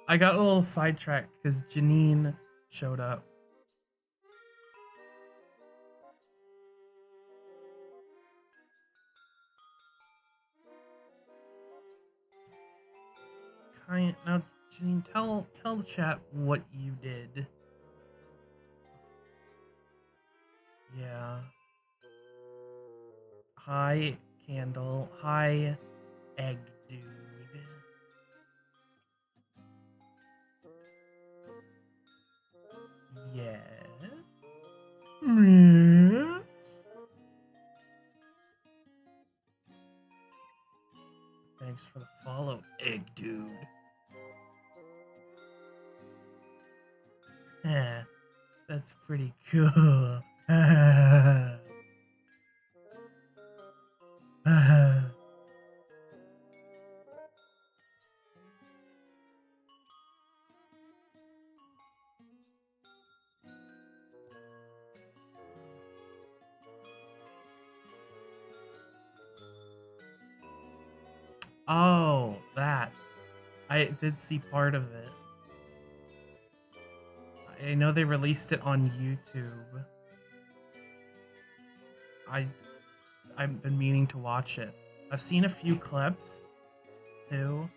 I got a little sidetracked because Janine showed up. Now, Janine, tell the chat what you did. Yeah. Hi, Candle. Hi, Egg Dude. Yes. Yes. Thanks for the follow, Egg Dude. That's pretty cool. Oh, that. I did see part of it. I know they released it on YouTube. I've been meaning to watch it. I've seen a few clips too.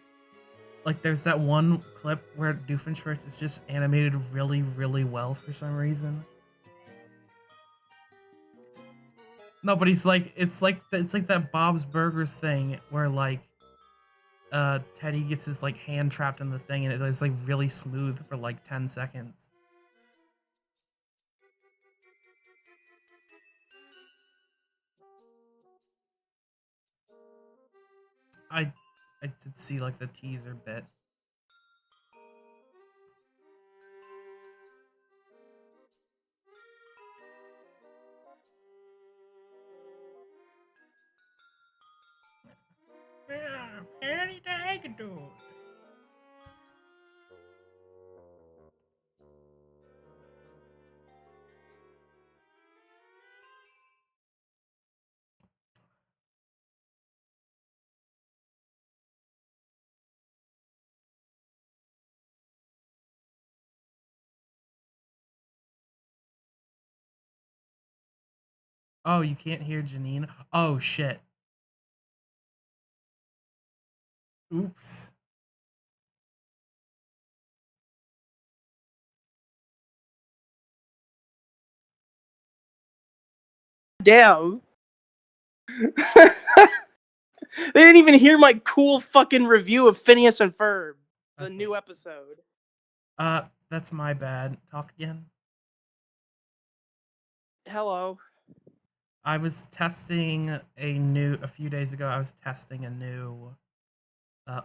Like there's that one clip where Doofenshmirtz is just animated really, really well for some reason. No, but he's like it's like that Bob's Burgers thing where like Teddy gets his like hand trapped in the thing and it's like really smooth for like 10 seconds. I did see like the teaser bit. Yeah, Penny the Egg Dude. Oh, you can't hear Janine? Oh, shit. Oops. Damn. They didn't even hear my cool fucking review of Phineas and Ferb, the new episode. That's my bad. Talk again. Hello. I was testing a few days ago, I was testing a new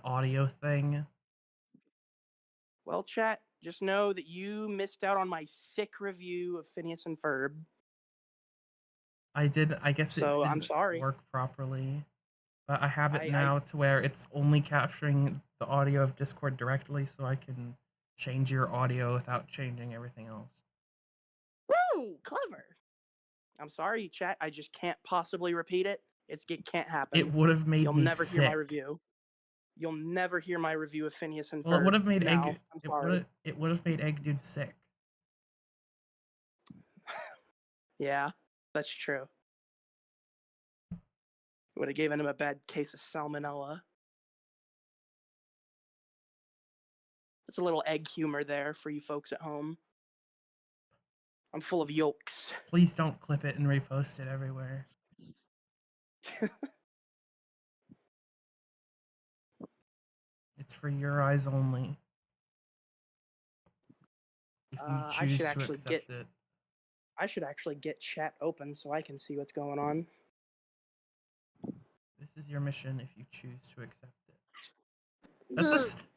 audio thing. Well, chat, just know that you missed out on my sick review of Phineas and Ferb. I guess it So, didn't I'm sorry. work properly. But I have it I now to where it's only capturing the audio of Discord directly, so I can change your audio without changing everything else. Woo! Clever. I'm sorry, chat. I just can't possibly repeat it. It can't happen. It would have made You'll me never sick. hear my review. You'll never hear my review of Phineas and Ferb. Well, it would have made now. I'm sorry. It would have made Egg Dude sick. Yeah, that's true. It would have given him a bad case of salmonella. That's a little egg humor there for you folks at home. I'm full of yolks. Please don't clip it and repost it everywhere. It's for your eyes only. If you choose to accept it. I should actually get chat open so I can see what's going on. This is your mission if you choose to accept it.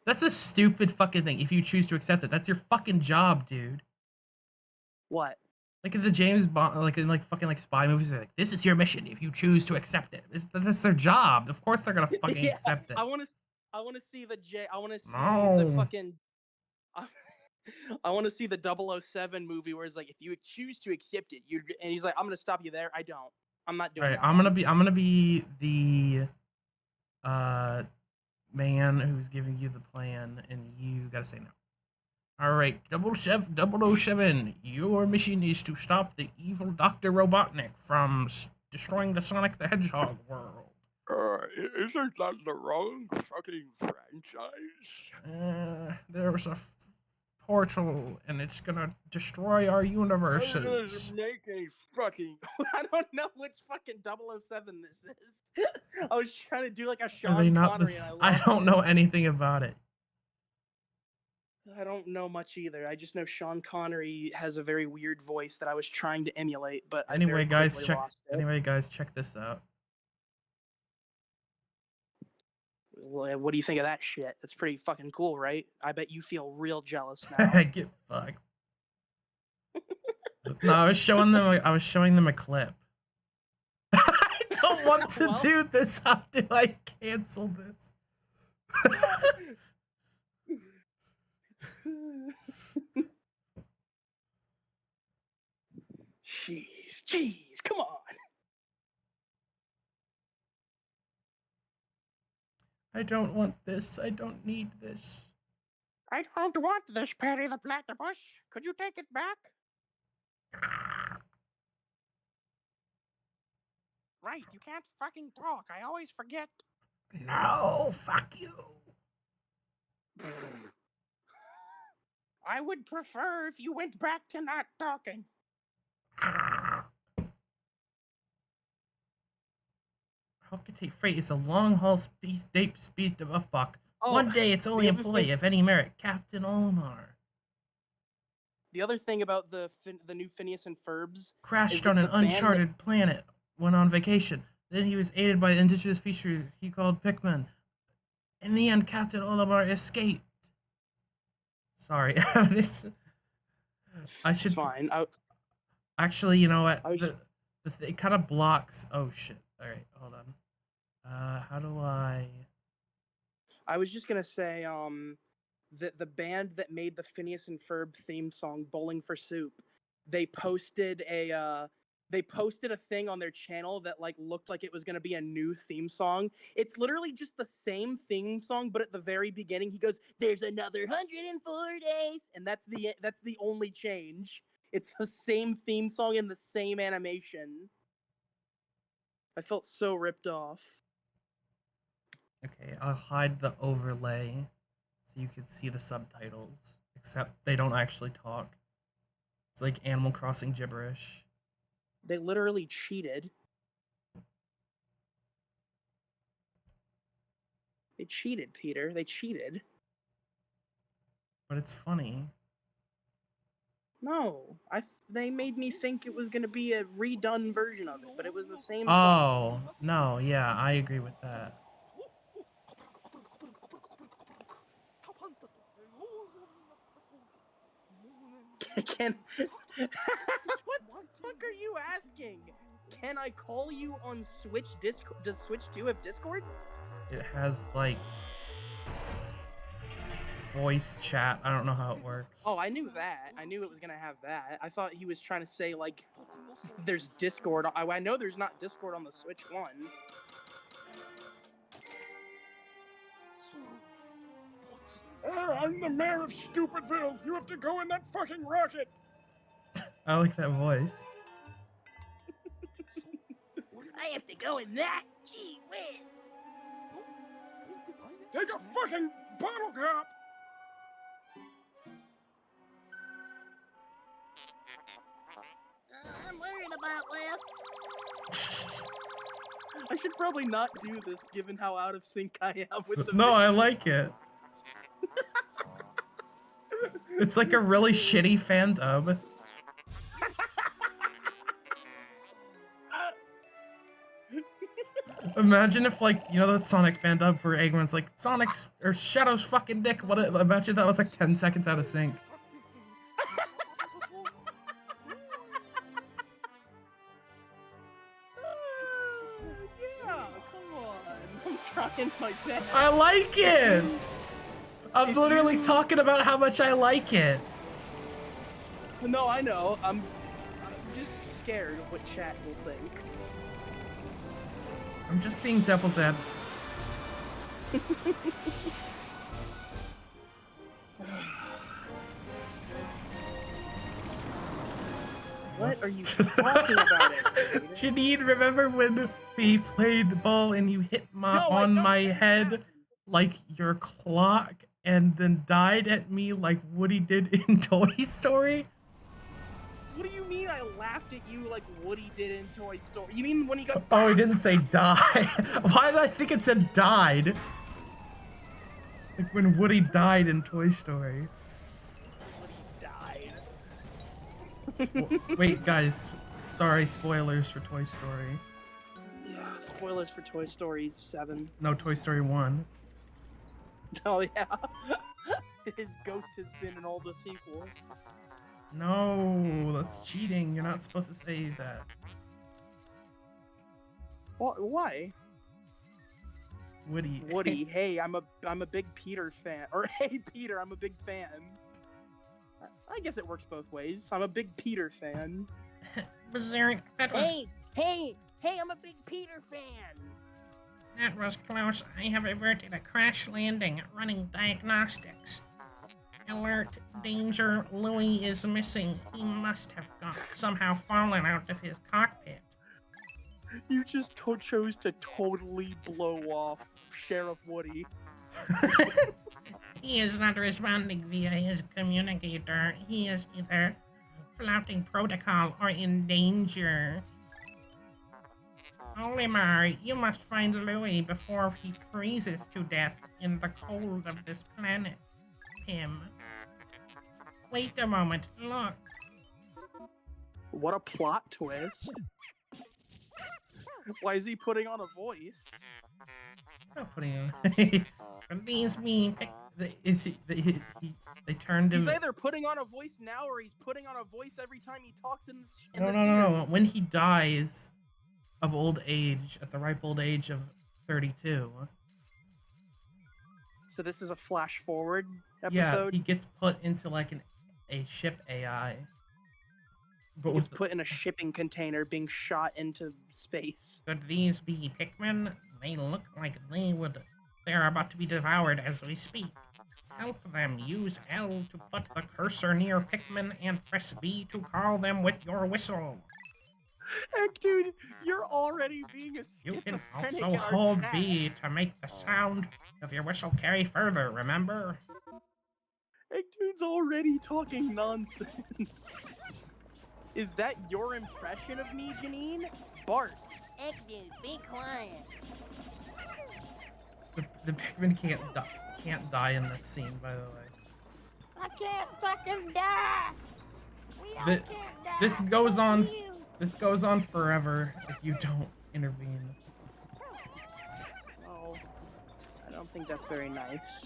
That's a stupid fucking thing. If you choose to accept it, that's your fucking job, dude. What? Like in the James Bond, like in like fucking like spy movies, they're like, "This is your mission if you choose to accept it." That's their job. Of course, they're gonna fucking accept it. I want to see the I want to see No. the fucking. I want to see the 007 movie where it's like, if you choose to accept it, and he's like, I'm gonna stop you there. I don't. I'm not doing All right, that. I'm gonna be the man who's giving you the plan, and you gotta say no. All right, Chef 007, your mission is to stop the evil Dr. Robotnik from destroying the Sonic the Hedgehog world. Isn't that the wrong fucking franchise? There's a portal, and it's gonna destroy our universes. Make a fucking... I don't know which fucking 007 this is. I was trying to do like a Sean Are they not Connery, this? and I don't know anything about it. I don't know much either. I just know Sean Connery has a very weird voice that I was trying to emulate, but Anyway, I guys, quickly check. lost it. Anyway, guys, check this out. What do you think of that shit? That's pretty fucking cool, right? I bet you feel real jealous now. Get fucked. No, I was showing them a clip. I don't want to do this. How do I cancel this? Jeez, come on. I don't want this. I don't need this. I don't want this, Perry the Platypus. Could you take it back? Right, you can't fucking talk. I always forget. No, fuck you. I would prefer if you went back to not talking. Hockaday Freight is a long-haul deep speed of a fuck. Oh, one day its only employee of any merit, Captain Olimar. The other thing about the new Phineas and Ferbs crashed on an uncharted planet, went on vacation. Then he was aided by indigenous species he called Pikmin. In the end, Captain Olimar escaped. Sorry, I should. It's fine. Actually, you know what? It kind of blocks. Oh shit! All right, hold on. How do I? I was just gonna say, the band that made the Phineas and Ferb theme song, "Bowling for Soup," they posted a thing on their channel that like looked like it was gonna be a new theme song. It's literally just the same theme song, but at the very beginning he goes, "There's another 104 days," and that's the only change. It's the same theme song and the same animation. I felt so ripped off. Okay, I'll hide the overlay so you can see the subtitles, except they don't actually talk. It's like Animal Crossing gibberish. They literally cheated. They cheated, Peter. They cheated. But it's funny. No, they made me think it was going to be a redone version of it, but it was the same song. Oh, no, yeah, I agree with that. What the fuck are you asking? Can I call you on Switch Discord? Does Switch 2 have Discord? It has, like, voice chat. I don't know how it works. Oh, I knew that. I knew it was gonna have that. I thought he was trying to say, like, there's Discord. I know there's not Discord on the Switch 1. I'm the mayor of Stupidville. You have to go in that fucking rocket. I like that voice. I have to go in that. Gee whiz. Take a fucking bottle cap. I'm worried about this. I should probably not do this, given how out of sync I am with the. No, I like it. It's like a really shitty fan dub. Imagine if, like, you know that Sonic fan dub for Eggman's like, Sonic's or Shadow's fucking dick. Imagine that was like 10 seconds out of sync. Yeah, come on. I'm trying my best. I like it! I'm literally talking about how much I like it. No, I know. I'm just scared of what chat will think. I'm just being devil's advocate. What are you talking about, Ed? Janine, remember when we played ball and you hit on my head like your clock and then died at me like Woody did in Toy Story? What do you mean I laughed at you like Woody did in Toy Story? You mean when he goes... Oh, I didn't say die. Why did I think it said died? Like when Woody died in Toy Story. Woody died. Wait, guys. Sorry, spoilers for Toy Story. Yeah, spoilers for Toy Story 7. No, Toy Story 1. Oh, yeah. His ghost has been in all the sequels. No, that's cheating. You're not supposed to say that. Why? Woody. Hey, I'm a big Peter fan. Or hey, Peter, I'm a big fan. I guess it works both ways. I'm a big Peter fan. Hey, I'm a big Peter fan. That was close. I have averted a crash landing running diagnostics. Alert, danger, Louis is missing. He must have somehow fallen out of his cockpit. You just chose to totally blow off Sheriff Woody. He is not responding via his communicator. He is either flouting protocol or in danger. Olimar, you must find Louis before he freezes to death in the cold of this planet. Him. Wait a moment, look. What a plot twist. Why is he putting on a voice? He's not putting on. These me. They turned him. He's either putting on a voice now or he's putting on a voice every time he talks in the No. When he dies of old age, at the ripe old age of 32. So this is a flash forward episode? Yeah, he gets put into like a ship AI. But was put in a shipping container being shot into space. Could these be Pikmin? They look like they're about to be devoured as we speak. Help them. Use L to put the cursor near Pikmin and press B to call them with your whistle. Heck, dude, you're already being a You can also hold B to make the sound of your whistle carry further, remember? Heck, dude's already talking nonsense. Is that your impression of me, Janine? Bart. Heck, dude, be quiet. The Pikmin can't die in this scene, by the way. I can't fucking die. We all can't die. This goes on. This goes on forever if you don't intervene. Oh, I don't think that's very nice.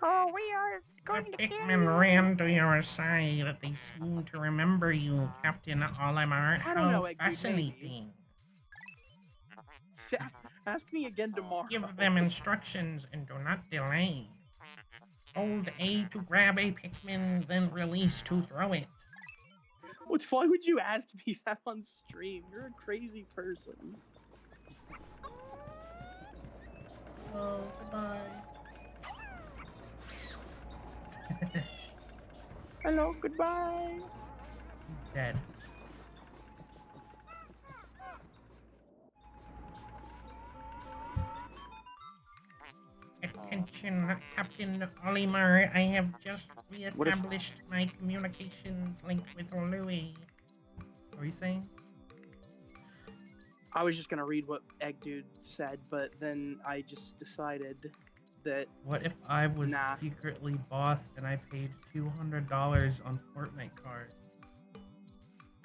Oh, we are going to Pikmin ran to your side. They seem to remember you, Captain Olimar. How fascinating. Ask me again tomorrow. Give them instructions and do not delay. Hold A to grab a Pikmin, then release to throw it. Why would you ask me that on stream? You're a crazy person. Oh, goodbye. Hello, goodbye. He's dead. Attention, Captain Olimar. I have just re-established my communications link with Louis. What were you saying? I was just gonna read what Egg Dude said, but then I just decided that... What if I was secretly boss and I paid $200 on Fortnite cards?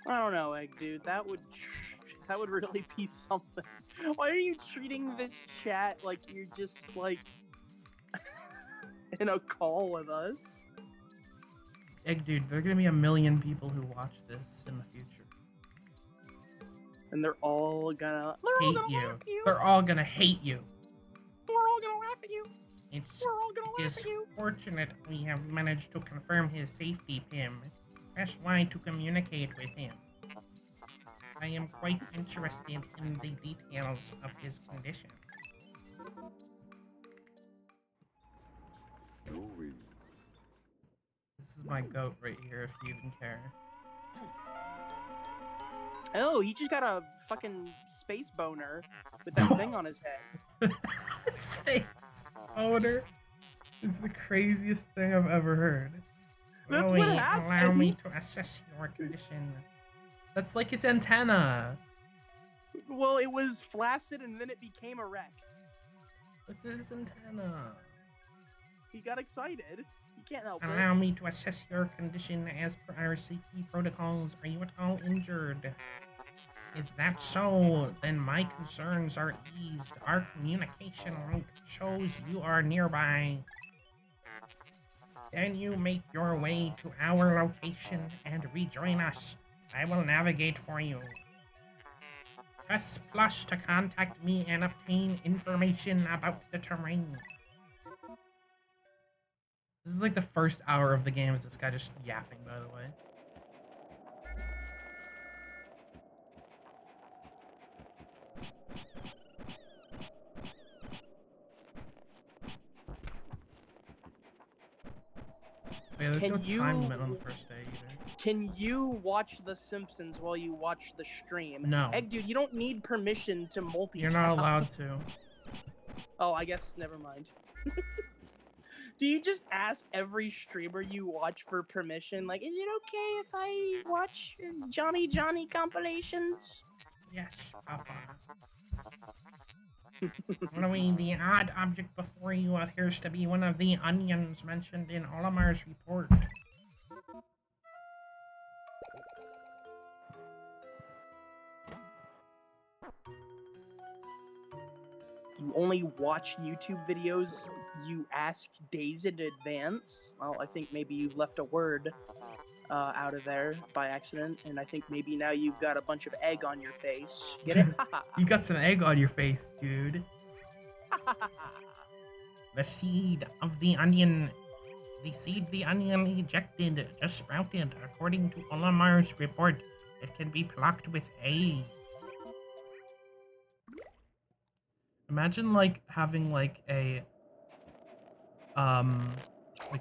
I don't know, Egg Dude. That would really be something. Why are you treating this chat like you're just like in a call with us? Egg Dude, there are gonna be a million people who watch this in the future. And they're all gonna hate you. They're all gonna hate you. We're all gonna laugh at you. It is fortunate we have managed to confirm his safety, Pim. Press Y to communicate with him. I am quite interested in the details of his condition. This is my goat right here, if you even care. Oh, he just got a fucking space boner with that thing on his head. Space boner is the craziest thing I've ever heard. That's what happened. Allow me to assess your condition. That's like his antenna. Well, it was flaccid and then it became erect. What's his antenna? He got excited. He can't help it. Allow me to assess your condition as per our safety protocols. Are you at all injured? Is that so? Then my concerns are eased. Our communication link shows you are nearby. Can you make your way to our location and rejoin us? I will navigate for you. Press plus to contact me and obtain information about the terrain. This is like the first hour of the game is this guy just yapping, by the way. Yeah, there's no time limit on the first day either. Can you watch The Simpsons while you watch the stream? No. Egg dude, you don't need permission to multitask. You're not allowed to. Oh, I guess never mind. Do you just ask every streamer you watch for permission? Like, is it okay if I watch Johnny compilations? Yes, Papa. Louis, the odd object before you appears to be one of the onions mentioned in Olimar's report. You only watch YouTube videos you ask days in advance? Well, I think maybe you left a word out of there by accident, and I think maybe now you've got a bunch of egg on your face. Get it? You got some egg on your face, dude. The seed of the onion. The seed the onion ejected just sprouted. According to Olamar's report, it can be plucked with A. Imagine like having like a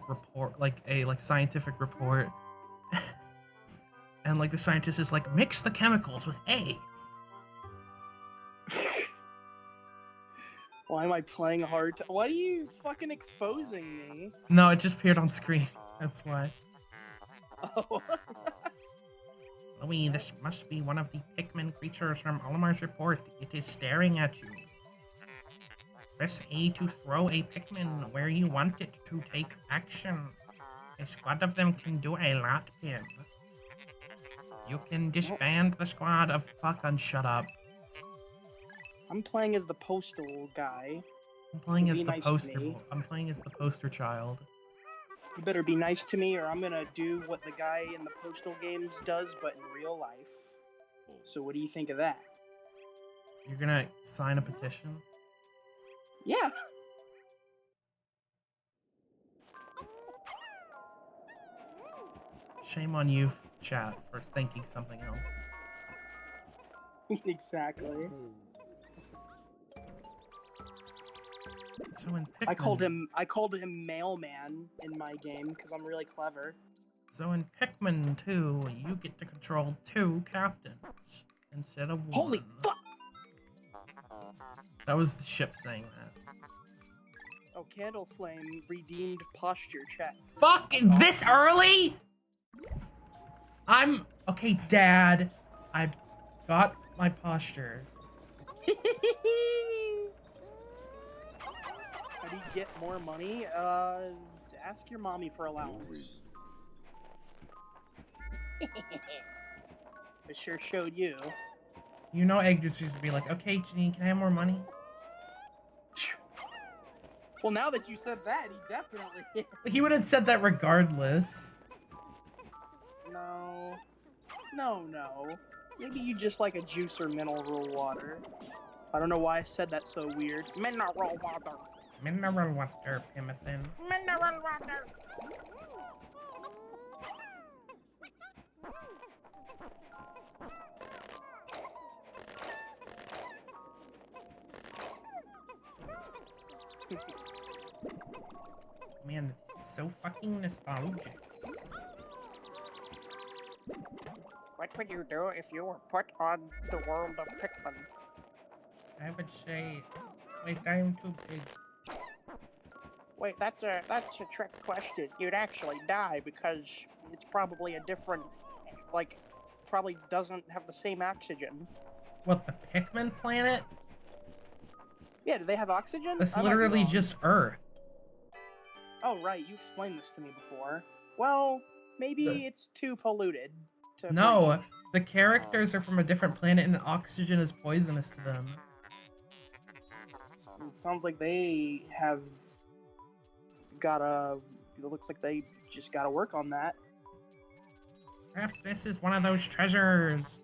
report, like a scientific report. And like the scientist is like, mix the chemicals with A. Why am I playing hard? Why are you fucking exposing me? No, it just appeared on screen. That's why. Oh. Louis, this must be one of the Pikmin creatures from Olimar's report. It is staring at you. Press A to throw a Pikmin where you want it to take action. A squad of them can do a lot, Pim. You can disband the squad of fucking shut up. I'm playing as the postal guy. I'm playing as the nice to poster. me. I'm playing as the poster child. You better be nice to me, or I'm gonna do what the guy in the postal games does, but in real life. So what do you think of that? You're gonna sign a petition? Yeah. Shame on you, chat, for thinking something else. Exactly. So in Pikmin, I called him mailman in my game because I'm really clever. So in Pikmin 2, you get to control 2 captains instead of 1. Holy fuck! That was the ship saying that. Oh, Candle Flame redeemed posture chat. Fuck! This early? Okay, Dad. I got my posture. How do you get more money? Ask your mommy for allowance. It sure showed you. You know, Egg just used to be like, okay, Janine, can I have more money? Well, now that you said that, he definitely is. He would have said that regardless. No. Maybe you just like a juice or mineral water. I don't know why I said that so weird. Mineral water. Mineral water, Pimathan. Mineral water. Man, it's so fucking nostalgic. What would you do if you were put on the world of Pikmin? I would say, wait, I'm too big. Wait, that's a trick question. You'd actually die because it's probably a different, like, probably doesn't have the same oxygen. What, the Pikmin planet? Yeah, do they have oxygen? That's I might be literally wrong. just Earth. Oh, right, you explained this to me before. Well, maybe it's too polluted to breathe. No, the characters are from a different planet and oxygen is poisonous to them. It sounds like they have gotta... It looks like they just gotta work on that. Perhaps this is one of those treasures.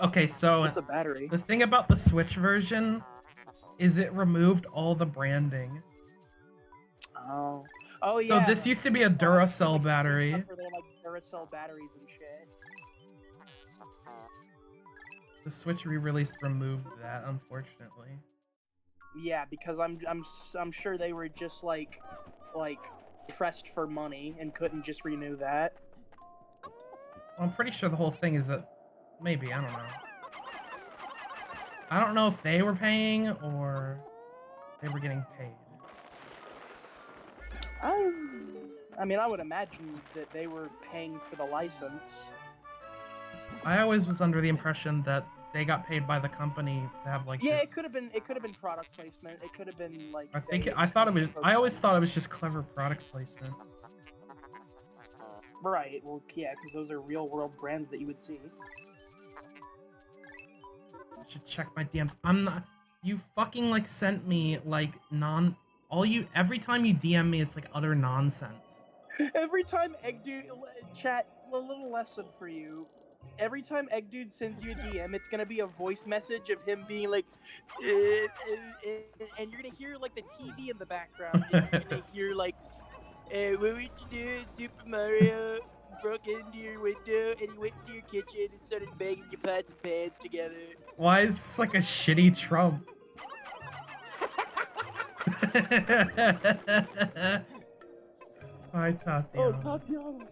Okay, so It's a battery. the thing about the Switch version is it removed all the branding. Oh. Oh, So yeah. this used to be a Duracell battery. Stuff where they have, like, Duracell batteries and shit. The Switch re-release removed that, unfortunately. Yeah, because I'm sure they were just like pressed for money and couldn't just renew that. Well, I'm pretty sure the whole thing is that maybe, I don't know. I don't know if they were paying or they were getting paid. I mean, I would imagine that they were paying for the license. I always was under the impression that they got paid by the company to have like Yeah, this. it could have been product placement. It could have been like. I always thought it was just clever product placement. Right. Well, yeah, because those are real world brands that you would see. I should check my DMs. I'm not. You fucking like sent me like every time you DM me, it's like utter nonsense. Every time Eggdude chat, a little lesson for you. Every time Eggdude sends you a DM, it's gonna be a voice message of him being like, and you're gonna hear like the TV in the background. And you're gonna hear like, what would you do? Super Mario broke into your window and he went into your kitchen and started banging your pots and pans together. Why is this like a shitty Trump? Hi, Tatiana. Oh, Tatiana.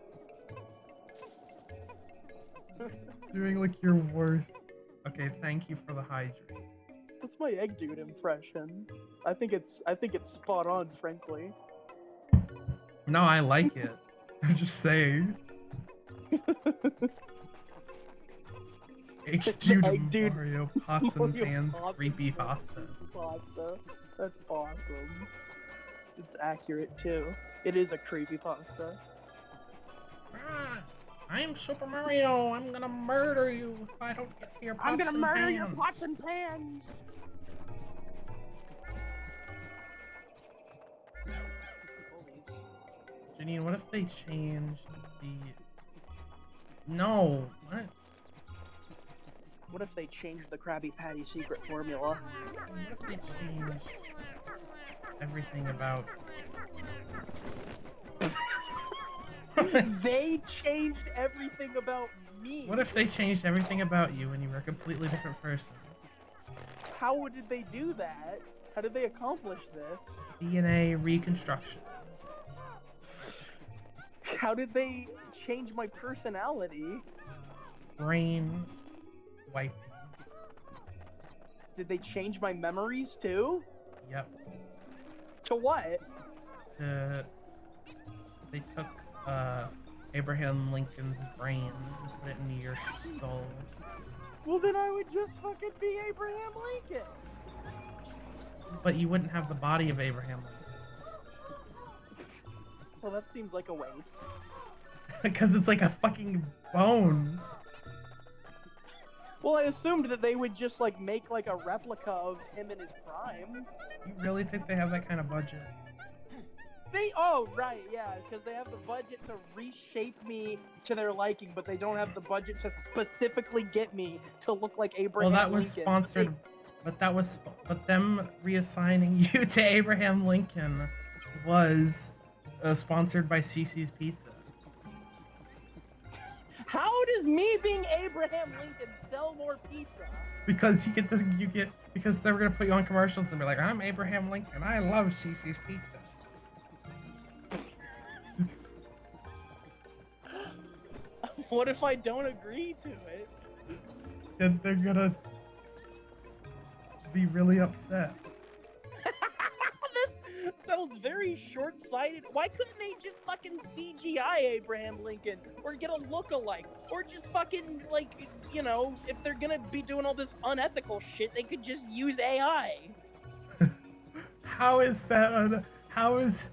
Doing like your worst. Okay, thank you for the hydrate. That's my Eggdude impression. I think it's spot on, frankly. No, I like it. I'm just saying. Eggdude Mario pots and Mario pans pots creepy and pans pasta. Pasta. That's awesome. It's accurate too. It is a creepy pasta. I'm Super Mario. I'm gonna murder you if I don't get to your pots I'm gonna and murder pans. your pots and pans! Janine, what if they changed the... No, what? What if they changed the Krabby Patty secret formula? What if they changed everything about... They changed everything about me. What if they changed everything about you and you were a completely different person? How did they do that? How did they accomplish this? DNA reconstruction. How did they change my personality? Brain wiping. Did they change my memories too? Yep. To what? They took Abraham Lincoln's brain and put it into your skull. Well, then I would just fucking be Abraham Lincoln. But you wouldn't have the body of Abraham Lincoln. Well, that seems like a waste. Because it's like a fucking bones. Well, I assumed that they would just like make like a replica of him in his prime. You really think they have that kind of budget? Oh, right, yeah, because they have the budget to reshape me to their liking, but they don't have the budget to specifically get me to look like Abraham Well, that was Lincoln. sponsored, but them reassigning you to Abraham Lincoln was sponsored by Cece's Pizza. How does me being Abraham Lincoln sell more pizza? because because they were gonna put you on commercials and be like, I'm Abraham Lincoln, I love CC's Pizza. What if I don't agree to it? And they're gonna be really upset. This sounds very short-sighted. Why couldn't they just fucking CGI Abraham Lincoln or get a look-alike, or just fucking like, you know, if they're gonna be doing all this unethical shit, they could just use AI. How is that? How is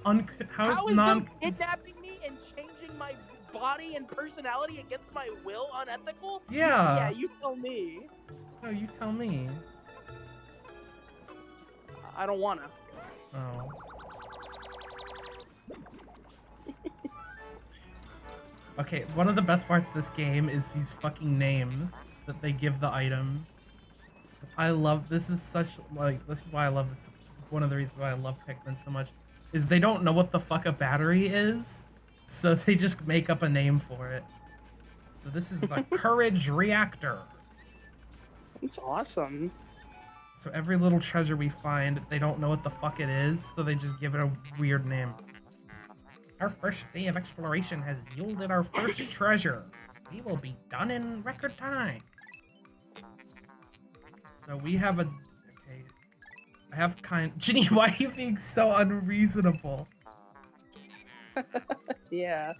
How is non? them kidnapping me and changing my body and personality against my will unethical? Yeah. Yeah, you tell me. No, you tell me. I don't wanna. Oh. Okay, one of the best parts of this game is these fucking names that they give the items. I love this is such like this is why I love this. One of the reasons why I love Pikmin so much is they don't know what the fuck a battery is, so they just make up a name for it. So this is the Courage Reactor. It's awesome. So every little treasure we find, they don't know what the fuck it is, so they just give it a weird name. Our first day of exploration has yielded our first treasure. We will be done in record time. So we have a... Okay. I have kind... Ginny, why are you being so unreasonable? Yeah.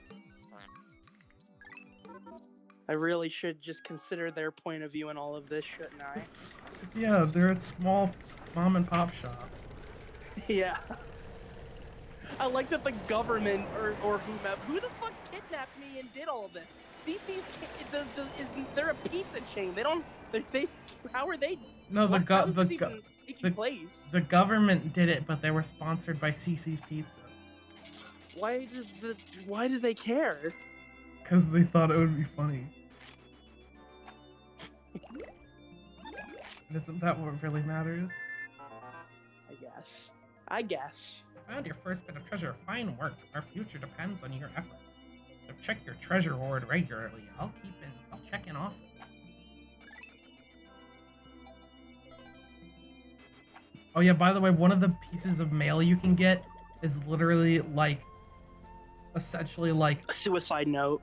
I really should just consider their point of view in all of this, shouldn't I? Yeah, they're a small mom and pop shop. Yeah. I like that the government or whomever, who the fuck kidnapped me and did all of this? CC's is they're a pizza chain. They how are they? No, How is this even taking place? The government did it, but they were sponsored by CC's Pizza. Why do they care? Because they thought it would be funny. And isn't that what really matters? I guess. Found your first bit of treasure. Fine work. Our future depends on your efforts. So check your treasure hoard regularly. I'll check in often. Oh yeah, by the way, one of the pieces of mail you can get is literally like, essentially like... A suicide note.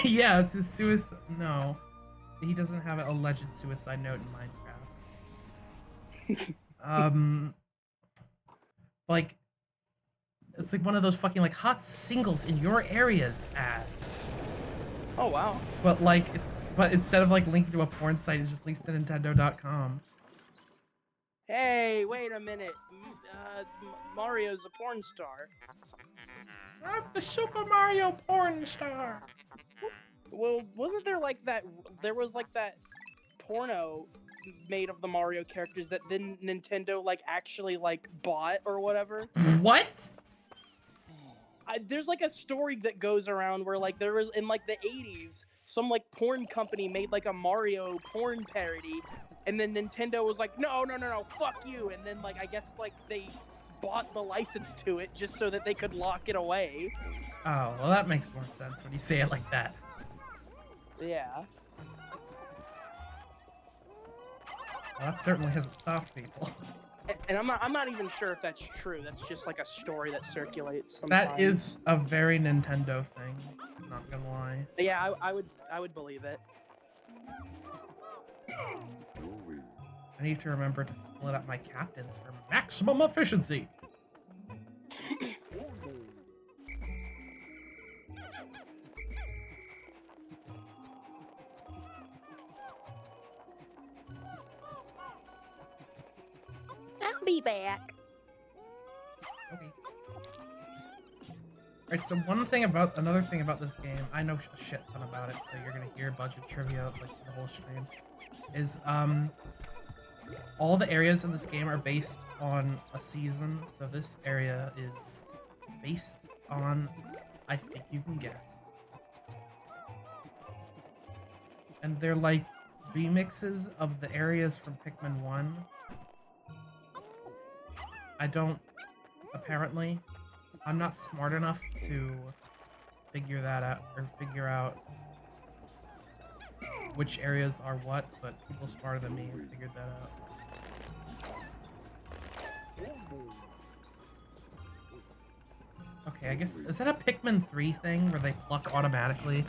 Yeah, it's a suicide... No. He doesn't have an alleged suicide note in Minecraft. Like, it's like one of those fucking like hot singles in your areas ads. Oh wow. But like but instead of like linking to a porn site, it just links to Nintendo.com. Hey, wait a minute. Mario's a porn star. I'm the Super Mario porn star. Well, wasn't there like that? There was like that porno made of the Mario characters that then Nintendo like actually like bought or whatever. What? There's like a story that goes around where like there was in like the 80s some like porn company made like a Mario porn parody, and then Nintendo was like, no, fuck you, and then like I guess like they bought the license to it just so that they could lock it away. Oh, well that makes more sense when you say it like that. Yeah. Well, that certainly hasn't stopped people. And I'm not even sure if that's true. That's just like a story that circulates sometimes. That is a very Nintendo thing. Not gonna lie. Yeah, I would believe it. I need to remember to split up my captains for maximum efficiency. I'll be back. Okay. Alright, so another thing about this game, I know a shit ton about it, so you're gonna hear a bunch of trivia like the whole stream, is all the areas in this game are based on a season, so this area is based on, I think you can guess. And they're like remixes of the areas from Pikmin 1. Apparently, I'm not smart enough to figure that out, or figure out which areas are what, but people smarter than me have figured that out. Okay, I guess, is that a Pikmin 3 thing where they pluck automatically?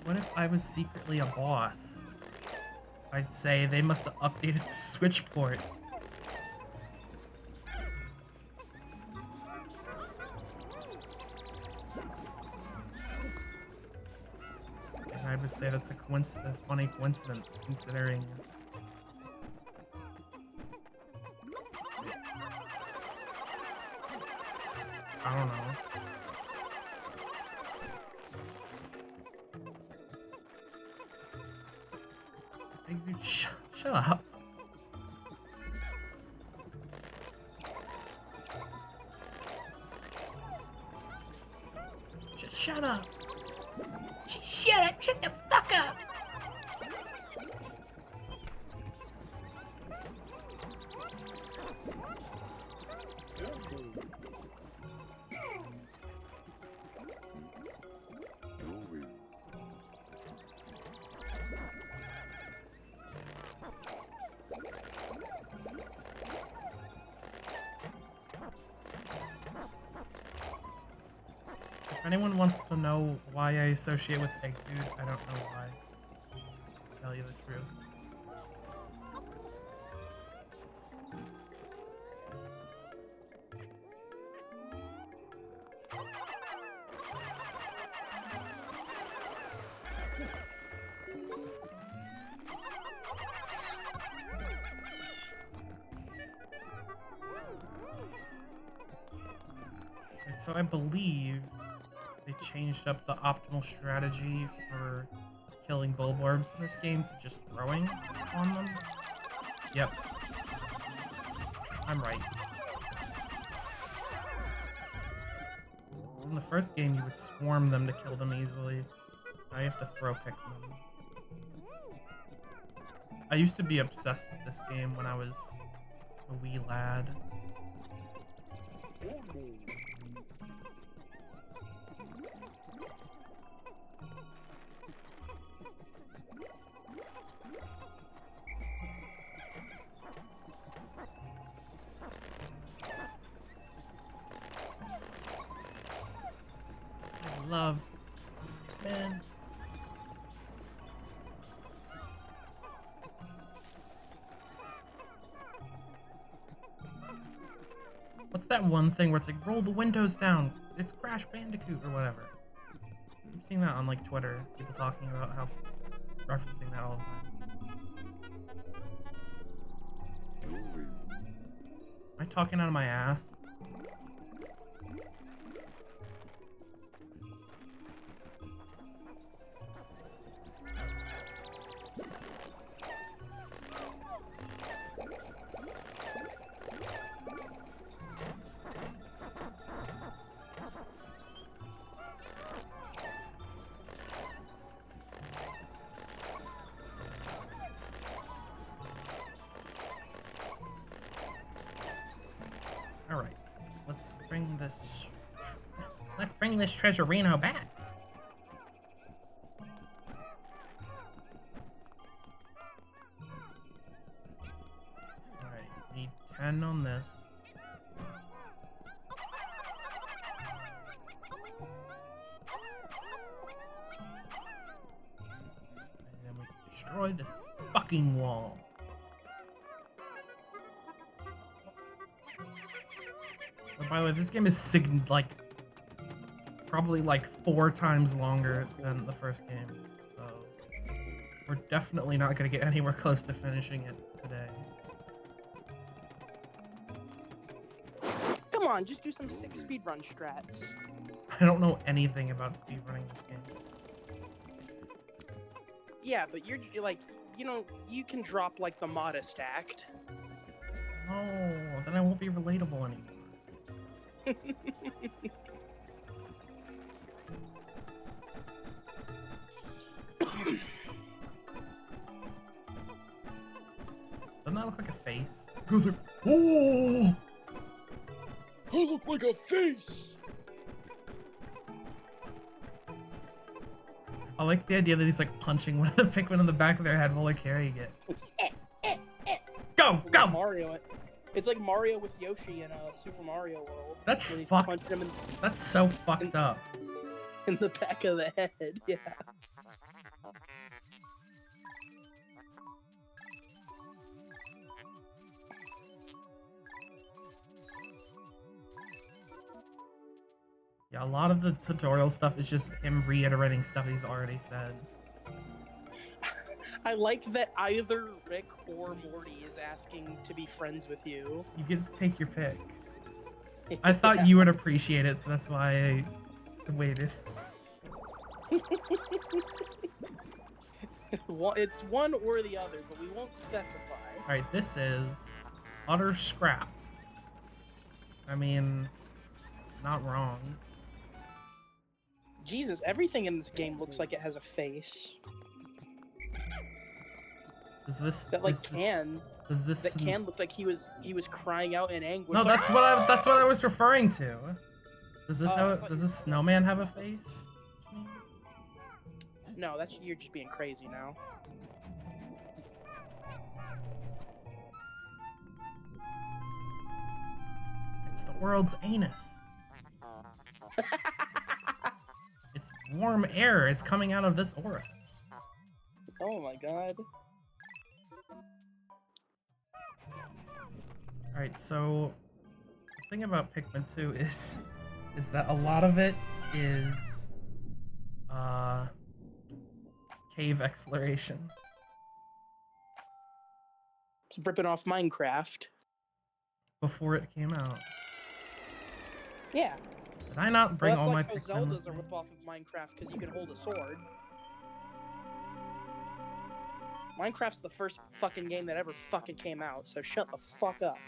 What if I was secretly a boss? I'd say they must have updated the Switch port. And I would say that's a funny coincidence, considering... I don't know. Dude, shut up. Just shut up. Shut up! Shut the fuck up! If anyone wants to know why I associate with Egg Dude, I don't know why. To tell you the truth. Right, so I believe they changed up the optimal strategy for killing Bulborbs in this game to just throwing on them. Yep. I'm right. In the first game, you would swarm them to kill them easily. Now you have to throw pick them. I used to be obsessed with this game when I was a wee lad. I love Pikmin. What's that one thing where it's like, roll the windows down? It's Crash Bandicoot or whatever. I'm seeing that on like Twitter. People talking about how referencing that all the time. Am I talking out of my ass? Alright, let's bring this Treasurino back. Alright, need 10 on this. And then we can destroy this fucking wall. Oh, by the way, this game is probably like 4 times longer than the first game, so we're definitely not gonna get anywhere close to finishing it today. Come on, just do some 6 speedrun strats. I don't know anything about speedrunning this game. Yeah, but you're like, you know, you can drop like the modest act. No, then I won't be relatable anymore. Doesn't that look like a face? It goes like, oh! I look like a face! I like the idea that he's like punching one of the Pikmin in the back of their head while they're carrying it. Go, It's go! like Mario. It's like Mario with Yoshi in Super Mario World. That's when he's fucked. punching him That's so fucked up. in the back of the head. Yeah. Yeah, a lot of the tutorial stuff is just him reiterating stuff he's already said. I like that either Rick or Morty is asking to be friends with you. You get to take your pick. I thought you would appreciate it, so that's why I waited. It's one or the other, but we won't specify. Alright, this is utter scrap. I mean, not wrong. Jesus, everything in this game looks like it has a face. Is this That like can look like he was crying out in anguish. No, like, that's what I was referring to. Does this does this snowman have a face? No, you're just being crazy now. It's the world's anus. It's warm air is coming out of this orifice. Oh my god. Alright, so the thing about Pikmin 2 is that a lot of it is cave exploration. It's ripping off Minecraft. Before it came out. Yeah. Did I not bring all my Pikmin? Pikmin? Zelda's a with me? ripoff of Minecraft because you can hold a sword. Minecraft's the first fucking game that ever fucking came out, so shut the fuck up.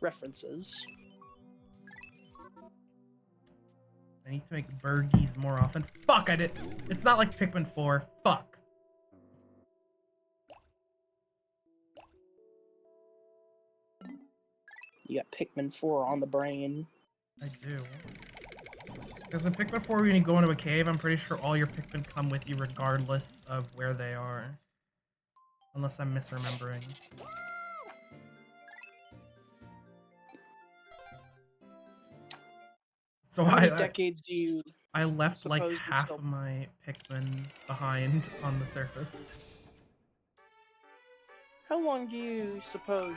References. I need to make burgies more often. Fuck, I did. It's not like Pikmin 4. Fuck. You got Pikmin 4 on the brain. I do. Because in Pikmin 4, when you go into a cave, I'm pretty sure all your Pikmin come with you regardless of where they are. Unless I'm misremembering. So How many decades do you I left like suppose half still- of my Pikmin behind on the surface. How long do you suppose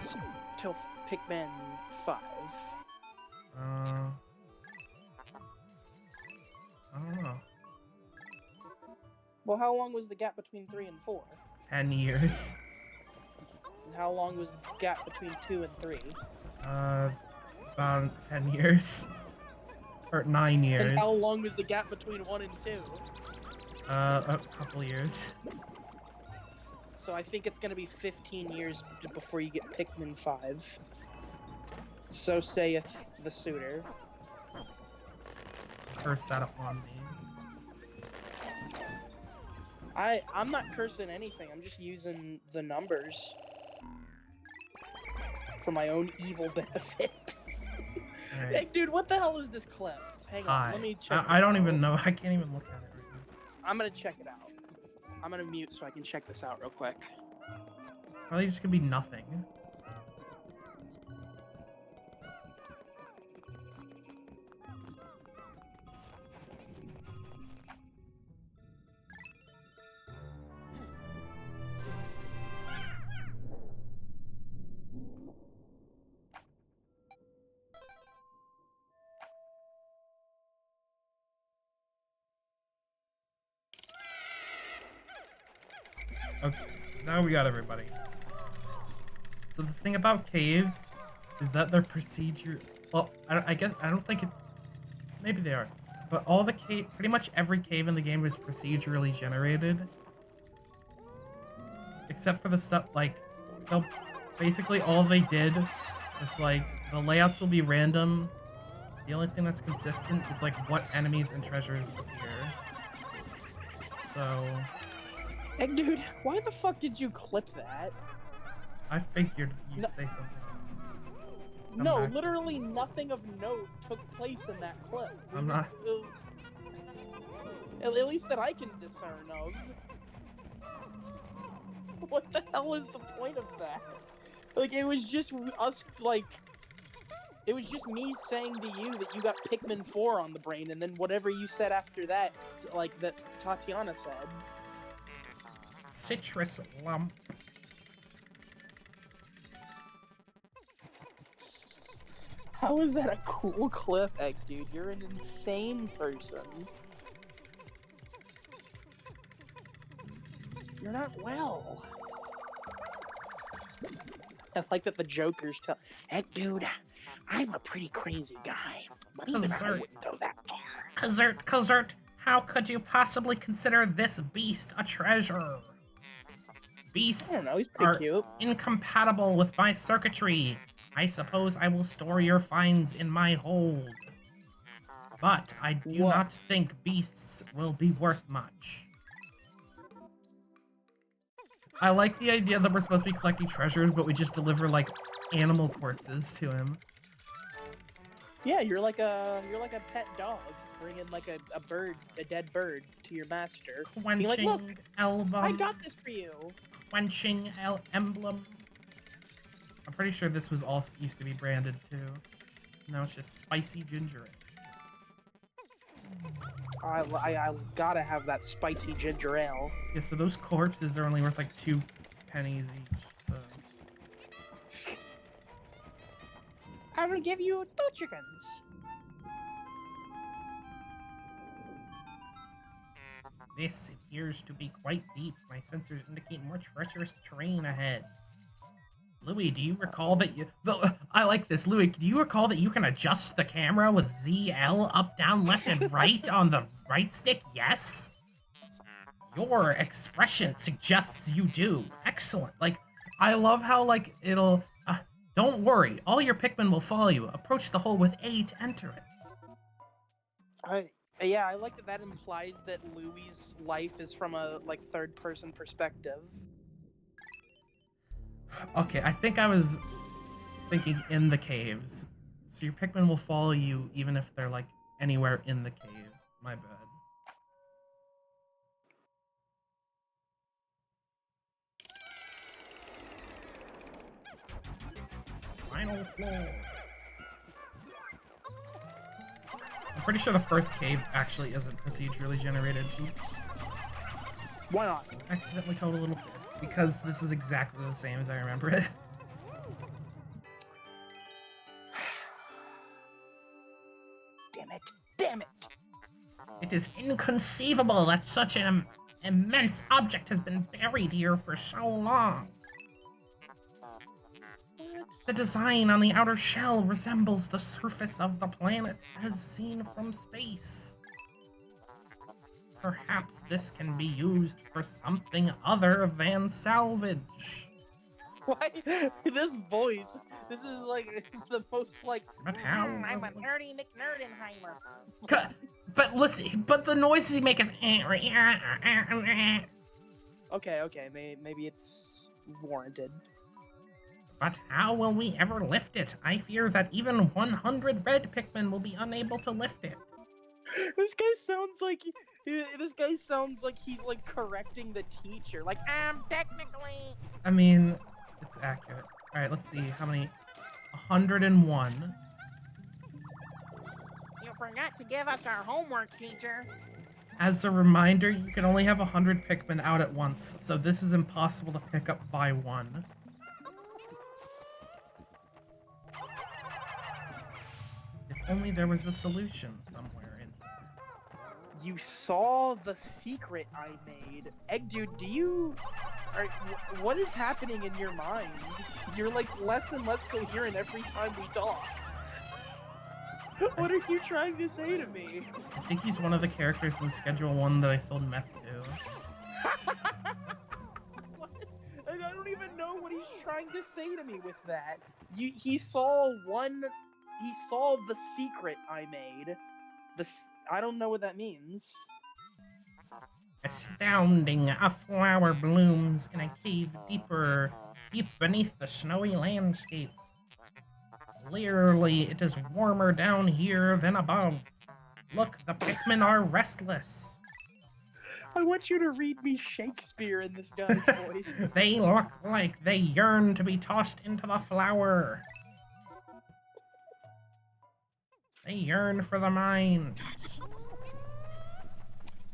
till Pikmin 5? I don't know. Well, how long was the gap between 3 and 4? 10 years. And how long was the gap between 2 and 3? About 10 years. Or 9 years. And how long was the gap between 1 and 2? A couple years. So I think it's gonna be 15 years before you get Pikmin 5. So saith the suitor. Curse that upon me. I'm not cursing anything, I'm just using the numbers for my own evil benefit. Alright. Hey dude, what the hell is this clip? Hang on, let me check. I don't even know. I can't even look at it right now. I'm gonna check it out. I'm gonna mute so I can check this out real quick. It's probably just gonna be nothing. Okay, now we got everybody. So the thing about caves is that they're procedure. Well, I guess I don't think it. Maybe they are, but all the cave, pretty much every cave in the game is procedurally generated, except for the stuff like, they'll basically all they did was like the layouts will be random. The only thing that's consistent is like what enemies and treasures appear. So. Hey dude, why the fuck did you clip that? I figured you'd No. say something. Come No, back. literally nothing of note took place in that clip. I'm not- At least that I can discern of. What the hell is the point of that? Like, it was just us, like... It was just me saying to you that you got Pikmin 4 on the brain, and then whatever you said after that, like, that Tatiana said. Citrus lump. How is that a cool clip, Egg Dude? You're an insane person. You're not well. I like that the Joker's tell. Egg Dude, I'm a pretty crazy guy, but even I wouldn't go that far. Kazert, how could you possibly consider this beast a treasure? Beasts I don't know, he's pretty are cute. incompatible with my circuitry. I suppose I will store your finds in my hold. But I do not think beasts will be worth much. I like the idea that we're supposed to be collecting treasures, but we just deliver, like, animal corpses to him. Yeah, you're like a pet dog, bringing like a bird, a dead bird, to your master. Quenching like, look, album. I got this for you. Quenching emblem. I'm pretty sure this was all used to be branded too. Now it's just spicy ginger ale. I gotta have that spicy ginger ale. Yeah, so those corpses are only worth like 2 pennies each. So. I will give you 2 chickens. This appears to be quite deep. My sensors indicate more treacherous terrain ahead. Louis, do you recall that you... I like this. Louis, do you recall that you can adjust the camera with ZL up, down, left, and right on the right stick? Yes? Your expression suggests you do. Excellent. Like, I love how, like, it'll... don't worry. All your Pikmin will follow you. Approach the hole with A to enter it. Yeah, I like that implies that Louis' life is from a, like, third-person perspective. Okay, I think I was thinking in the caves. So your Pikmin will follow you even if they're, like, anywhere in the cave. My bad. Final floor. I'm pretty sure the first cave actually isn't procedurally generated. Oops. Why not? Accidentally told a little fib. Because this is exactly the same as I remember it. Damn it. Damn it! It is inconceivable that such an immense object has been buried here for so long. The design on the outer shell resembles the surface of the planet as seen from space. Perhaps this can be used for something other than salvage. Why? This voice. This is like the most like. But how? I'm a nerdy McNerdenheimer. But listen, but the noises he makes is. Okay, maybe it's warranted. But how will we ever lift it? I fear that even 100 red Pikmin will be unable to lift it. This guy sounds like he's like correcting the teacher. Like, Technically. I mean, it's accurate. All right, let's see how many. 101. You forgot to give us our homework, teacher. As a reminder, you can only have 100 Pikmin out at once, so this is impossible to pick up by one. If only there was a solution somewhere in here. you saw the secret I made. Egg Dude, what is happening in your mind? You're like less and less coherent every time we talk. What are you trying to say to me? I think he's one of the characters in Schedule 1 that I sold meth to. What? I don't even know what he's trying to say to me with that. He saw the secret I made. I don't know what that means. Astounding, a flower blooms in a cave deep beneath the snowy landscape. Clearly, it is warmer down here than above. Look, the Pikmin are restless. I want you to read me Shakespeare in this guy's voice. They look like they yearn to be tossed into the flour. They yearn for the mines.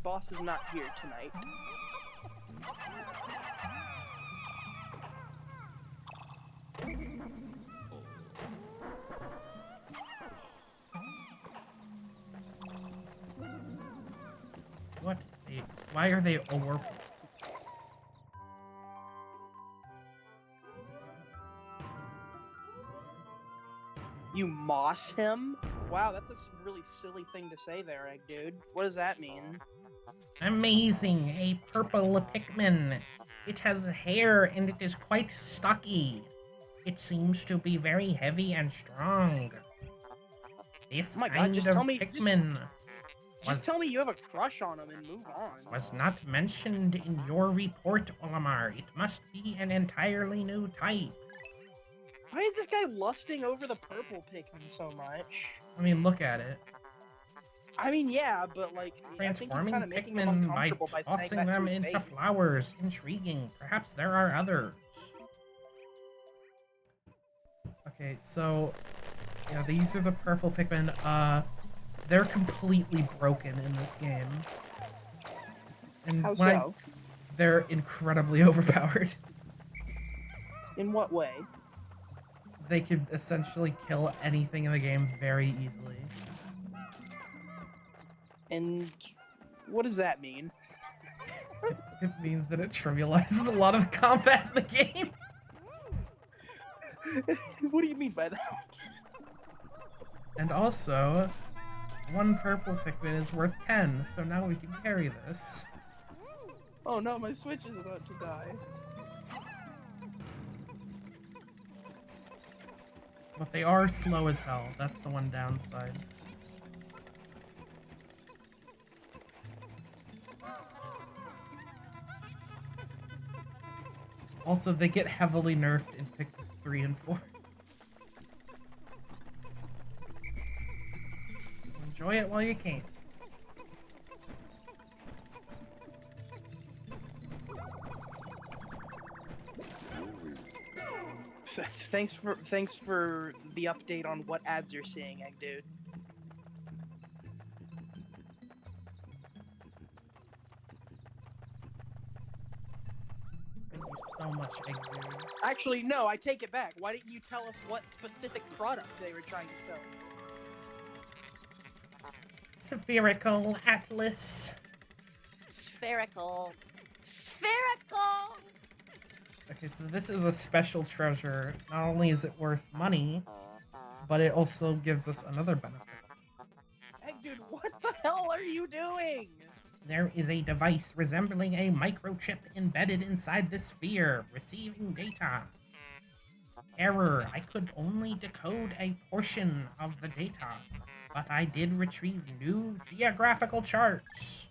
Boss is not here tonight. What? Why are they over? You moss him? Wow, that's a really silly thing to say there, Egg Dude. What does that mean? Amazing, a purple Pikmin. It has hair and it is quite stocky. It seems to be very heavy and strong. This Oh my God, kind just of tell me- Pikmin Just tell me you have a crush on him and move on. was not mentioned in your report, Olimar. It must be an entirely new type. Why is this guy lusting over the purple Pikmin so much? I mean, look at it. I mean, yeah, but like, Transforming I think he's kind of making him Pikmin by uncomfortable by saying tossing that to them his into face. flowers. Intriguing. Perhaps there are others. Okay, so yeah, these are the purple Pikmin. They're completely broken in this game. And How when so? they're incredibly overpowered. In what way? They could essentially kill anything in the game very easily. And what does that mean? It means that it trivializes a lot of combat in the game. What do you mean by that? And also, one purple Pikmin is worth 10, so now we can carry this. Oh no, my Switch is about to die. But they are slow as hell. That's the one downside. Also, they get heavily nerfed in Pikmin 3 and 4. Enjoy it while you can. Thanks for the update on what ads you're seeing, Egg Dude. Thank you so much, Egg Dude. Actually, no, I take it back. Why didn't you tell us what specific product they were trying to sell? Spherical Atlas. Spherical. Spherical! Okay, so this is a special treasure. Not only is it worth money, but it also gives us another benefit. Egg Dude, what the hell are you doing? There is a device resembling a microchip embedded inside the sphere, receiving data. Error, I could only decode a portion of the data, but I did retrieve new geographical charts.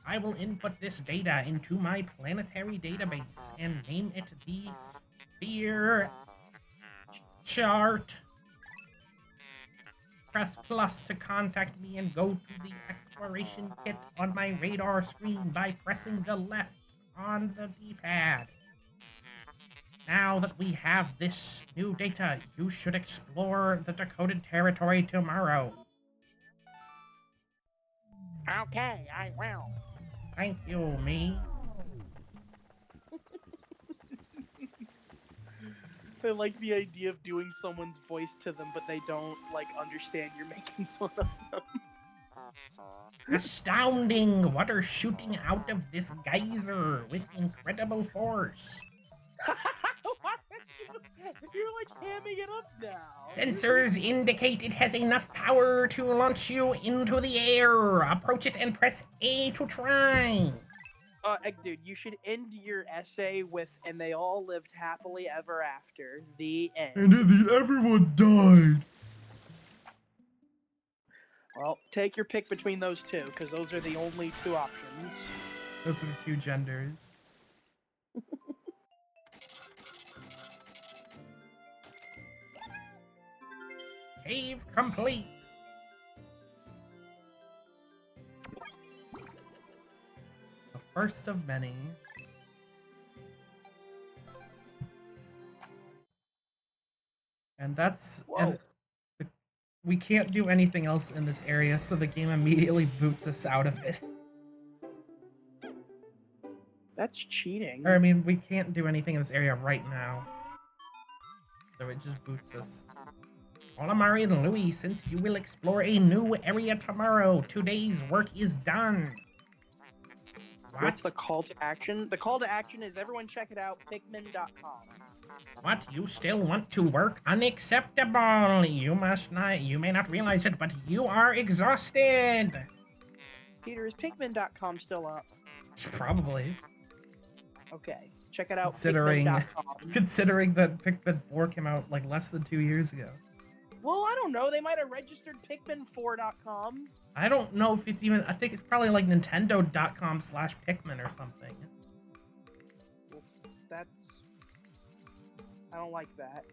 I will input this data into my planetary database and name it the Sphere Chart. Press plus to contact me and go to the exploration kit on my radar screen by pressing the left on the D-pad. Now that we have this new data, you should explore the decoded territory tomorrow. Okay, I will. Thank you, me. I like the idea of doing someone's voice to them, but they don't, like, understand you're making fun of them. Astounding! Water shooting out of this geyser with incredible force. You're, like, hamming it up now. Sensors indicate it has enough power to launch you into the air. Approach it and press A to try. Egg Dude, you should end your essay with, and they all lived happily ever after. The end. And in the everyone died. Well, take your pick between those two, because those are the only two options. Those are the two genders. Cave complete. First of many. And that's... And we can't do anything else in this area, so the game immediately boots us out of it. That's cheating. Or, I mean, we can't do anything in this area right now. So it just boots us. Olimar and Louis, since you will explore a new area tomorrow, today's work is done. What's the call to action? The call to action is everyone check it out, Pikmin.com. What? You still want to work? Unacceptable! You may not realize it, but you are exhausted! Peter, is Pikmin.com still up? Probably. Okay, check it out, Considering Pikmin.com. that Pikmin 4 came out like less than 2 years ago. Well, I don't know. They might have registered Pikmin4.com. I don't know if it's even... I think it's probably like Nintendo.com/Pikmin or something. Well, that's... I don't like that.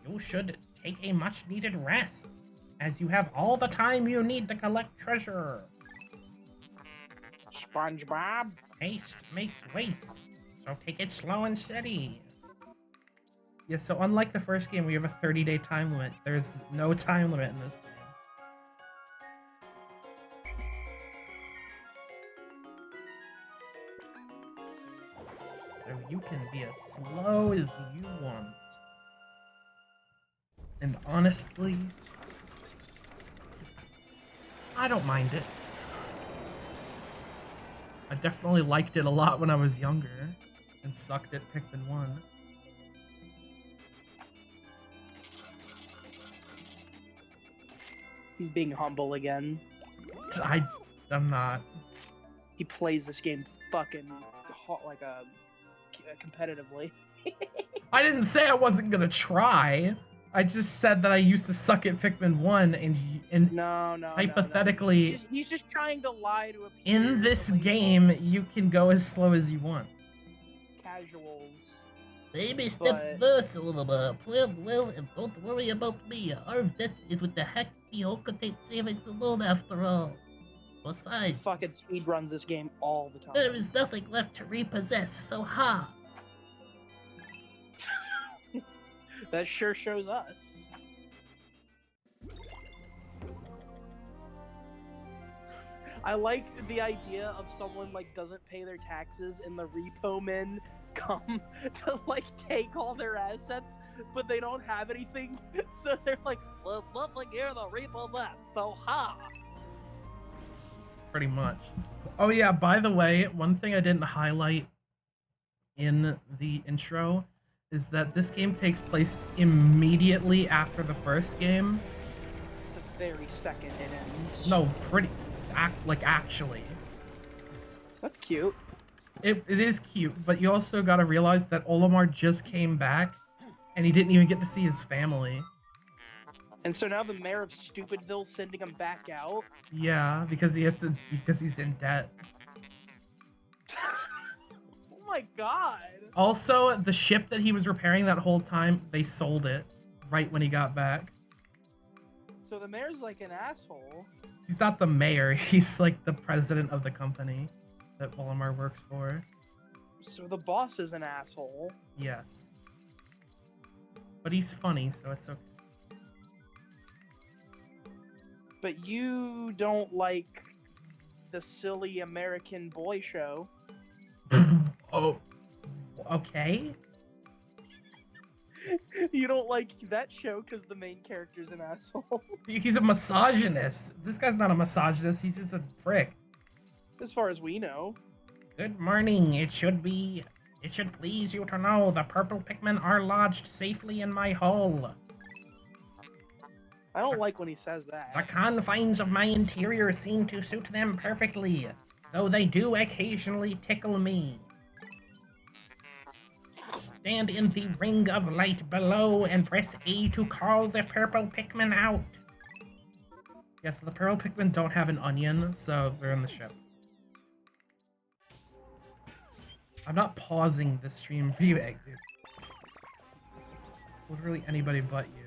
You should take a much-needed rest, as you have all the time you need to collect treasure. SpongeBob? Haste makes waste, so take it slow and steady. Yeah, so unlike the first game, we have a 30-day time limit. There's no time limit in this game. So you can be as slow as you want. And honestly, I don't mind it. I definitely liked it a lot when I was younger and sucked at Pikmin 1. He's being humble again. I'm not. He plays this game fucking competitively. I didn't say I wasn't gonna try. I just said that I used to suck at Pikmin 1 and No. hypothetically, He's just trying to lie to appear in this game, you can go as slow as you want. Casuals. Baby But- steps first, Olimar. Plan well and don't worry about me. Our debt is with the hefty Hokatate savings alone, after all. Besides, Fucking speedruns this game all the time. there is nothing left to repossess, so ha! That sure shows us. I like the idea of someone like doesn't pay their taxes and the repo men come to like take all their assets, but they don't have anything, so they're like, well, nothing here, the repo left, so ha! Pretty much. Oh yeah, by the way, one thing I didn't highlight in the intro is that this game takes place immediately after the first game. The very second it ends. No, actually. That's cute. It is cute, but you also gotta realize that Olimar just came back, and he didn't even get to see his family. And so now the mayor of Stupidville's sending him back out. Yeah, because he's in debt. Oh my god! Also, the ship that he was repairing that whole time, they sold it right when he got back. So the mayor's like an asshole. He's not the mayor, he's like the president of the company that Olimar works for. So the boss is an asshole. Yes. But he's funny, so it's okay. But you don't like the silly American boy show. Oh, okay. You don't like that show because the main character's an asshole. He's a misogynist. This guy's not a misogynist, he's just a prick. As far as we know. Good morning. It should please you to know the purple Pikmin are lodged safely in my hull. I don't like when he says The that. confines of my interior seem to suit them perfectly, though they do occasionally tickle me. Stand in the ring of light below and press A to call the purple Pikmin out. Yes, the purple Pikmin don't have an onion, so they're in the ship. I'm not pausing the stream for you, Egg, dude. Literally anybody but you.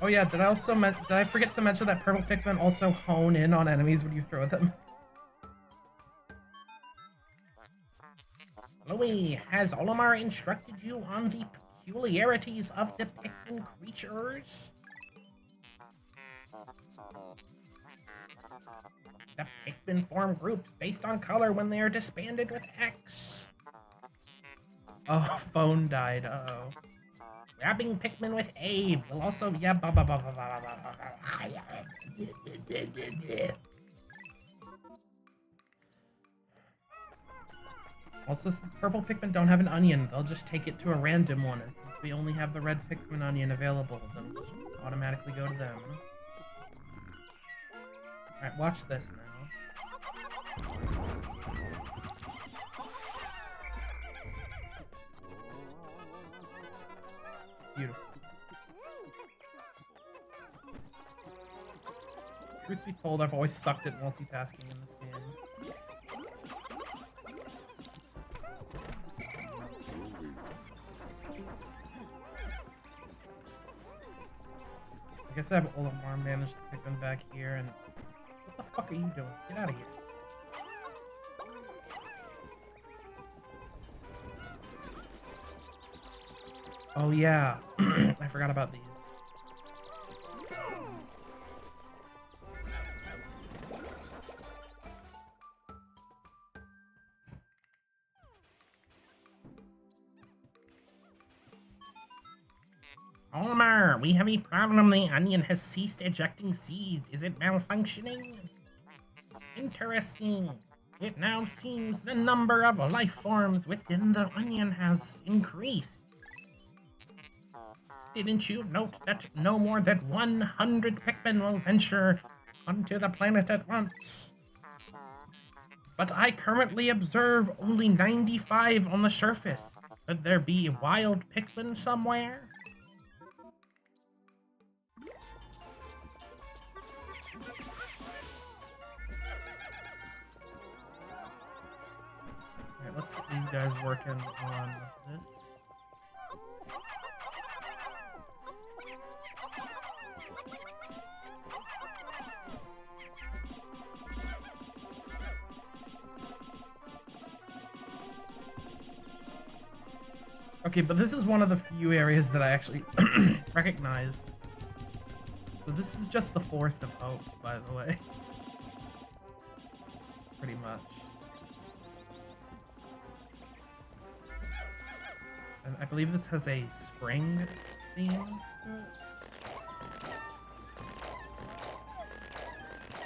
Oh yeah, did I forget to mention that purple Pikmin also hone in on enemies when you throw them? Louis, has Olimar instructed you on the peculiarities of the Pikmin creatures? The Pikmin form groups based on color when they are disbanded with X. Oh, phone died. Uh-oh. Grabbing Pikmin with A will also... Yeah, Also, since purple Pikmin don't have an onion, they'll just take it to a random one, and since we only have the red Pikmin onion available, then we'll just automatically go to them. Alright, watch this now. It's beautiful. Truth be told, I've always sucked at multitasking in this game. I guess I have Olimar managed to pick them back here, and what the fuck are you doing? Get out of here. Oh yeah, I forgot about these. Olimar, we have a problem. The onion has ceased ejecting seeds. Is it malfunctioning? Interesting. It now seems the number of life forms within the onion has increased. Didn't you note that no more than 100 Pikmin will venture onto the planet at once? But I currently observe only 95 on the surface. Could there be wild Pikmin somewhere? Alright, let's get these guys working on this. Okay, but this is one of the few areas that I actually recognize. So this is just the Forest of Hope, by the way. Pretty much. And I believe this has a spring theme to it.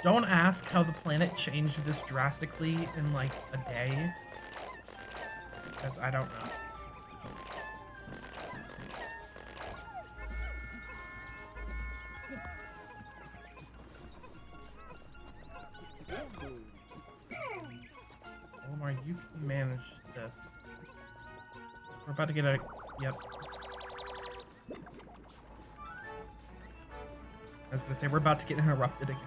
Don't ask how the planet changed this drastically in like a day, because I don't know. Omar, you can manage this. We're about to get a... Yep. I was gonna say, we're about to get interrupted again.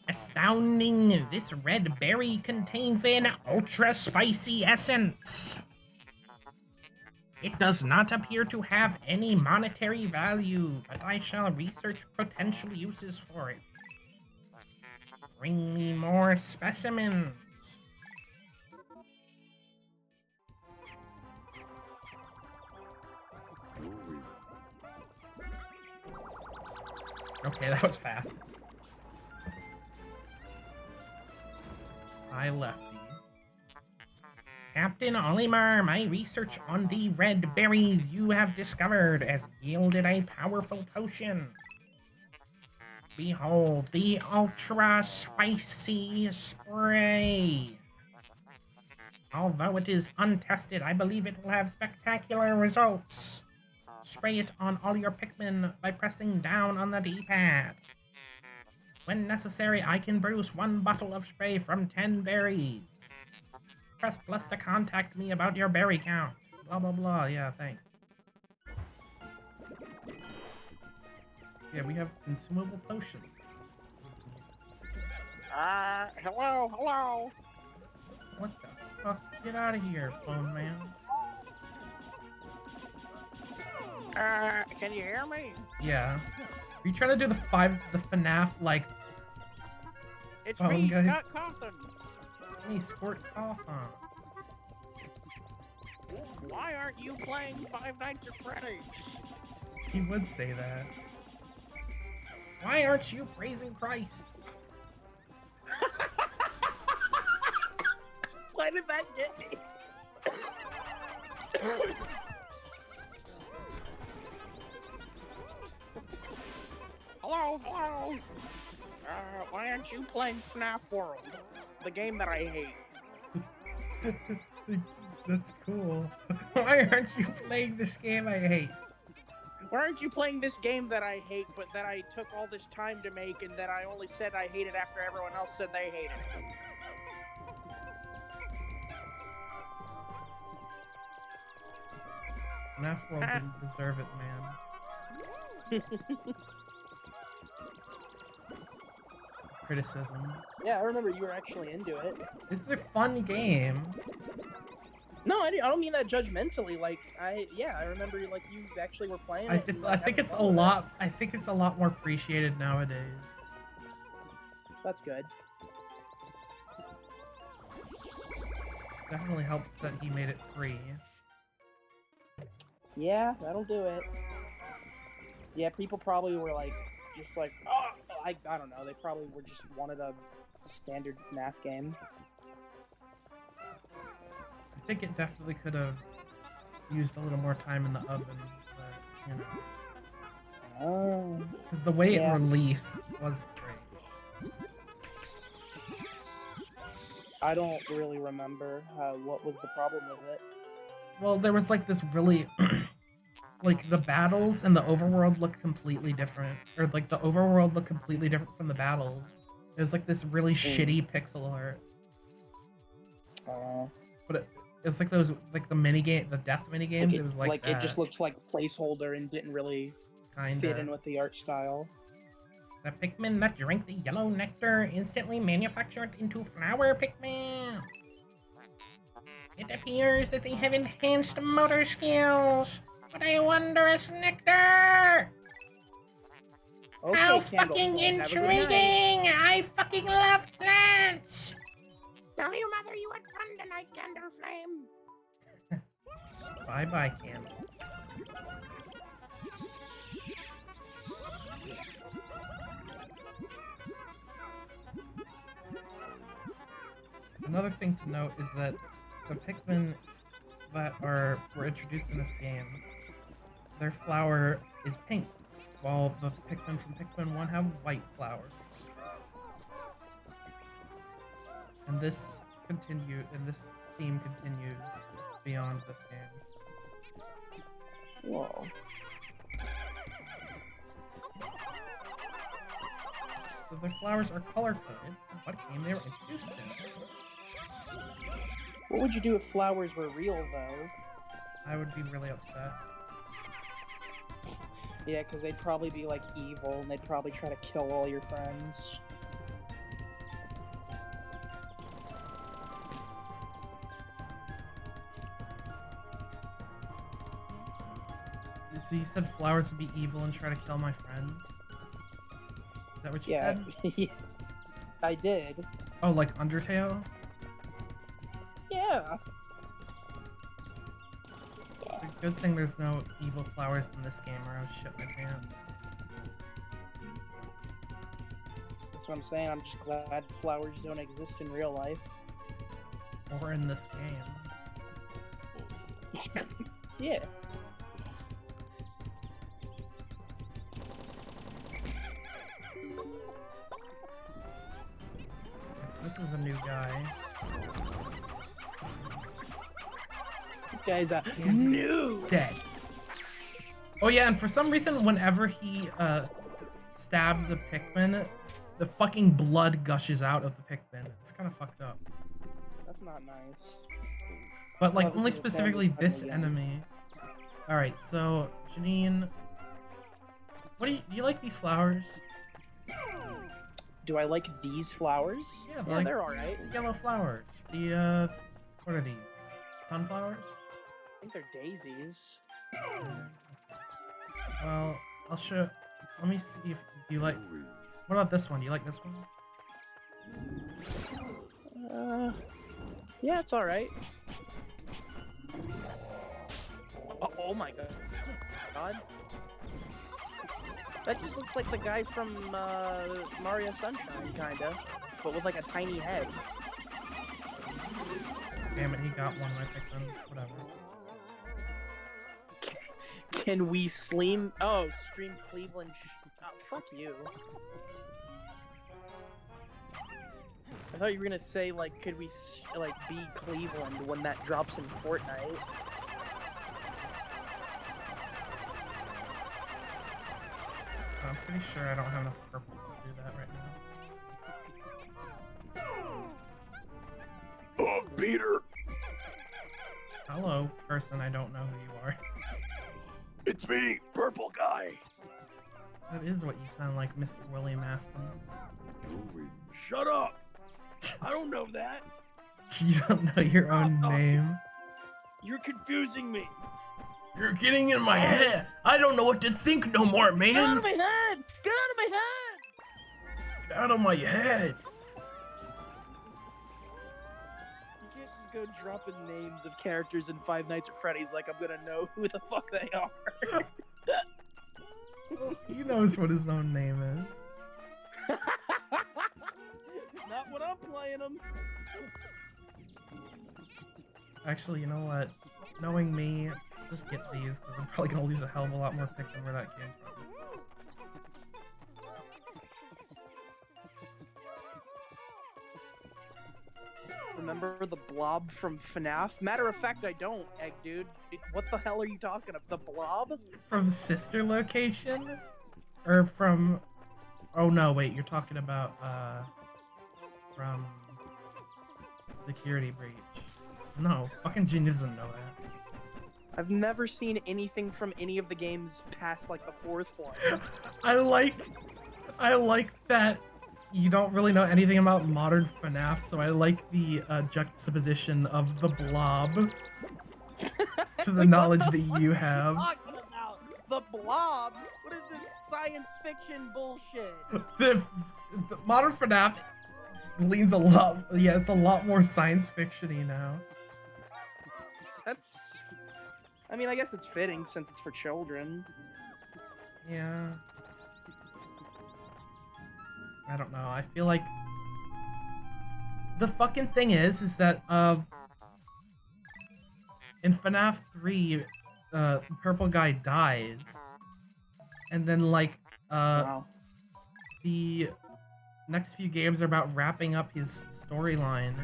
Astounding! This red berry contains an ultra-spicy essence. It does not appear to have any monetary value, but I shall research potential uses for it. Bring me more specimens. Okay, that was fast. Hi, Lefty. Captain Olimar, my research on the red berries you have discovered has yielded a powerful potion. Behold, the ultra spicy spray. Although it is untested, I believe it will have spectacular results. Spray it on all your Pikmin by pressing down on the D-pad. When necessary, I can produce 1 bottle of spray from 10 berries. Press plus to contact me about your berry count. Blah, blah, blah. Yeah, thanks. Yeah, we have consumable potions. Hello? What the fuck? Get out of here, phone man. Can you hear me? Yeah. Are you trying to do the FNAF, like, It's phone me, guy? Scott Cawthon. It's me, Squirt Cawthon. Why aren't you playing Five Nights at Freddy's? He would say that. Why aren't you praising Christ? Why did that get me? Hello, hello. Why aren't you playing FNAF World? The game that I hate. That's cool. Why aren't you playing this game I hate? Why aren't you playing this game that I hate, but that I took all this time to make and that I only said I hated after everyone else said they hated it? FNAF World didn't deserve it, man. Criticism. Yeah, I remember you were actually into it. This is a fun game. No, I don't mean that judgmentally. Like, I remember like you actually were playing it. I think it's a lot. I think it's a lot more appreciated nowadays. That's good. Definitely helps that he made it free. Yeah, that'll do it. Yeah, people probably were like, just like, oh, I don't know. They probably were just wanted a standard FNAF game. I think it definitely could have used a little more time in the oven, but you know, Oh. because the way Yeah. it released wasn't great. I don't really remember what was the problem with it. Well, there was like this really, like the battles and the overworld looked completely different, or like the overworld looked completely different from the battles. It was like this really shitty pixel art. But it's like those, like the death mini games. It was like that. It just looked like placeholder and didn't really fit in with the art style. The Pikmin that drink the yellow nectar instantly manufactured into flower Pikmin. It appears that they have enhanced motor skills. What a wondrous nectar! Okay, How Candle, fucking have a good night. intriguing! I fucking love plants! Tell your mother you had fun tonight, Candle Flame. Bye-bye, Candle. Another thing to note is that the Pikmin that were introduced in this game, their flower is pink, while the Pikmin from Pikmin 1 have white flowers. And this theme continues beyond this game. Whoa. So their flowers are color-coded from what game they were introduced in. What would you do if flowers were real, though? I would be really upset. Yeah, because they'd probably be, like, evil, and they'd probably try to kill all your friends. So you said flowers would be evil and try to kill my friends? Is that what you Yeah, said? I did. Oh, like Undertale? Yeah. It's a good thing there's no evil flowers in this game or I would shit my pants. That's what I'm saying. I'm just glad flowers don't exist in real life. Or in this game. Yeah. This is a new guy. This guy's a And new. dead. Oh yeah, and for some reason, whenever he stabs a Pikmin, the fucking blood gushes out of the Pikmin. It's kind of fucked up. That's not nice. But like Oh, only this is a specifically family this friendly game. enemy. All right, so Janine, what do you like these flowers? Do I like these flowers? Yeah, Yeah, like they're alright. yellow flowers. The what are these? Sunflowers? I think they're daisies. Well, I'll show. Let me see if you like. What about this one? Do you like this one? Yeah, it's all right. Oh my god. That just looks like the guy from Mario Sunshine, kinda, but with like a tiny head. Damn it, he got one. I picked them. Whatever. Can we stream? Oh, stream Cleveland. Fuck you. I thought you were gonna say like, could we like be Cleveland when that drops in Fortnite? I'm pretty sure I don't have enough purple to do that right now. Oh, Peter! Hello, person. I don't know who you are. It's me, Purple Guy. That is what you sound like, Mr. William Afton. Shut up! I don't know that. You don't know your own name. You're confusing me. You're getting in my head. I don't know what to think no more, man. Get out of my head! Get out of my head! Get out of my head. You can't just go dropping names of characters in Five Nights at Freddy's like I'm gonna know who the fuck they are. He knows what his own name is. Not when I'm playing them. Actually, you know what? Knowing me, just get these, because I'm probably going to lose a hell of a lot more pick than where that came from. Remember the blob from FNAF? Matter of fact, I don't, Egg Dude. What the hell are you talking about? The blob? From Sister Location? Or from... Oh no, wait, you're talking about, from... Security Breach. No, fucking Jin doesn't know that. I've never seen anything from any of the games past, like, the fourth one. I like that you don't really know anything about modern FNAF, so I like the juxtaposition of the blob to the knowledge that you have. Talking about the blob? What is this science fiction bullshit? The modern FNAF leans a lot, yeah, it's a lot more science fiction-y now. That's... I mean, I guess it's fitting since it's for children. Yeah. I don't know, I feel like... The fucking thing is that, in FNAF 3, Purple Guy dies. And then, like, Wow. the next few games are about wrapping up his storyline.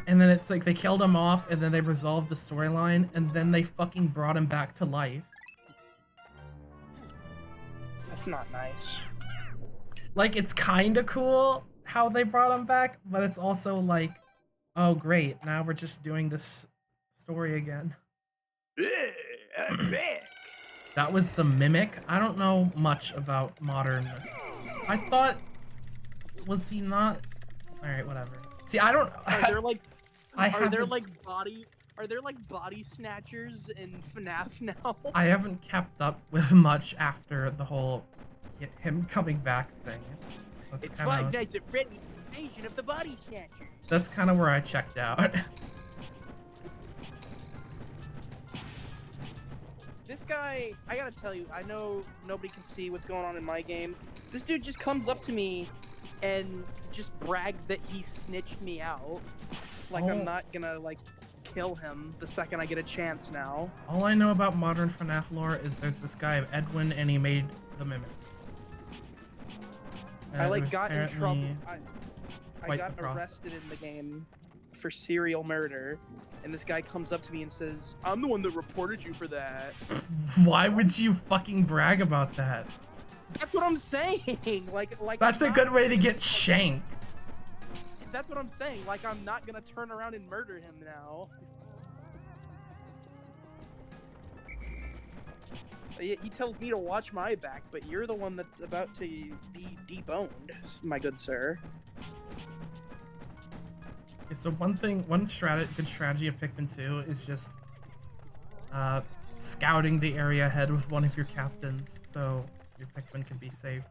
And then it's like they killed him off, and then they resolved the storyline, and then they fucking brought him back to life. That's not nice. Like, it's kinda cool how they brought him back, but it's also like, oh great, now we're just doing this story again. I'm back. That was the Mimic? I don't know much about modern... I thought... Was he not... Alright, whatever. See, I don't... Are there like... Are there like body snatchers in FNAF now? I haven't kept up with much after the whole him coming back thing. That's It's kind Five of Nights at Freddy's Invasion of the Body Snatchers. that's kind of where I checked out. This guy, I gotta tell you, I know nobody can see what's going on in my game. This dude just comes up to me and just brags that he snitched me out. Like Oh. I'm not gonna like kill him the second I get a chance now. All I know about modern FNAF lore is there's this guy Edwin, and he made the Mimic. I it like was got in apparently trouble. I quite got the process. arrested in the game for serial murder, and this guy comes up to me and says, "I'm the one that reported you for that." Why would you fucking brag about that? That's what I'm saying. Like That's I'm a not- good way to get shanked. That's what I'm saying. Like I'm not gonna turn around and murder him now. He tells me to watch my back, but you're the one that's about to be deboned, my good sir. Okay, so one good strategy of Pikmin 2 is just scouting the area ahead with one of your captains, so your Pikmin can be safe.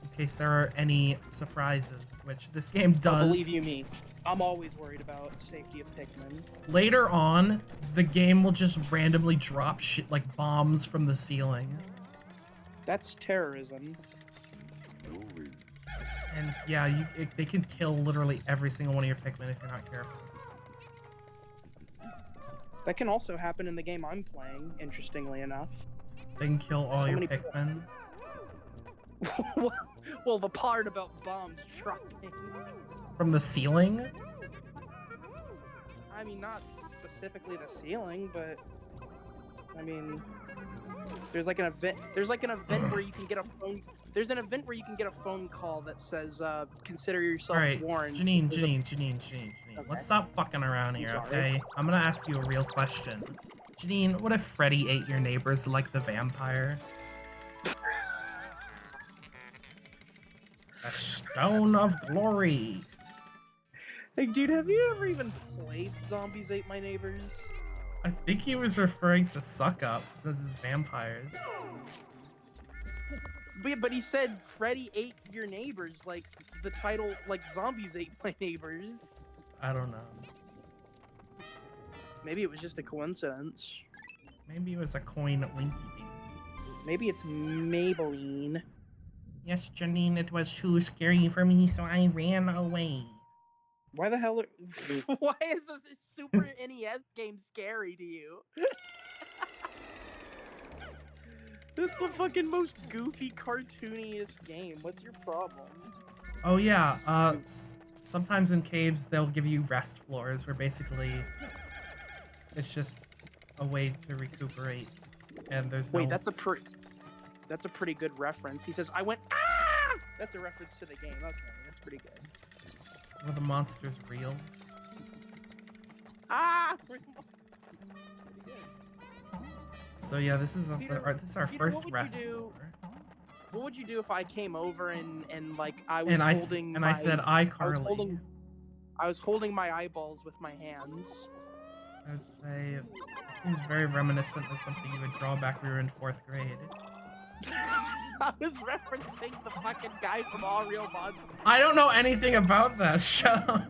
In case there are any surprises, which this game does. Believe you me, I'm always worried about safety of Pikmin. Later on, the game will just randomly drop shit like bombs from the ceiling. That's terrorism. Moving. And yeah, they can kill literally every single one of your Pikmin if you're not careful. That can also happen in the game I'm playing, interestingly enough. They can kill all So your many- Pikmin. Well, the part about bombs dropping. From the ceiling? I mean, not specifically the ceiling, but I mean, there's like an event. There's like an event where you can get a phone. There's an event where you can get a phone call that says, "Consider yourself Alright, warned." Janine, There's a- Janine. Okay. Let's stop fucking around I'm here, sorry. okay? I'm gonna ask you a real question. Janine, what if Freddy ate your neighbors like the vampire? The Stone of Glory. Hey, dude, have you ever even played Zombies Ate My Neighbors? I think he was referring to Suck Up, since it's vampires. But he said Freddy ate your neighbors, like the title, like Zombies Ate My Neighbors. I don't know. Maybe it was just a coincidence. Maybe it was a coin winky dink. Maybe it's Maybelline. Yes, Janine, it was too scary for me, so I ran away. Why the hell? Why is this Super NES game scary to you? It's the fucking most goofy, cartooniest game. What's your problem? Oh yeah, sometimes in caves they'll give you rest floors where basically it's just a way to recuperate, and there's no... Wait, that's a pretty good reference. He says, "I went ah." That's a reference to the game. Okay, that's pretty good. Were the monsters real? Ah. Pretty good. So yeah, this is Peter, this is our Peter, first what would you rest do? floor. What would you do if I came over and like I was And holding I said, "I, Carly." I was holding my eyeballs with my hands. I would say it seems very reminiscent of something you would draw back when we were in 4th grade. I was referencing the fucking guy from All Real Monsters. I don't know anything about that show.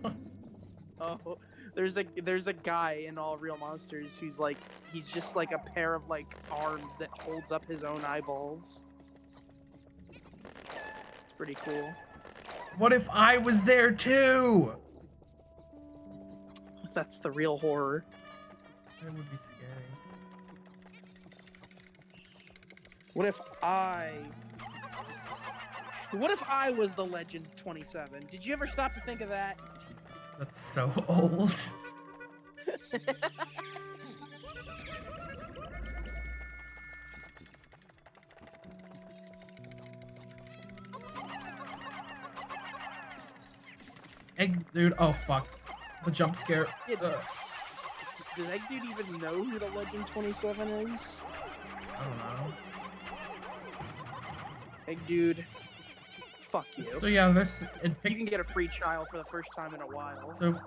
Oh, there's a guy in All Real Monsters who's like he's just like a pair of like arms that holds up his own eyeballs. It's pretty cool. What if I was there too? That's the real horror. That would be scary. What if I was the Legend 27? Did you ever stop to think of that? Jesus, that's so old. Egg dude, oh fuck. The jump scare. Yeah, does Egg Dude even know who the Legend 27 is? I don't know. Egg Dude, fuck you. So yeah, this in You can get a free trial for the first time in a while. So,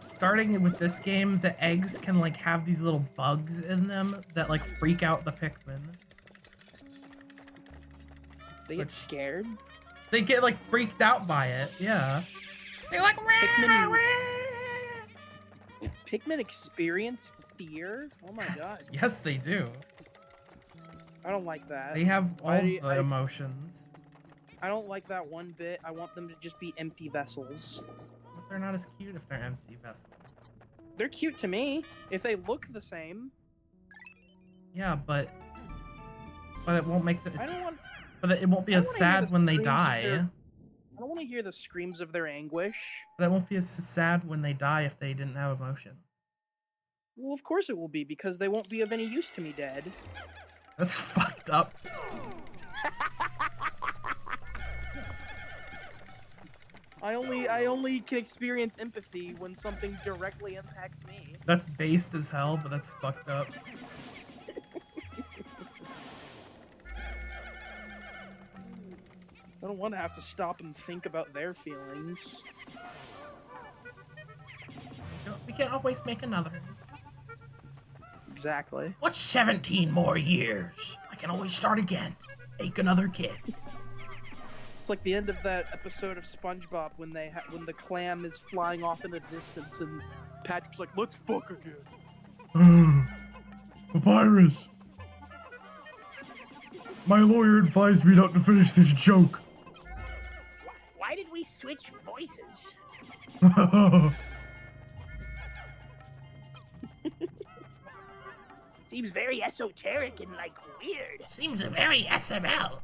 starting with this game, the eggs can like have these little bugs in them that like freak out the Pikmin. They get scared. They get like freaked out by it. Yeah. They're like, Pikmin experience fear? Oh my god. Yes, they do. I don't like that. They have all the I- emotions. I don't like that one bit. I want them to just be empty vessels. But they're not as cute if they're empty vessels. They're cute to me if they look the same. Yeah, but it won't make the. I don't want. But it won't be I as wanna hear sad the when they screams of die. their- I don't want to hear the screams of their anguish. But it won't be as sad when they die if they didn't have emotion. Well, of course it will be, because they won't be of any use to me dead. That's fucked up. I only can experience empathy when something directly impacts me. That's based as hell, but that's fucked up. I don't want to have to stop and think about their feelings. We can always make another one. Exactly. What's 17 more years? I can always start again. Make another kid. It's like the end of that episode of SpongeBob when when the clam is flying off in the distance and Patrick's like, "Let's fuck again." Papyrus. My lawyer advised me not to finish this joke. Why did we switch voices? Seems very esoteric and like weird. Seems very SML.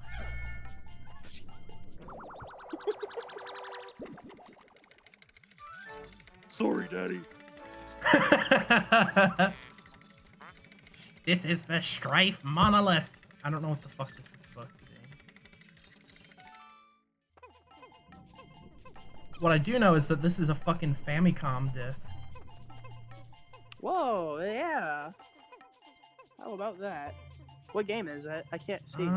Sorry, Daddy. This is the Strife Monolith. I don't know what the fuck this is supposed to be. What I do know is that this is a fucking Famicom disc. Whoa, yeah. How about that? What game is it? I can't see.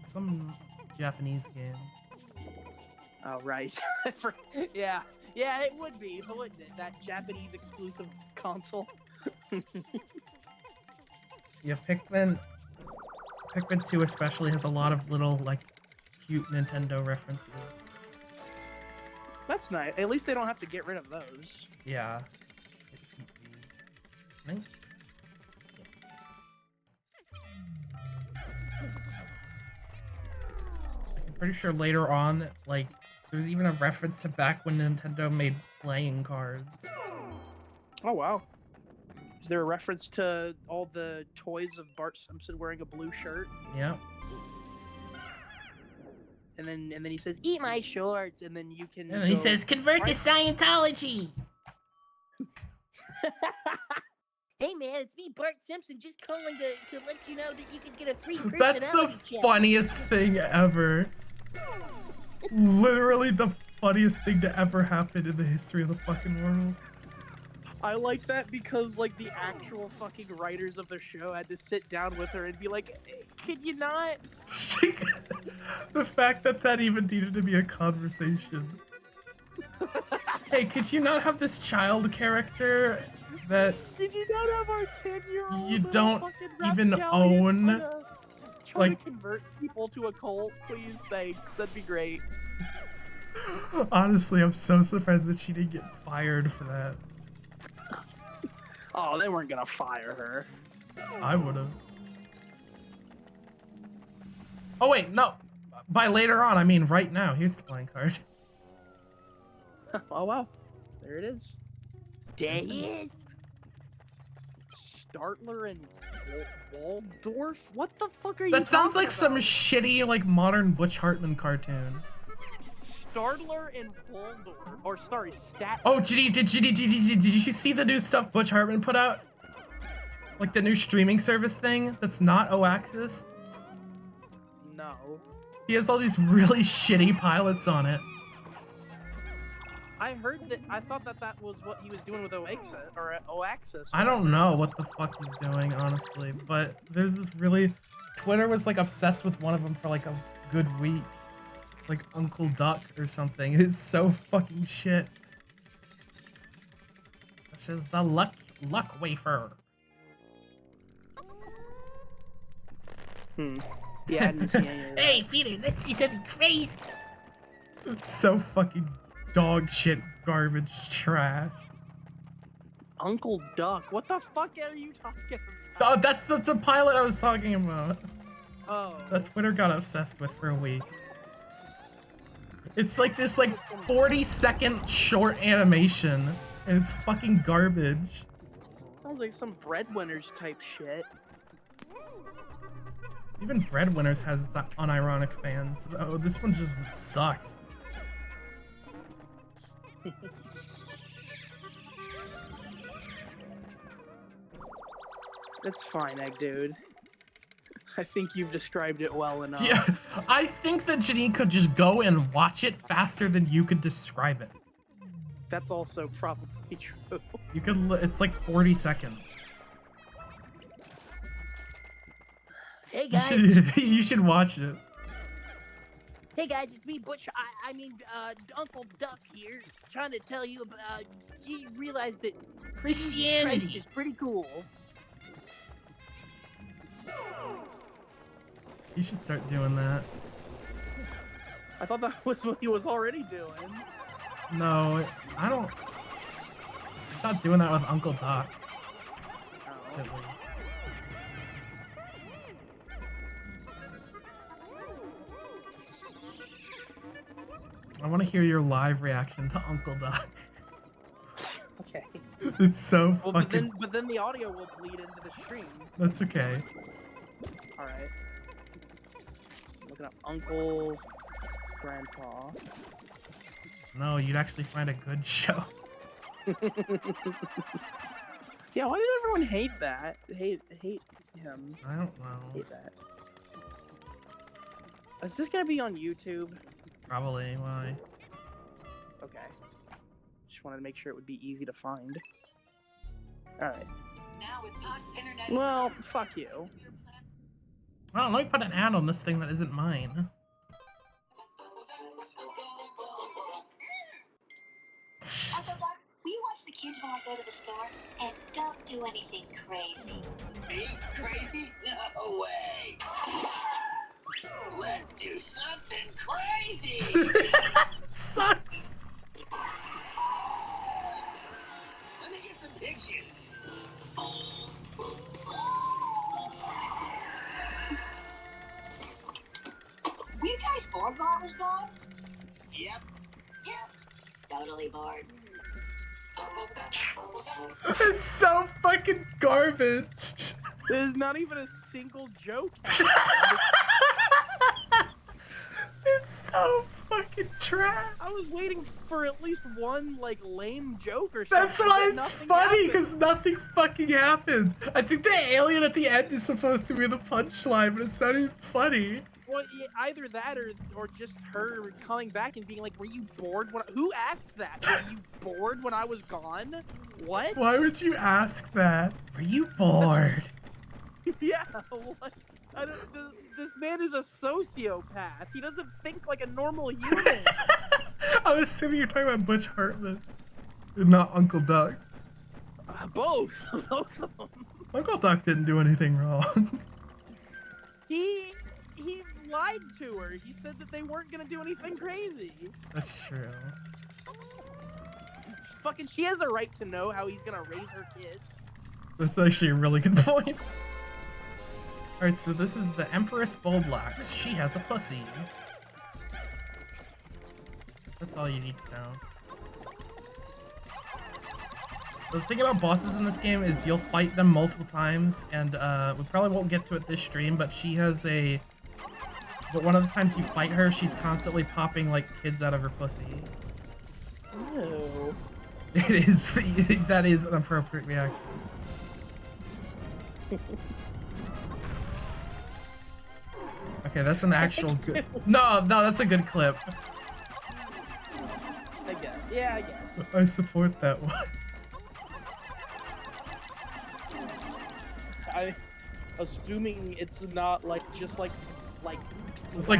Some Japanese game. Oh, right. Yeah, it would be, wouldn't it? That Japanese exclusive console. Yeah, Pikmin 2 especially has a lot of little, like, cute Nintendo references. That's nice. At least they don't have to get rid of those. Yeah. Keep these. Nice. I'm pretty sure later on, like, there's even a reference to back when Nintendo made playing cards. Oh, wow. Is there a reference to all the toys of Bart Simpson wearing a blue shirt? Yep. And then he says, "Eat my shorts," and then you can. And he go, says, convert to "Right." Scientology. Hey man, it's me, Bart Simpson, just calling to let you know that you can get a free personality That's the check. funniest thing ever. Literally the funniest thing to ever happen in the history of the fucking world. I like that because like the actual fucking writers of the show had to sit down with her and be like, "Could you not?" The fact that even needed to be a conversation. Hey, could you not have this child character that Did you not have our 10-year-old? you don't even Trying own? to convert people to a cult, please, thanks. That'd be great. Honestly, I'm so surprised that she didn't get fired for that. Oh, they weren't gonna fire her. I would have. Oh wait, no. By later on, I mean right now. Here's the playing card. Oh wow, there it is. There he is. Startler and Waldorf? What the fuck are you? That sounds talking like some about? shitty, like, modern Butch Hartman cartoon. Startler and Waldorf, or sorry, Stat. Oh, did you see the new stuff Butch Hartman put out? Like the new streaming service thing that's not Oaxis? No. He has all these really shitty pilots on it. I heard that. I thought that was what he was doing with Oaxis. I don't know what the fuck he's doing, honestly, but there's this really... Twitter was, like, obsessed with one of them for, like, a good week. Like Uncle Duck or something. It's so fucking shit. This is the luck wafer. Yeah, I didn't see any of that. Hey, Peter, let's see something crazy. So fucking dog shit, garbage, trash. Uncle Duck. What the fuck are you talking about? Oh, that's the pilot I was talking about. Oh. That Twitter got obsessed with for a week. It's like this, like, 40-second short animation, and it's fucking garbage. Sounds like some Breadwinners type shit. Even Breadwinners has its unironic fans, though. This one just sucks. It's fine, Egg Dude. I think you've described it well enough. Yeah, I think that Janine could just go and watch it faster than you could describe it. That's also probably true. You could, it's like 40 seconds. Hey You guys, you should watch it. hey guys, it's me, Butch. I mean, Uncle Duck here, trying to tell you about. You realize that Christ Christianity. is pretty cool. You should start doing that. I thought that was what he was already doing. No, I don't. I'm not doing that with Uncle Doc. Oh. At least. I want to hear your live reaction to Uncle Doc. Okay. It's so Well, fucking. but then the audio will bleed into the stream. That's okay. All right. Looking up Uncle, Grandpa. No, you'd actually find a good show. Yeah, why did everyone hate that? Hate him. I don't know. Hate that. Is this gonna be on YouTube? Probably why. Okay. Just wanted to make sure it would be easy to find. Alright. Well, fuck you. Oh, let me put an ad on this thing that isn't mine. Uncle Doc, will you watch the kids while I go to the store? And don't do anything crazy. Me? Crazy? No way! Let's do something crazy! Sucks. Let me get some pictures. Were you guys bored while I was gone? Yep. Yep. Totally bored. It's so fucking garbage. There's not even a single joke. It's so fucking trash. I was waiting for at least one, like, lame joke or something. That's why but it's nothing funny, happened. because nothing fucking happens. I think the alien at the end is supposed to be the punchline, but it's not even funny. Well, yeah, either that or just her coming back and being like, "Were you bored when?" Who asks that? Were you bored when I was gone? What? Why would you ask that? Were you bored? Yeah. What? This man is a sociopath. He doesn't think like a normal human. I was assuming you're talking about Butch Hartman, and not Uncle Duck. Both of them. Uncle Duck didn't do anything wrong. He lied to her. He said that they weren't gonna do anything crazy. That's true. Fucking, she has a right to know how he's gonna raise her kids. That's actually a really good point. Alright, so this is the Empress Boldlax. She has a pussy. That's all you need to know. The thing about bosses in this game is you'll fight them multiple times, and we probably won't get to it this stream, but she has a... But one of the times you fight her, she's constantly popping, like, kids out of her pussy. Ew. It is... that is an appropriate reaction. Okay, that's an actual good... No, that's a good clip. I guess. Yeah, I guess. I support that one. I assuming it's not like just like Like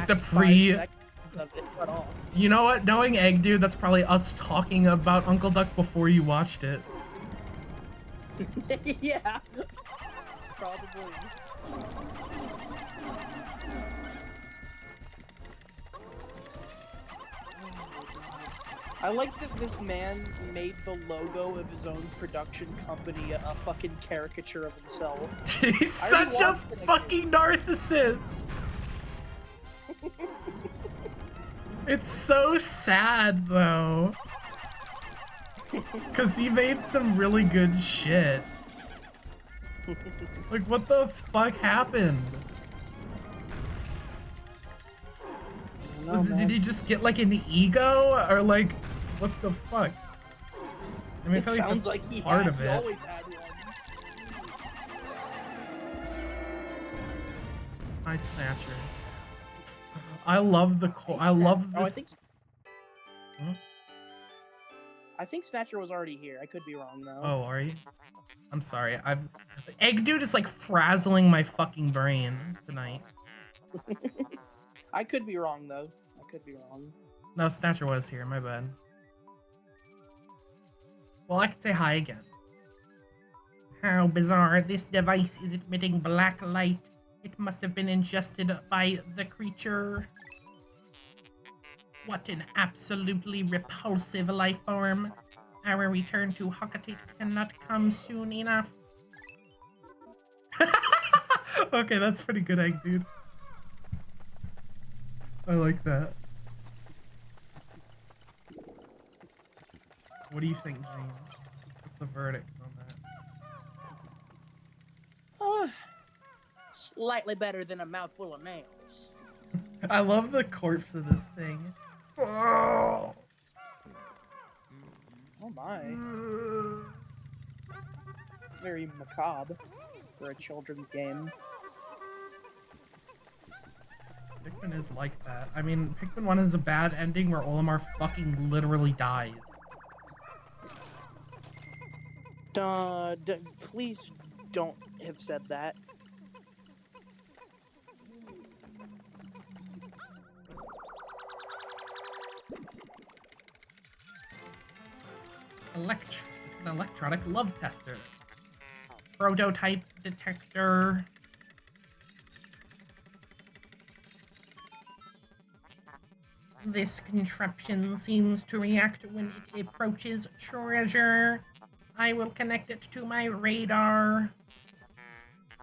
the last 5 pre- seconds of it cut off. You know what? Knowing Egg Dude, that's probably us talking about Uncle Duck before you watched it. Yeah. Probably. I like that this man made the logo of his own production company a fucking caricature of himself. He's I already such a watched it again. fucking narcissist. It's so sad though. Cause he made some really good shit. Like, what the fuck happened? Did he just get like an ego, or like, what the fuck? I mean, I It feel like sounds that's like he part had, of he it. always had one. Hi, Snatcher. I love the I love Oh, this. Hmm? I think Snatcher was already here. I could be wrong though. Oh, are you? I'm sorry. Egg Dude is like frazzling my fucking brain tonight. I could be wrong though. I could be wrong. No, Snatcher was here. My bad. Well, I can say hi again. How bizarre! This device is emitting black light. It must have been ingested by the creature. What an absolutely repulsive life form. Our return to Hockatate cannot come soon enough. Okay, that's pretty good egg, dude. I like that. What do you think, Gene? What's the verdict on that? Slightly better than a mouthful of nails. I love the corpse of this thing. Oh, Oh my. It's very macabre for a children's game. Pikmin is like that. I mean, Pikmin 1 has a bad ending where Olimar fucking literally dies. Please don't have said that. It's an electronic love tester. Prototype detector. This contraption seems to react when it approaches treasure. I will connect it to my radar.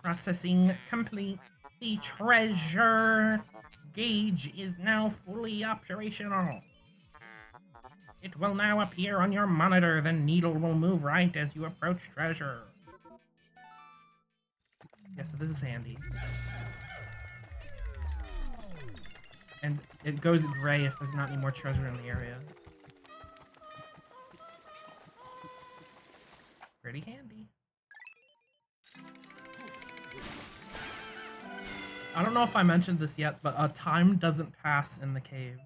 Processing complete. The treasure gauge is now fully operational. It will now appear on your monitor. The needle will move right as you approach treasure. Yeah, so this is handy. And it goes gray if there's not any more treasure in the area. Pretty handy. I don't know if I mentioned this yet, but time doesn't pass in the caves.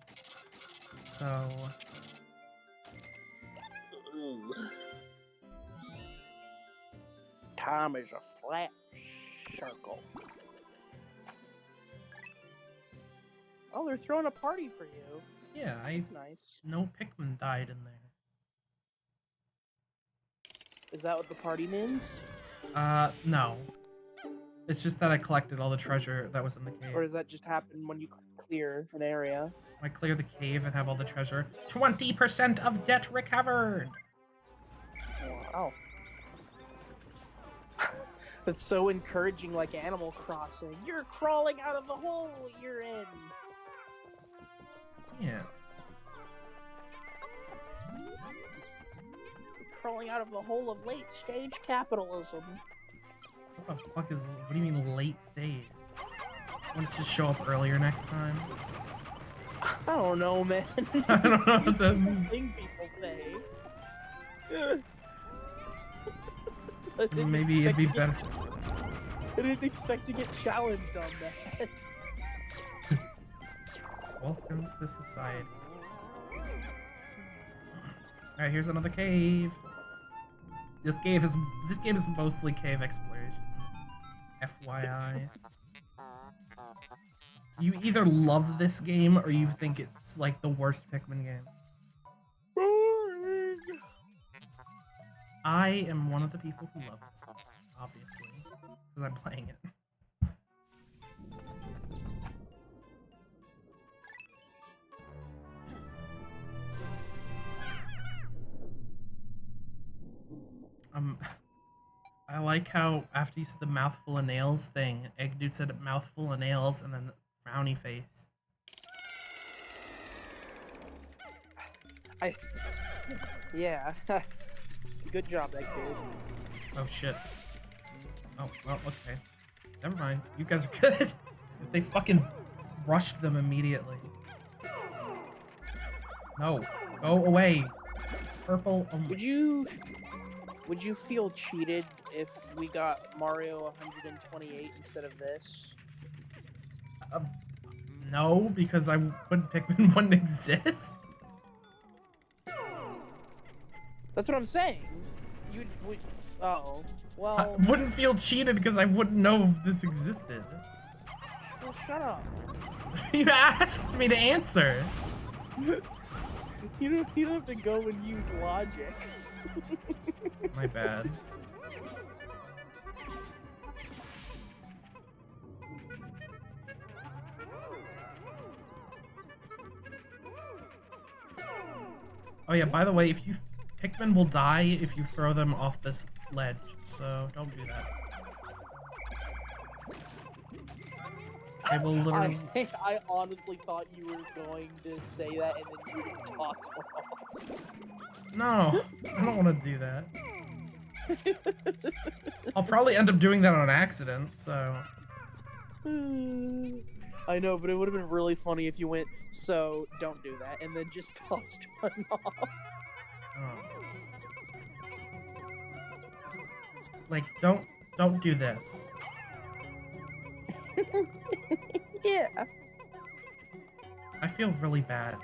So... Time is a flat circle. Oh, they're throwing a party for you. Yeah, That's nice. no Pikmin died in there. Is that what the party means? No. It's just that I collected all the treasure that was in the cave. Or does that just happen when you clear an area? I clear the cave and have all the treasure. 20% of debt recovered. Wow. That's so encouraging, like Animal Crossing. You're crawling out of the hole you're in. Yeah. Crawling out of the hole of late stage capitalism. What the fuck is... What do you mean late stage? Won't it just show up earlier next time? I don't know, man. I don't know what It's that just a means. thing people say. Maybe it'd be better. I didn't expect to get challenged on that. Welcome to society. Alright, here's another cave. This game is mostly cave exploration. FYI. You either love this game or you think it's like the worst Pikmin game. Boring. I am one of the people who love it, obviously, because I'm playing it. I like how after you said the mouthful of nails thing, Egg Dude said mouthful of nails and then frowny face. Yeah. Good job, that kid. Oh shit. Oh, well, okay. Never mind. You guys are good. They fucking rushed them immediately. No. Go away. Purple. Oh my. Would you feel cheated if we got Mario 128 instead of this? No, because I wouldn't Pikmin wouldn't exist. That's what I'm saying. Oh, well. I wouldn't feel cheated because I wouldn't know if this existed. Well, shut up. You asked me to answer. You don't have to go and use logic. My bad. Oh yeah, by the way, if you Pikmin will die if you throw them off this ledge, so don't do that. They will literally. I honestly thought you were going to say that and then you were gonna toss one off. No, I don't want to do that. I'll probably end up doing that on accident, so. I know, but it would have been really funny if you went, so don't do that, and then just tossed one off. Oh. Like, don't do this. Yeah. I feel really bad.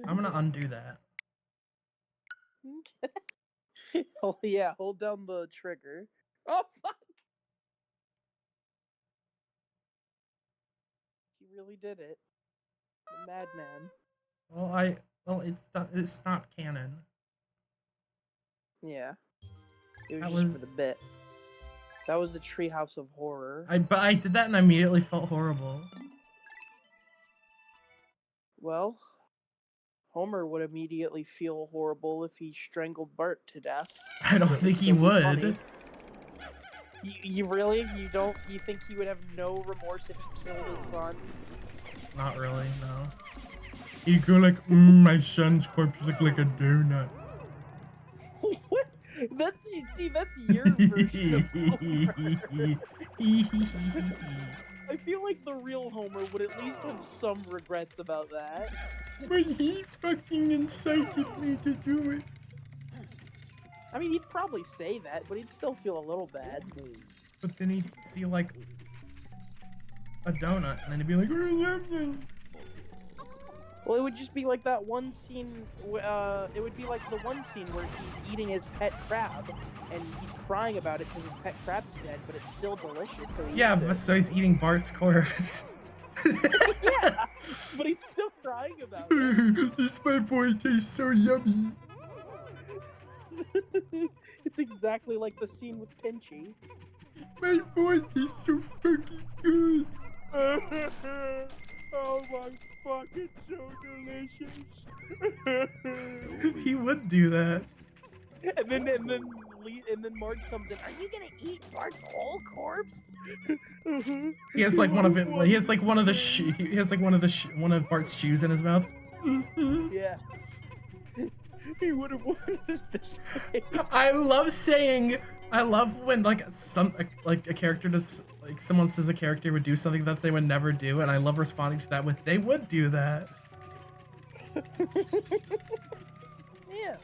I'm gonna undo that. Oh yeah, hold down the trigger. Oh fuck! He really did it. The madman. Well, it's not canon. Yeah. It That was just was- for the bit. That was the Treehouse of Horror. But I did that and I immediately felt horrible. Well, Homer would immediately feel horrible if he strangled Bart to death. I don't think he It'd be would. funny. You really? You don't? You think he would have no remorse if he killed his son? Not really, no. He'd go like, my son's corpse looked like a donut. What? That's your version of Homer. I feel like the real Homer would at least have some regrets about that. But he fucking incited me to do it. I mean, he'd probably say that, but he'd still feel a little bad. But then he'd see like a donut and then he'd be like, Well, it would just be like that one scene. It would be like the one scene where he's eating his pet crab, and he's crying about it because his pet crab's dead, but it's still delicious. So he yeah, eats but it. so he's eating Bart's corpse. Yeah, but he's still crying about it. This my boy tastes so yummy. It's exactly like the scene with Pinchy. My boy tastes so fucking good. Oh my fucking so delicious. He would do that. And then Marge comes in. Are you gonna eat Bart's whole corpse? He has like one of it. He has like one of the he has like one of Bart's shoes in his mouth. Yeah. He would have wanted this. I love when like a character does like someone says a character would do something that they would never do, and I love responding to that with they would do that. Yeah.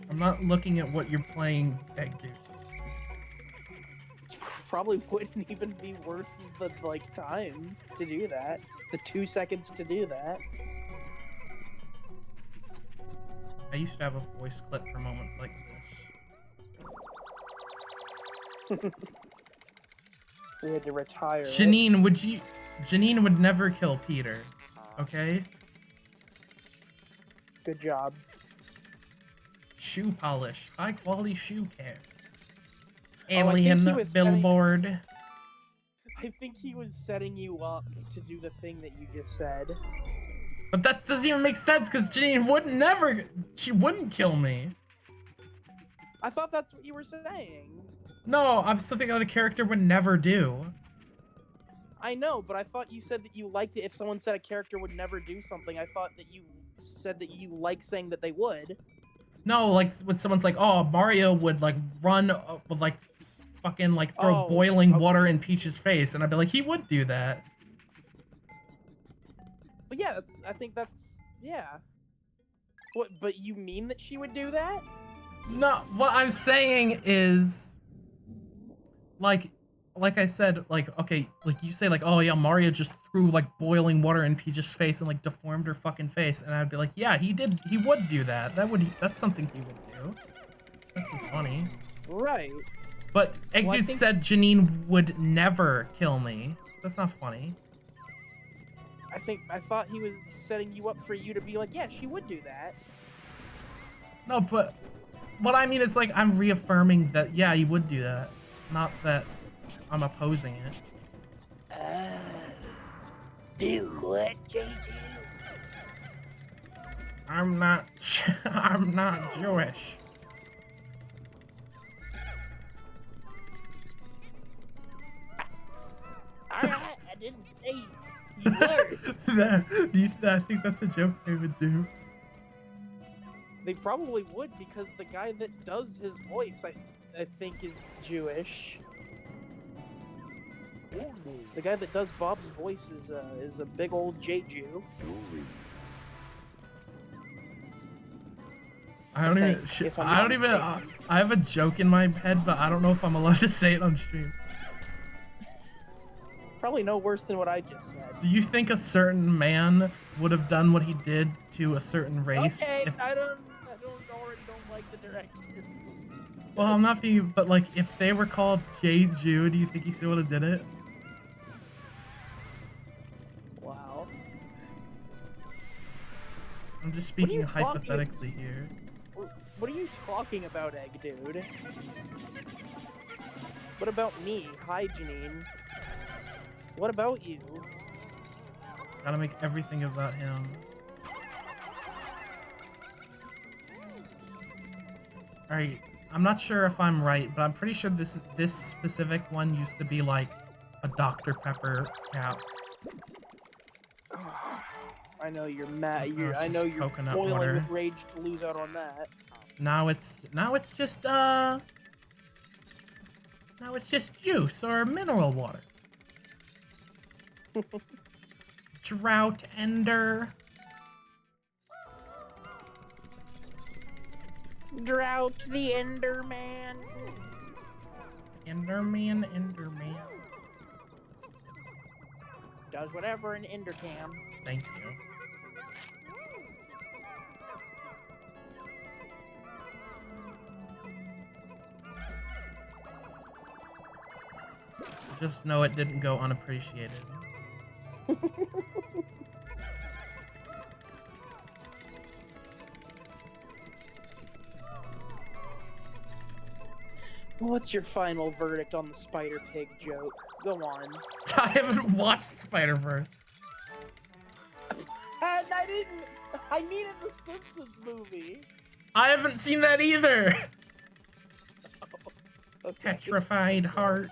I'm not looking at what you're playing, Egg Dude. Probably wouldn't even be worth the like time to do that. The 2 seconds to do that. I used to have a voice clip for moments like this. We had to retire. Janine would never kill Peter. Okay? Good job. Shoe polish. High quality shoe care. Oh, I think he Alien was billboard. I think he was setting you up to do the thing that you just said. But that doesn't even make sense because Janine she wouldn't kill me. I thought that's what you were saying. No, I'm something that a character would never do. I know, but I thought you said that you liked it if someone said a character would never do something. I thought that you said that you like saying that they would. No, like when someone's like, "Oh, Mario would like run with like fucking like throw boiling water in Peach's face," and I'd be like, "He would do that." But yeah, I think that's yeah. What? But you mean that she would do that? No, what I'm saying is, like I said, like, okay, like you say, like, oh yeah, Mario just threw like boiling water in Peach's face and like deformed her fucking face, and I'd be like, yeah, he would do that. That's something he would do. That's just funny. Right. But Egg Dude said Janine would never kill me. That's not funny. I thought he was setting you up for you to be like, yeah, she would do that. No, but what I mean is like I'm reaffirming that yeah, you would do that, not that I'm opposing it. Do what, JJ? I'm not I'm not Jewish. Alright, I didn't say you were. I think that's a joke they would do. They probably would because the guy that does his voice, I think, is Jewish. The guy that does Bob's voice is a big old J Jew. I don't even. I don't even. I have a joke in my head, but I don't know if I'm allowed to say it on stream. Probably no worse than what I just said. Do you think a certain man would have done what he did to a certain race? Okay, If, I don't like the direction. well, I'm not being, but like, if they were called J Jew, do you think he still would have did it? Wow. I'm just What are speaking you talking- hypothetically here. What are you talking about, Egg Dude? What about me? Hi, Janine. What about you? Gotta make everything about him. Alright, I'm not sure if I'm right, but I'm pretty sure this specific one used to be like a Dr. Pepper cap. I know you're mad. it's I know just you're coconut boiling water. with rage to lose out on that. Now it's just juice or mineral water. Drought Ender. Drought the Enderman. Enderman. Does whatever an Ender can. Thank you. Just know it didn't go unappreciated. What's your final verdict on the Spider Pig joke? Go on. I haven't watched Spider-Verse. And I didn't. I needed the Simpsons movie. I haven't seen that either. Okay. Petrified heart.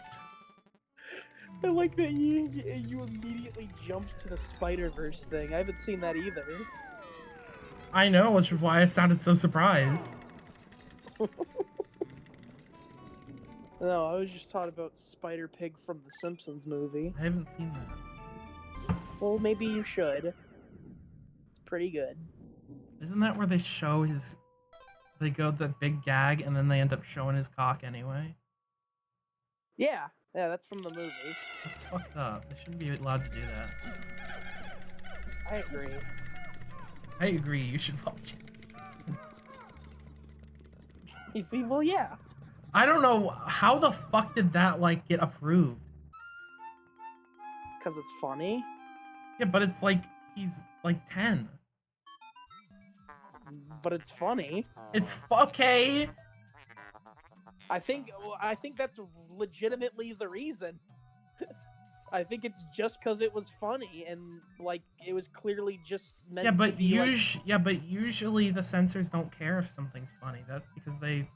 I like that you immediately jumped to the Spider-Verse thing. I haven't seen that either. I know, which is why I sounded so surprised. No, I was just talking about Spider Pig from the Simpsons movie. I haven't seen that. Well, maybe you should. It's pretty good. Isn't that where they show his... They go the big gag and then they end up showing his cock anyway? Yeah, that's from the movie. That's fucked up. They shouldn't be allowed to do that. I agree. I agree, you should watch it. Well, yeah. I don't know, how the fuck did that, like, get approved? Because it's funny. Yeah, but it's like, he's, like, 10. But it's funny. It's okay. I think that's legitimately the reason. I think it's just because it was funny and like it was clearly just meant Yeah, to but be like... but usually the censors don't care if something's funny. That's because they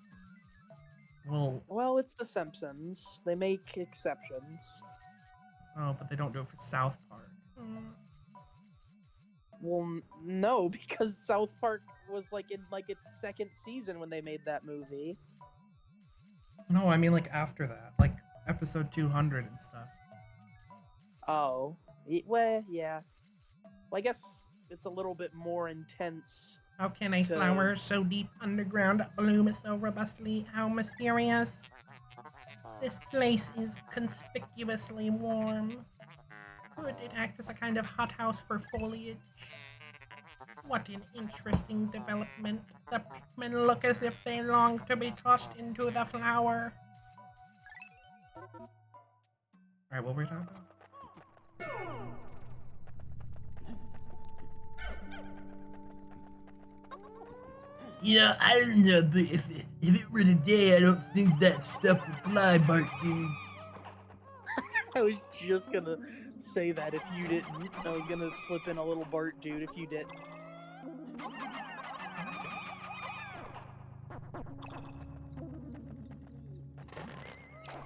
will. Well, it's The Simpsons. They make exceptions. Oh, but they don't do it for South Park. Well, no, because South Park was like in like its second season when they made that movie. No, I mean like after that, like episode 200 and stuff. Oh, well, yeah. Well, I guess it's a little bit more intense. How can a So- flower so deep underground bloom so robustly? How mysterious. This place is conspicuously warm. Could it act as a kind of hothouse for foliage? What an interesting development. The Pikmin look as if they long to be tossed into the flower. Alright, what were we talking about? Yeah, I don't know, but if it were today, I don't think that stuff would fly, Bart, dude. I was just gonna say that if you didn't. I was gonna slip in a little Bart dude if you didn't.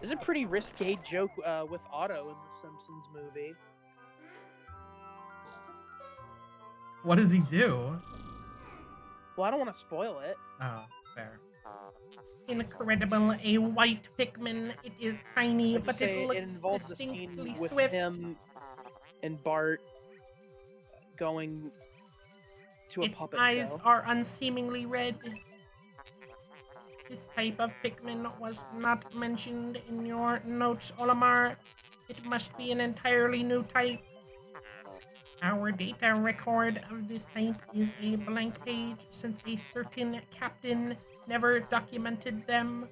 There's a pretty risque joke with Otto in the Simpsons movie. What does he do? Well, I don't want to spoil it. Oh, fair. Incredible, a white Pikmin. It is tiny, I'd just but say it it looks involves the distinctly scene with swift. him and Bart going to a Its puppet eyes show. are unseemingly red. This type of Pikmin was not mentioned in your notes, Olimar. It must be an entirely new type. Our data record of this type is a blank page since a certain captain never documented them.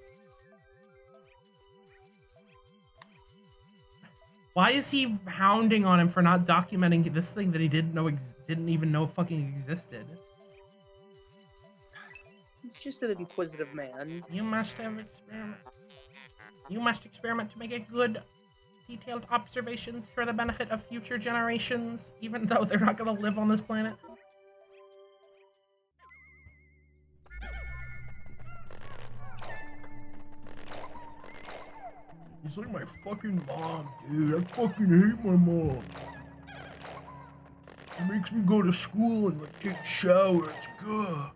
Why is he hounding on him for not documenting this thing that he didn't even know fucking existed? He's just an inquisitive man. You must experiment to make a good, detailed observations for the benefit of future generations, Even though they're not gonna live on this planet. He's like my fucking mom, dude. I fucking hate my mom. She makes me go to school and like take showers. Gah.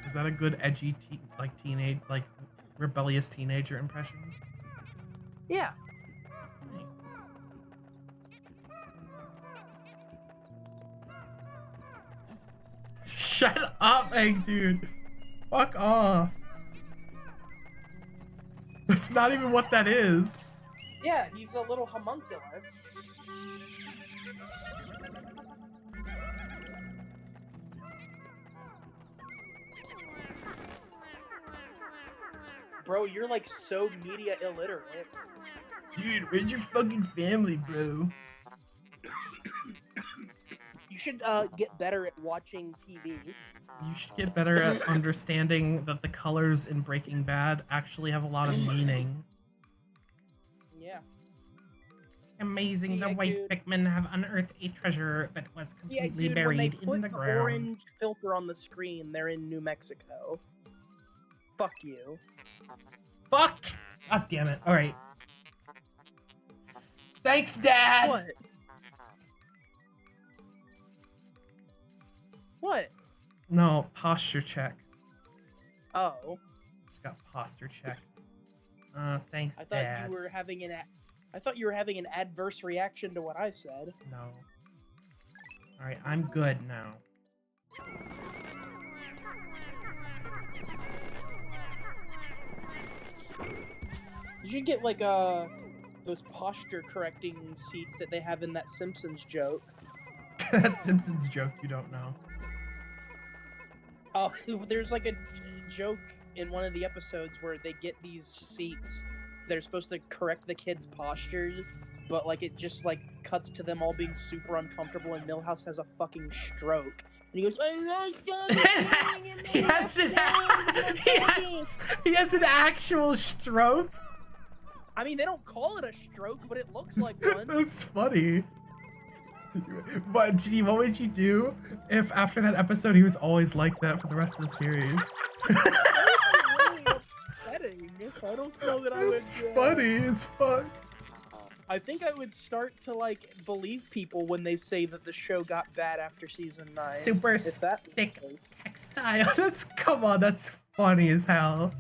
Is that a good edgy teenage rebellious teenager impression? Yeah. Shut up, Egg dude. Fuck off. That's not even what that is. Yeah, he's a little homunculus. Bro, you're like so media illiterate. Dude, where's your fucking family, bro? You should get better at watching TV. You should get better at understanding that the colors in Breaking Bad actually have a lot of meaning. Yeah. Amazing, Yeah, the white dude. Pikmin have unearthed a treasure that was Yeah, completely dude, when they buried put in the the ground. orange filter on the screen, they're in New Mexico. Fuck you. Fuck! God damn it. Alright. Thanks, Dad! What? What? No, posture check. Oh, Just got posture checked. Thanks, I thought Dad. you were having I thought you were having an adverse reaction to what I said. No. Alright, I'm good now. You should get like those posture correcting seats that they have in that Simpsons joke. That Simpsons joke you don't know. Oh, there's like a joke in one of the episodes where they get these seats that are supposed to correct the kids' postures, but like it just like cuts to them all being super uncomfortable, and Milhouse has a fucking stroke. And he goes, he has an actual stroke? I mean, they don't call it a stroke, but it looks like one. That's funny. But gee, what would you do if after that episode he was always like that for the rest of the series? Really upsetting. I don't know that I would. It's funny as fuck. I think I would start to like believe people when they say that the show got bad after season 9. Super If that was thick the case. textile. Come on, that's funny as hell.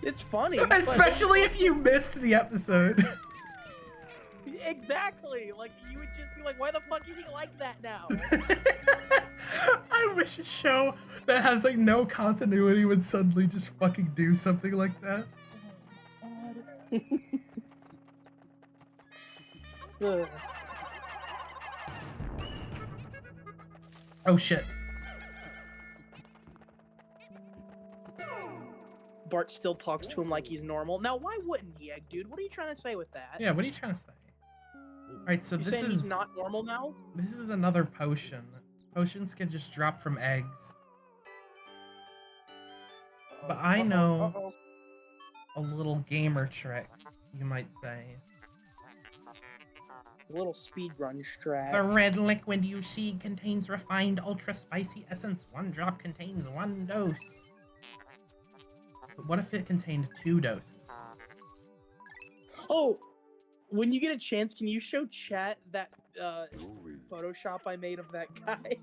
It's funny, but- Especially if you missed the episode. Exactly. Like you would just be like, "Why the fuck is he like that now?" I wish a show that has like no continuity would suddenly just fucking do something like that. Ugh. Oh shit. Bart still talks to him like he's normal. Now, why wouldn't he, Egg Dude? What are you trying to say with that? Yeah, what are you trying to say? Alright, so You're this saying is he's not normal now? this is another potion. Potions can just drop from eggs. But I know a little gamer trick, you might say. A little speedrun strat. The red liquid you see contains refined ultra spicy essence. 1 drop contains 1 dose. But what if it contained 2 doses? Oh, when you get a chance, can you show chat that Photoshop I made of that guy?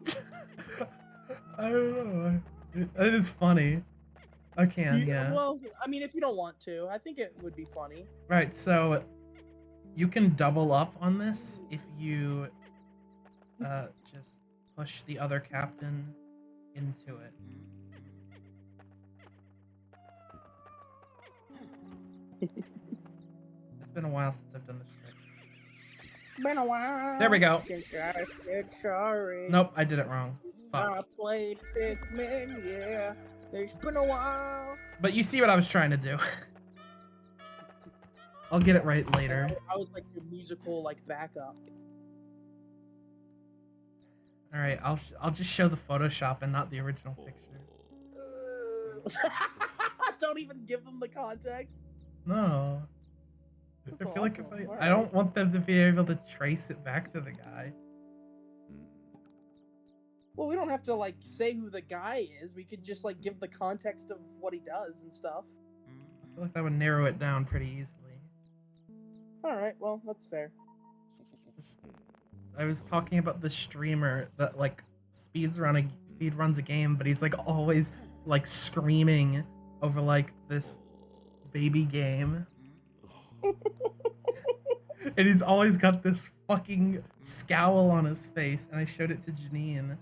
I don't know. It is funny. I can, yeah. Well, I mean, if you don't want to, I think it would be funny. Right, so you can double up on this if you just push the other captain into it. It's been a while since I've done this trick. Been a while. There we go. Since I said sorry. Nope, I did it wrong. I Fuck. played Pikmin, yeah. It's been a while. But you see what I was trying to do. I'll get it right later. I was like your musical like backup. All right, I'll just show the Photoshop and not the original picture. Don't even give them the context. No. I feel like awesome. I don't want them to be able to trace it back to the guy. Well, we don't have to like say who the guy is. We could just like give the context of what he does and stuff. I feel like that would narrow it down pretty easily. All right, well, that's fair. I was talking about the streamer that like speedruns a game, but he's like always like screaming over like this baby game. And he's always got this fucking scowl on his face, and I showed it to Janine.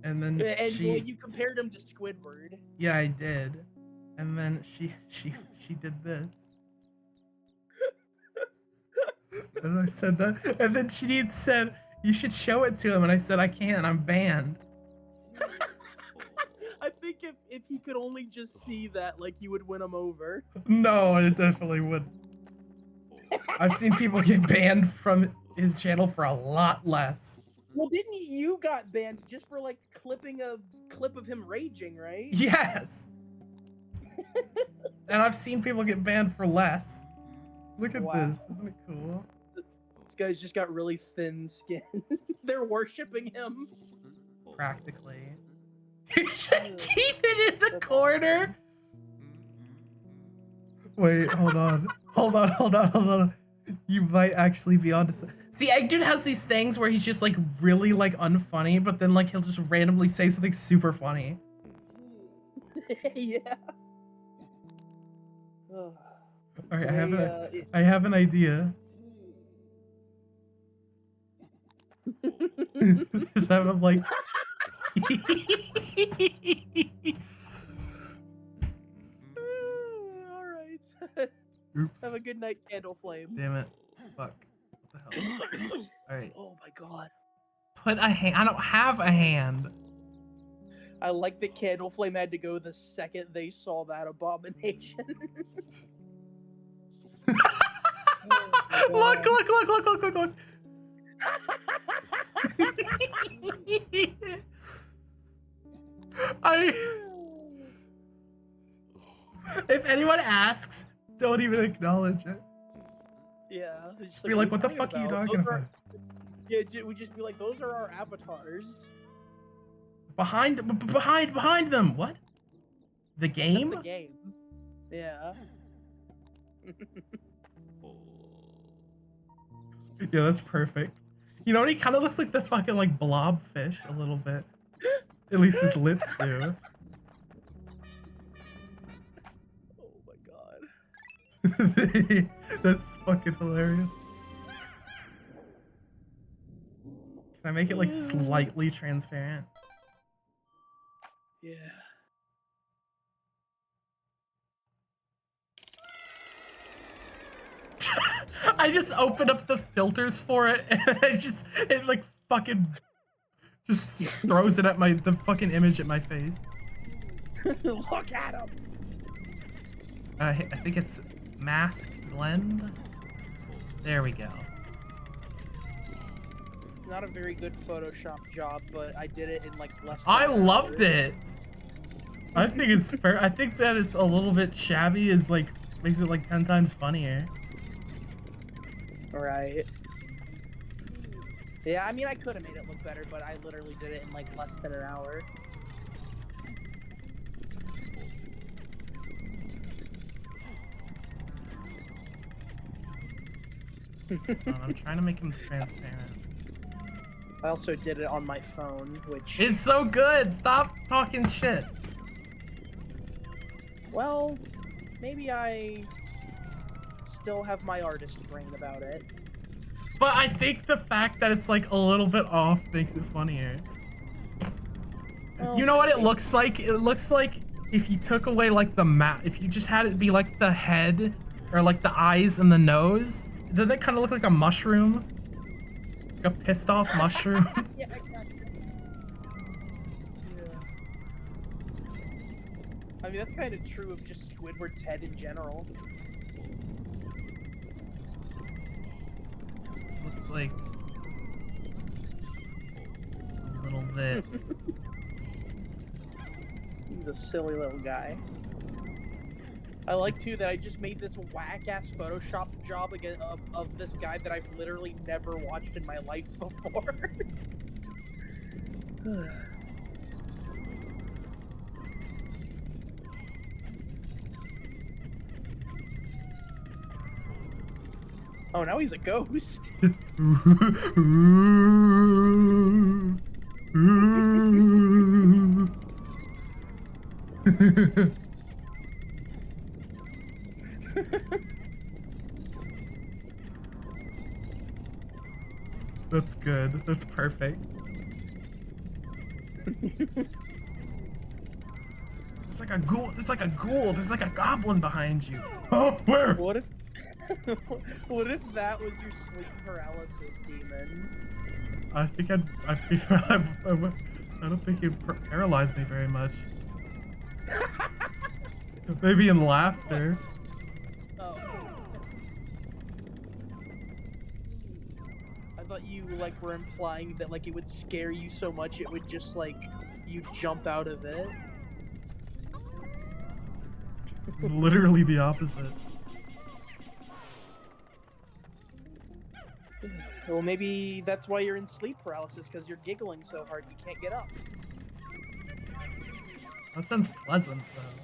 And then And she well, you compared him to Squidward. Yeah, I did. And then she did this. And I said that. And then Janine said, "You should show it to him." And I said, "I can't, I'm banned." I think if he could only just see that, like, you would win him over. No, it definitely would. I've seen people get banned from his channel for a lot less. Well, didn't you got banned just for like clipping a clip of him raging, right? Yes. And I've seen people get banned for less. Look at Wow. this. Isn't it cool? This guy's just got really thin skin. They're worshiping him. Practically. You should keep it in the corner. Wait, hold on. Hold on. You might actually be onto something. See, Egg Dude has these things where he's just like really like unfunny, but then like he'll just randomly say something super funny. Yeah. Alright, I have an idea. Just have him like Alright. Oops. Have a good night, Candle Flame. Damn it. Fuck. What the hell? Alright. Oh my god. Put a hand. I don't have a hand. I like that Candle Flame had to go the second they saw that abomination. Look. If anyone asks, don't even acknowledge it. Yeah. Just Be like, what the fuck are you talking about? Yeah, we just be like, those are our avatars. Behind them. What? The game? That's the game. Yeah. Yeah, that's perfect. You know what? He kind of looks like the fucking like blobfish a little bit. At least his lips do. Oh my god. That's fucking hilarious. Can I make it like slightly transparent? Yeah. I just opened up the filters for it, and it like fucking just throws it at the fucking image at my face. Look at him. I think it's mask blend. There we go. It's not a very good Photoshop job, but I did it in like less. Than I an loved hour. it. I think it's fair. I think that it's a little bit shabby is like makes it like 10 times funnier. Right. Yeah, I mean, I could have made it look better, but I literally did it in like less than an hour. I'm trying to make him transparent. I also did it on my phone, which... It's so good. Stop talking shit. Well, maybe I still have my artist brain about it. But I think the fact that it's like a little bit off makes it funnier. Well, You know what it looks like? It looks like if you took away like the map, if you just had it be like the head or like the eyes and the nose, doesn't it kind of look like a mushroom? Like a pissed off mushroom? Yeah, I got you. Yeah. I mean, that's kind of true of just Squidward's head in general. This looks like a little bit. He's a silly little guy. I like too that I just made this whack-ass Photoshop job again of this guy that I've literally never watched in my life before. Oh, now he's a ghost. That's good. That's perfect. There's like a ghoul. There's like a ghoul. There's like a goblin behind you. Oh, where? What if what if that was your sleep paralysis demon? I think I don't think it paralyzed me very much. Maybe in laughter. Oh. I thought you like were implying that like it would scare you so much it would just like you jump out of it. Literally the opposite. Well, maybe that's why you're in sleep paralysis, because you're giggling so hard you can't get up. That sounds pleasant though.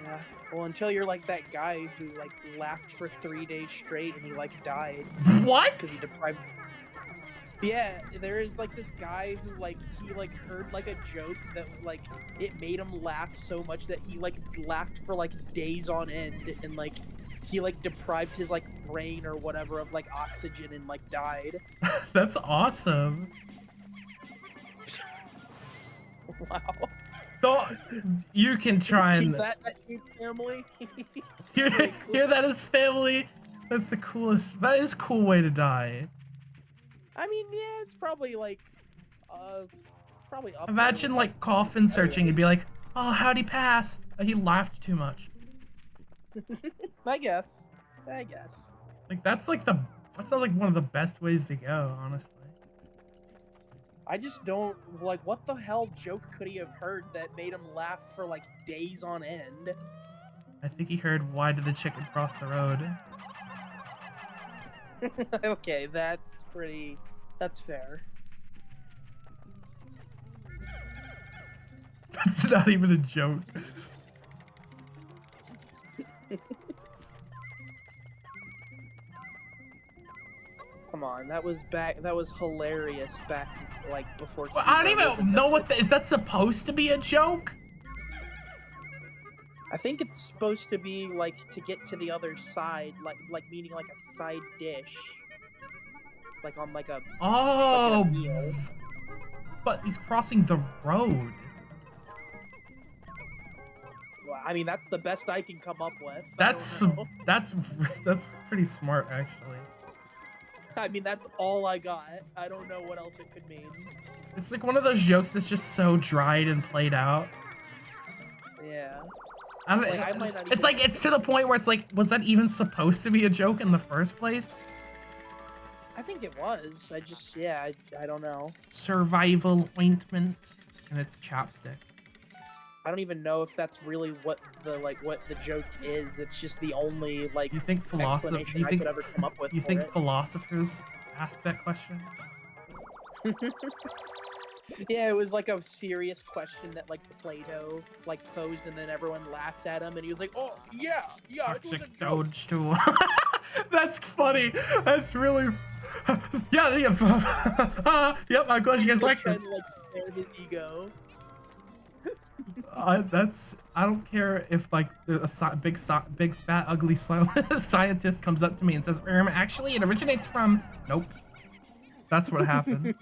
Yeah. Well, until you're like that guy who like laughed for 3 days straight and he like died What? because he deprived. Yeah, there is like this guy who like he like heard like a joke that like it made him laugh so much that he like laughed for like days on end and like he like deprived his like brain or whatever of like oxygen and like died. That's awesome. Wow. Don't you can try Keep and that in family. hear that as family. That's the coolest. That is a cool way to die. I mean, yeah, it's probably like, probably up. Imagine like coffin searching. You'd be like, "Oh, how'd he pass? He laughed too much." I guess. Like that's like one of the best ways to go, honestly. I just don't like what the hell joke could he have heard that made him laugh for like days on end. I think he heard, "Why did the chicken cross the road?" Okay, that's fair. That's not even a joke. Come on, that was hilarious back like before. Well, I don't Cuba was even know what invented. is that supposed to be a joke? I think it's supposed to be like to get to the other side, like meaning like a side dish. Like on like a Oh, like in a meal. but he's crossing the road. Well, I mean that's the best I can come up with. That's I don't know. that's pretty smart, actually. I mean that's all I got. I don't know what else it could mean. It's like one of those jokes that's just so dried and played out. Yeah. I don't, Like, I might not it's even- like it's to the point where it's like, was that even supposed to be a joke in the first place? I think it was. I just, yeah, I don't know. Survival ointment, and it's chapstick. I don't even know if that's really what the joke is. It's just the only like You think explanation I could ever come up with you for think it. philosophers ask that question? Yeah, it was like a serious question that like Plato like posed, and then everyone laughed at him, and he was like, "Oh yeah, yeah, it was a Toxic joke." toadstool. That's funny. That's really. Yeah. Yep. I'm glad you guys liked it. Trying to like spare his ego. I don't care if like big fat ugly scientist comes up to me and says, actually it originates from. Nope. That's what happened.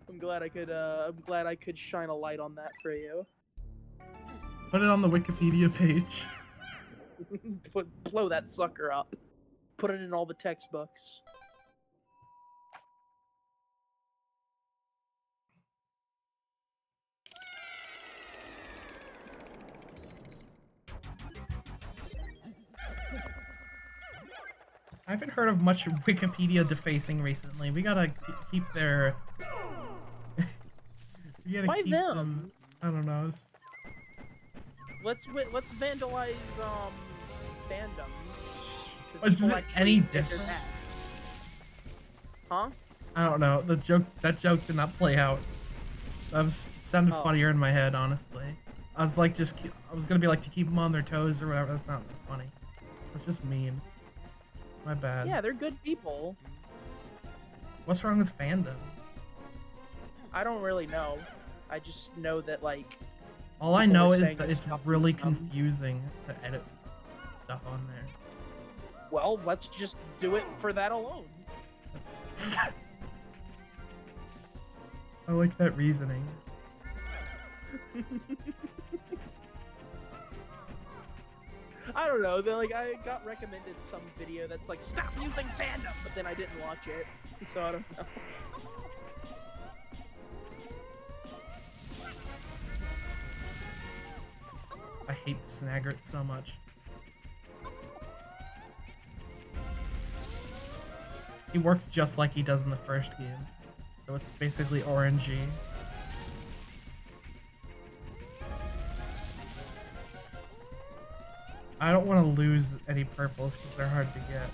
I'm glad I could shine a light on that for you. Put it on the Wikipedia page. Blow that sucker up. Put it in all the textbooks. I haven't heard of much Wikipedia defacing recently. We gotta keep their. We gotta Why keep them? I don't know. Let's vandalize fandoms. Is it any different? Huh? I don't know. That joke did not play out. That sounded funnier in my head, honestly. I was like, I was gonna be like to keep them on their toes or whatever. That's not funny. That's just mean. My bad. Yeah, they're good people. What's wrong with fandom? I don't really know. I just know that like. All I know is saying that this it's stuff really is dumb. confusing to edit stuff on there. Well, let's just do it for that alone. That's I like that reasoning. I don't know. Like I got recommended some video that's like stop using fandom, but then I didn't watch it, so I don't know. I hate the Snaggart so much. He works just like he does in the first game, so it's basically RNG. I don't want to lose any purples because they're hard to get.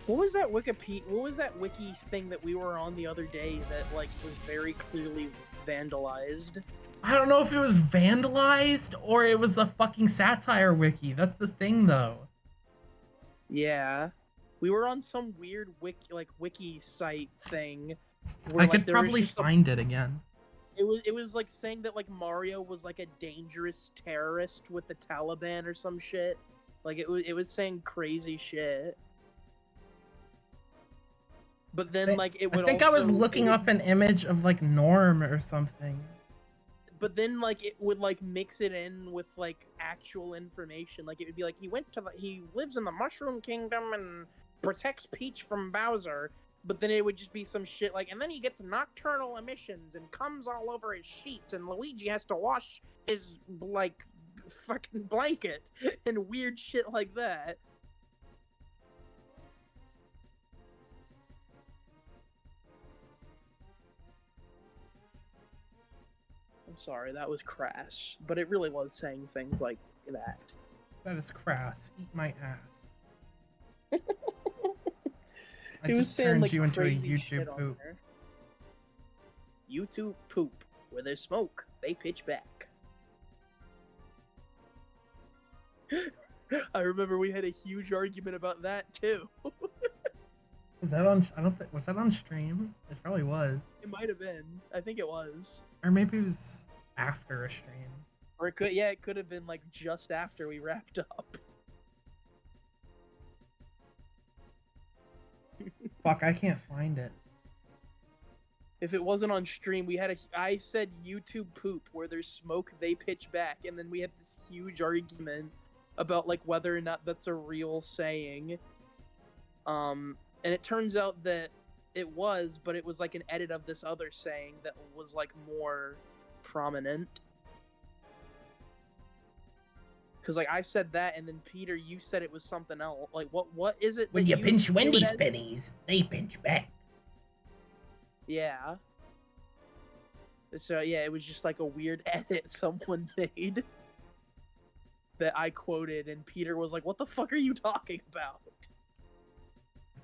What was that wiki thing that we were on the other day that like was very clearly vandalized? I don't know if it was vandalized or it was a fucking satire wiki. That's the thing, though. Yeah, we were on some weird wiki site thing. I could probably find it again. It was like saying that like Mario was like a dangerous terrorist with the Taliban or some shit. Like it was saying crazy shit. But then like it would. I think I was looking up an image of like Norm or something. But then like it would like mix it in with like actual information. Like it would be like he lives in the Mushroom Kingdom and protects Peach from Bowser. But then it would just be some shit like, and then he gets nocturnal emissions and comes all over his sheets, and Luigi has to wash his like fucking blanket and weird shit like that. I'm sorry, that was crass, but it really was saying things like that. That is crass. Eat my ass. I It was just saying, turned like, you into a crazy shit YouTube on poop. there. YouTube poop. Where there's smoke, they pitch back. I remember we had a huge argument about that too. Was that on? I don't think was that on stream. It probably was. It might have been. I think it was. Or maybe it was after a stream. Or it could have been like just after we wrapped up. Fuck, I can't find it. If it wasn't on stream, I said YouTube poop, where there's smoke, they pitch back, and then we had this huge argument about like whether or not that's a real saying. And it turns out that it was, but it was like an edit of this other saying that was like more prominent. Because like I said that, and then Peter, you said it was something else. Like what is it? When that you pinch do it Wendy's as? pennies, they pinch back. Yeah. So yeah, it was just like a weird edit someone made that I quoted, and Peter was like, "What the fuck are you talking about?"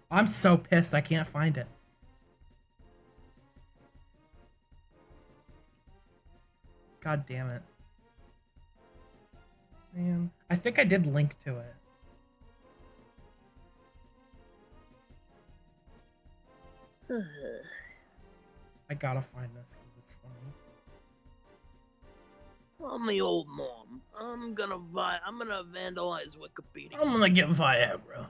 I'm so pissed I can't find it. God damn it. Man, I think I did link to it. I gotta find this because it's funny. I'm the old mom. I'm gonna vandalize Wikipedia, I'm gonna get Viagra.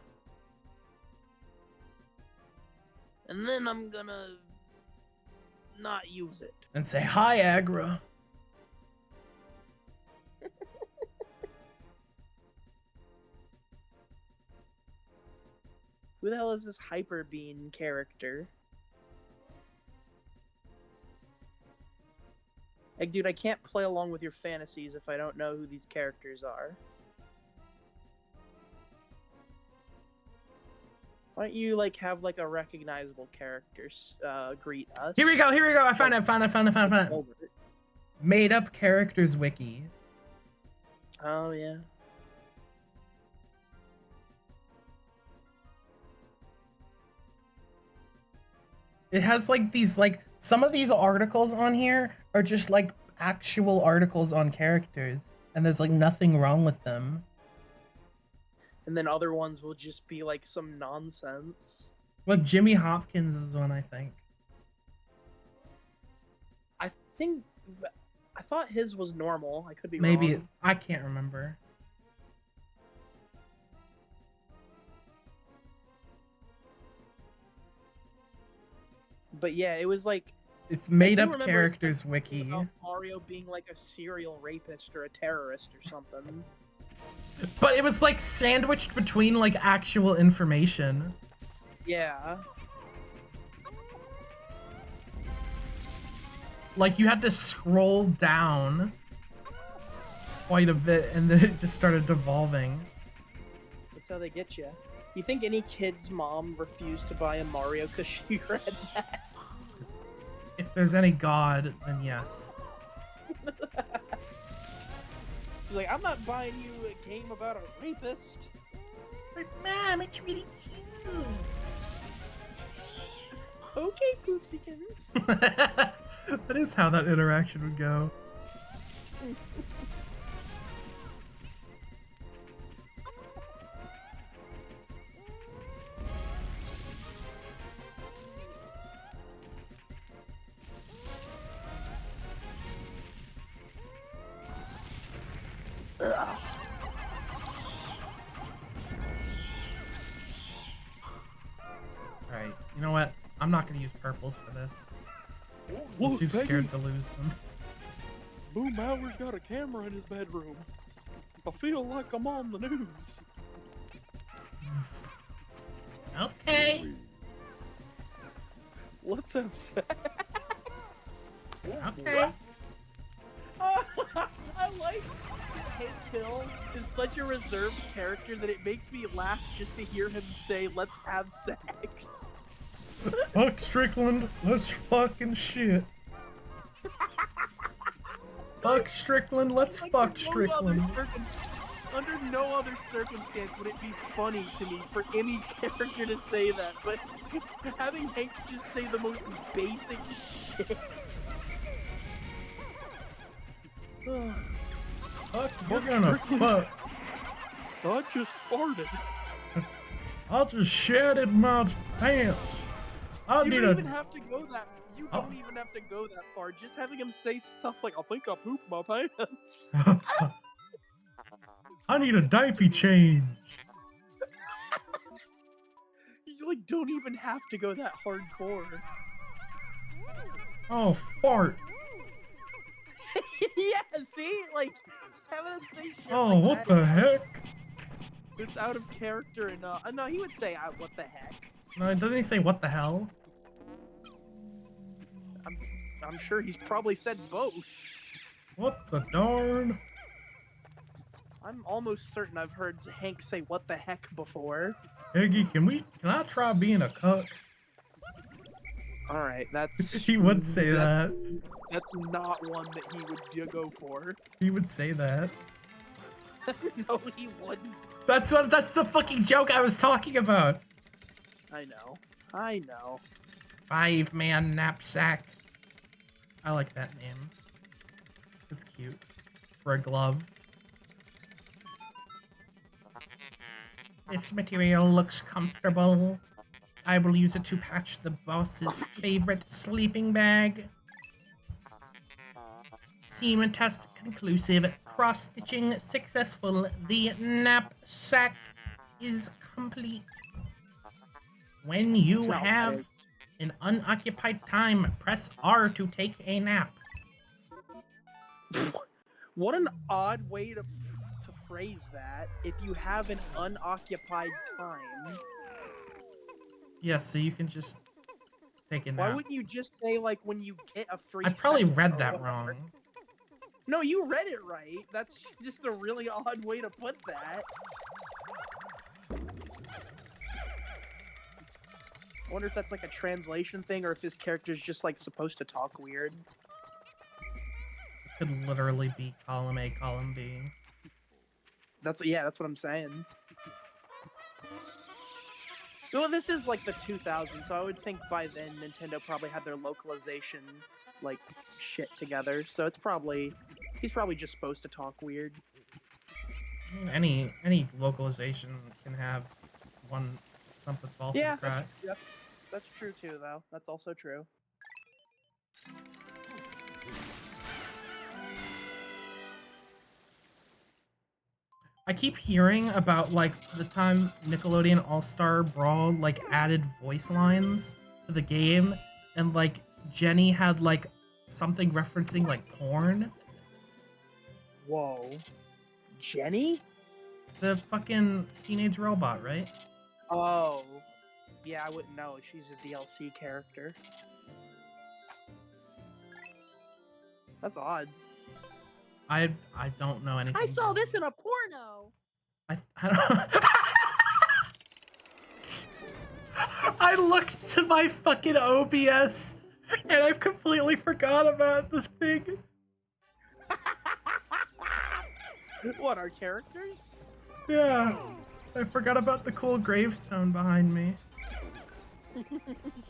and then I'm gonna not use it. And say, hi, Agra. Who the hell is this Hyper Bean character? Like, dude, I can't play along with your fantasies if I don't know who these characters are. Why don't you, like, have, like, a recognizable character greet us? Here we go. I found it. Made up characters wiki. Oh, yeah. It has like these, like, some of these articles on here are just like actual articles on characters, and there's like nothing wrong with them. And then other ones will just be like some nonsense. Like Jimmy Hopkins is one, I think. I thought his was normal. I could be Maybe wrong. I can't remember. But yeah, it was like It's made do up remember characters wiki. about Mario being like a serial rapist or a terrorist or something. But it was like sandwiched between like actual information. Yeah. Like you had to scroll down quite a bit and then it just started devolving. That's how they get you. You think any kid's mom refused to buy a Mario because she read that? If there's any god, then yes. She's like, I'm not buying you a game about a rapist. But Mom, it's really cute. Okay, poopsykins. That is how that interaction would go. Alright, you know what? I'm not gonna use purples for this. I'm Look, too Peggy, scared to lose them. Boom Hour's got a camera in his bedroom. I feel like I'm on the news. Okay. Let's have sex. Okay. I like that Hank Hill is such a reserved character that it makes me laugh just to hear him say, "Let's have sex." Fuck Strickland, let's fucking shit. Fuck Strickland, let's Like, fuck under no other Strickland. Under no other circumstance would it be funny to me for any character to say that, but having Hank just say the most basic shit. Fuck, you're gonna fuck. I just farted. I'll just shed in my pants. I You need don't even a. have to go that. You Oh. don't even have to go that far. Just having him say stuff like, "I think I pooped my pants." I need a diaper change. You like don't even have to go that hardcore. Oh, fart. Yeah, see, like just having him say shit. Oh, like what that, the heck? It's out of character, and no, he would say, "What the heck." No, doesn't he say what the hell? I'm sure he's probably said both. What the darn? I'm almost certain I've heard Hank say "what the heck" before. Iggy, can I try being a cook? All right, that's He would say that. That's not one that he would go for. He would say that. No, he wouldn't. That's the fucking joke I was talking about. I know. I know. 5-man knapsack. I like that name. It's cute. For a glove. This material looks comfortable. I will use it to patch the boss's favorite sleeping bag. Seam test conclusive. Cross-stitching successful. The knapsack is complete. When you have an unoccupied time, press R to take a nap. What an odd way to phrase that. If you have an unoccupied time. Yeah, so you can just take a nap. Why wouldn't you just say, like, when you get a free I probably second read or that whatever? wrong. No, you read it right. That's just a really odd way to put that. I wonder if that's like a translation thing or if this character's just like supposed to talk weird. It could literally be column A, column B. That's what I'm saying. Well, this is like the 2000s, so I would think by then Nintendo probably had their localization like shit together. So it's probably he's probably just supposed to talk weird. I mean, any localization can have something fall through the cracks. That's true too, though. That's also true. I keep hearing about like the time Nickelodeon All-Star Brawl like added voice lines to the game, and like Jenny had like something referencing like porn. Whoa, Jenny? The fucking teenage robot, right? Oh, yeah. I wouldn't know. She's a DLC character. That's odd. I don't know anything. I saw this in a porno. I don't. I looked to my fucking OBS and I've completely forgot about the thing. What, our characters? Yeah, I forgot about the cool gravestone behind me.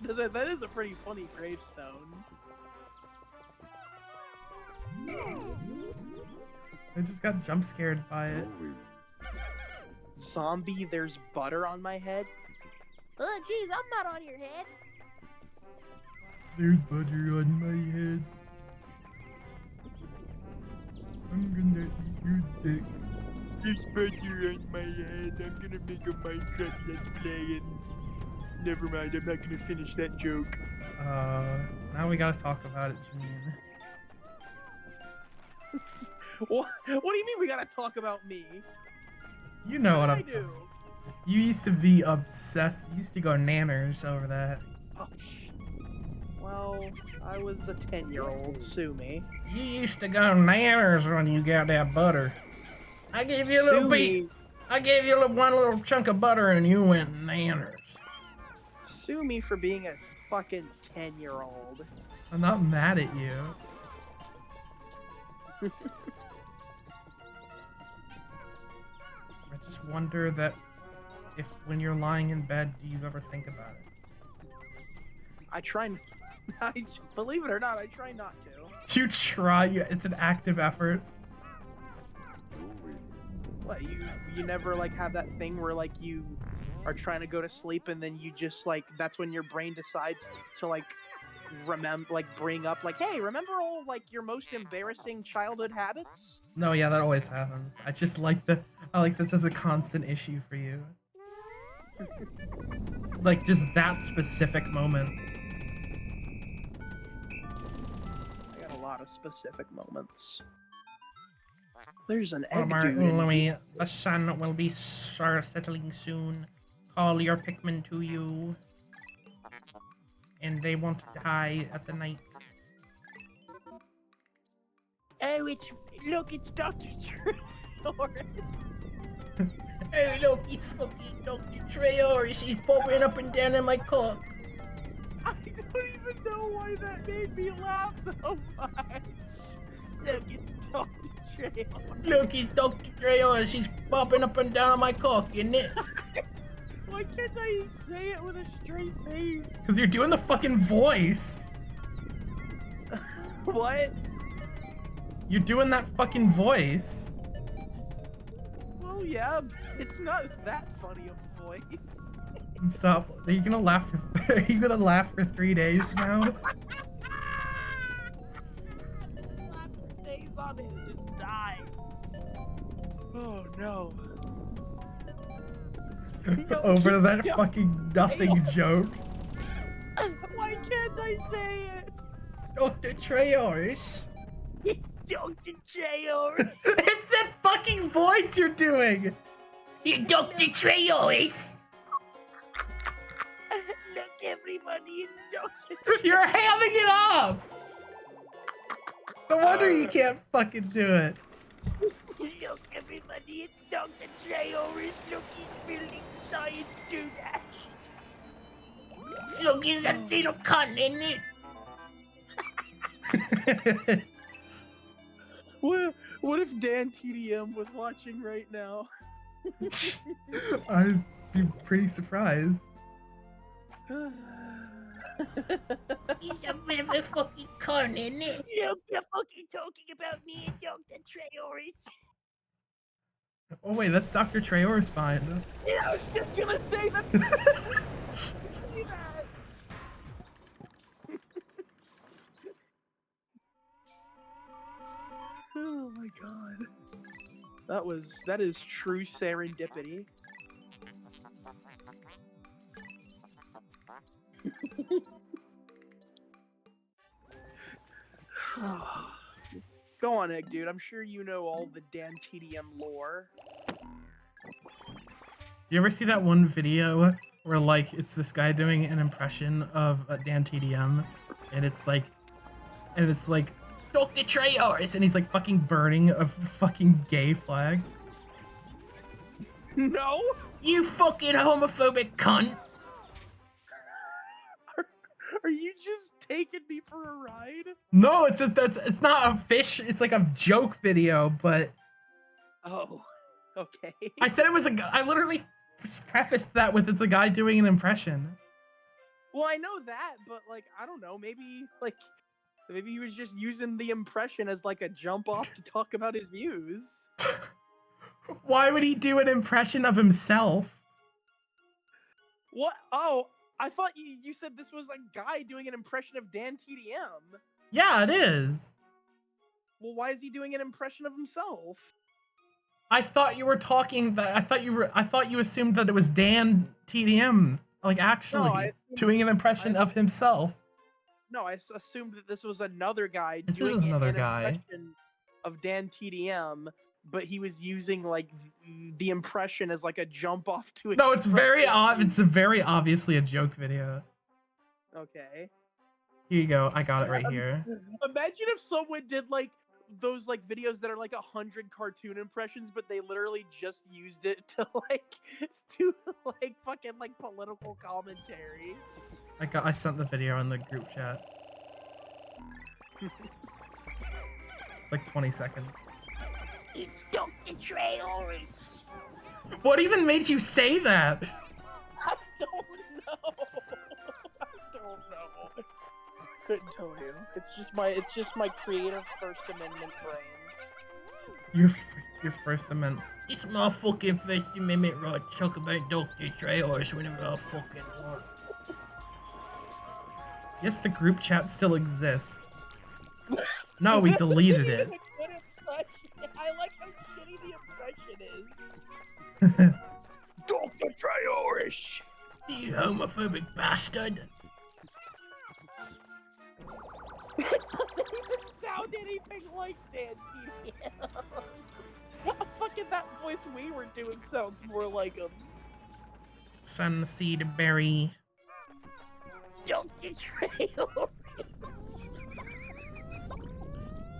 That is a pretty funny gravestone. I just got jump scared by it. Zombie, there's butter on my head. Oh, jeez, I'm not on your head. There's butter on my head. I'm gonna eat your dick. There's butter on my head. I'm gonna make a Minecraft Let's Play and... Never mind, I'm not gonna finish that joke. Now we gotta talk about it, Janine. What do you mean we gotta talk about me? You know what I I'm do. talking. You used to be obsessed. You used to go nanners over that. Oh, well, I was a 10-year-old. Sue me. You used to go nanners when you got that butter. I gave you a little piece. I gave you one little chunk of butter and you went nanners. Sue me for being a fucking 10-year-old. I'm not mad at you. I just wonder that if when you're lying in bed, do you ever think about it? I try. Believe it or not, I try not to. You try. It's an active effort. What, you never like have that thing where like you are trying to go to sleep and then you just like that's when your brain decides to like bring up like, hey, remember all like your most embarrassing childhood habits? No, yeah, that always happens. I just like I like this as a constant issue for you. Like just that specific moment. I got a lot of specific moments. There's an egg Alright, dude in Louis, here. the sun will be settling soon. Call your Pikmin to you. And they won't die at the night. Oh, look, it's Dr. True. Taurus. Hey, look, it's fucking Dr. Treoris. He's bobbing up and down in my cock. I don't even know why that made me laugh so much. Look, it's Dr. Treoris. Look, it's Dr. Treoris. He's bobbing up and down on my cock, isn't it? Why can't I say it with a straight face? Because you're doing the fucking voice. What? You're doing that fucking voice. Well, yeah, it's not that funny a voice. Stop. Are you gonna laugh for, are you gonna laugh for 3 days now? Days on it and die. Oh no. Over that fucking nothing joke. Why can't I say it? Dr. Treoris. Dr. Treoris. It's that fucking voice you're doing. You Dr. Treoris. Look, everybody, it's Dr. You're hamming it up. No wonder you can't fucking do it. Look, everybody, it's Dr. Treoris. Look, he's building science students. Look, he's a little cunt, isn't it? What if Dan TDM was watching right now? I'd be pretty surprised. He's a bit of a fucking cunt, isn't it? You're fucking talking about me and Dr. Treoris. Oh wait, that's Dr. Treoris behind us. Yeah, I was just gonna say that. See that? Oh my god. That is true serendipity. Go on, Egg Dude. I'm sure you know all the Dan TDM lore. You ever see that one video where like it's this guy doing an impression of Dan TDM, and it's like Dr. Treoris, and he's like fucking burning a fucking gay flag. No? You fucking homophobic cunt. Are you just taking me for a ride? No, it's not a fish. It's like a joke video, but Oh, okay. I said it was I literally prefaced that with it's a guy doing an impression. Well, I know that, but like I don't know, maybe he was just using the impression as like a jump off to talk about his views. Why would he do an impression of himself? What? Oh, I thought you said this was a guy doing an impression of Dan TDM. Yeah, it is. Well, why is he doing an impression of himself? I thought you were talking that. I thought you assumed that it was Dan TDM, like actually doing an impression of himself. No, I assumed that this was another guy This doing is another an guy. impression of Dan TDM, but he was using like the impression as like a jump off to it. No, it's very odd. It's very obviously a joke video. Okay. Here you go. I got it right here. Imagine if someone did like those like videos that are like 100 cartoon impressions, but they literally just used it to like fucking like political commentary. I sent the video in the group chat. It's like 20 seconds. It's Dr. Treoris. What even made you say that? I don't know. I don't know. I couldn't tell you. It's just my creative First Amendment brain. Your First Amendment. It's my fucking First Amendment right to talk about Dr. Treoris whenever I fucking want. Yes, the group chat still exists. No, we deleted it. Good impression. I like how shitty the impression is. Dr. Treoris. You homophobic bastard. It doesn't even sound anything like Dan TDM. Fucking that voice we were doing sounds more like him. Sunseed berry. Dr. Treoris.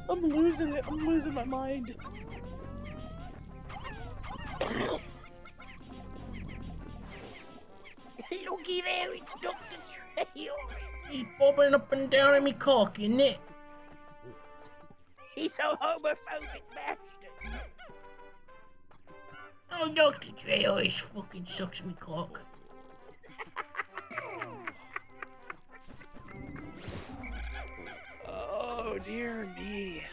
I'm losing it. I'm losing my mind. Looky there, it's Dr. Trejo. He's bobbing up and down in me cock, isn't it? He's a homophobic bastard. Oh, Dr. Trejo, he fucking sucks me cock. Oh dear me.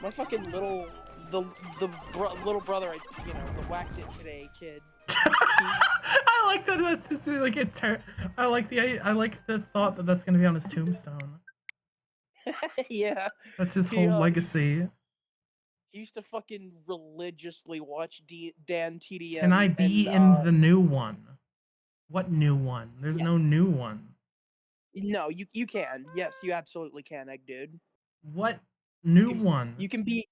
My fucking little little brother, the whacked it today kid. I like that. That's just like I like the thought that that's gonna be on his tombstone. Yeah. That's his He, whole legacy. He used to fucking religiously watch Dan TDM. Can I be in the new one? What new one? There's no new one. No, you can. Yes, you absolutely can, Egg Dude. What new one? You can be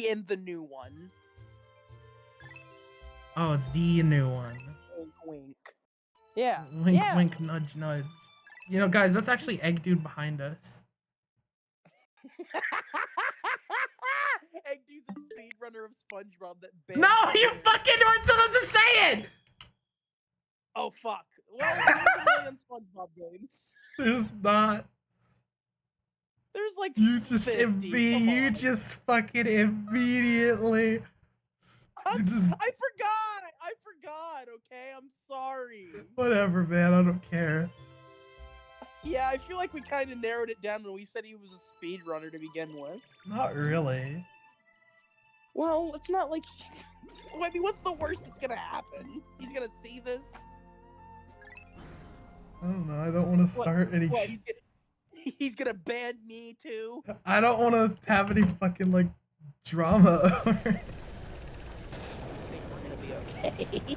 in the new one. Oh, the new one. Wink, wink. Yeah. Wink, yeah. wink, nudge, nudge. You know, guys, that's actually Egg Dude behind us. Egg Dude's a speedrunner of SpongeBob that No, you fucking weren't supposed to say it! Oh, fuck. Well, there's a million SpongeBob games. There's not. There's like You just 50. you just fucking immediately. I forgot, okay? I'm sorry. Whatever, man, I don't care. Yeah, I feel like we kind of narrowed it down when we said he was a speedrunner to begin with. Not really. Well, it's not like... I mean, what's the worst that's gonna happen? He's gonna see this? I don't know, I don't want to start any What, he's gonna ban me too? I don't want to have any fucking, like, drama. I think we're gonna be okay.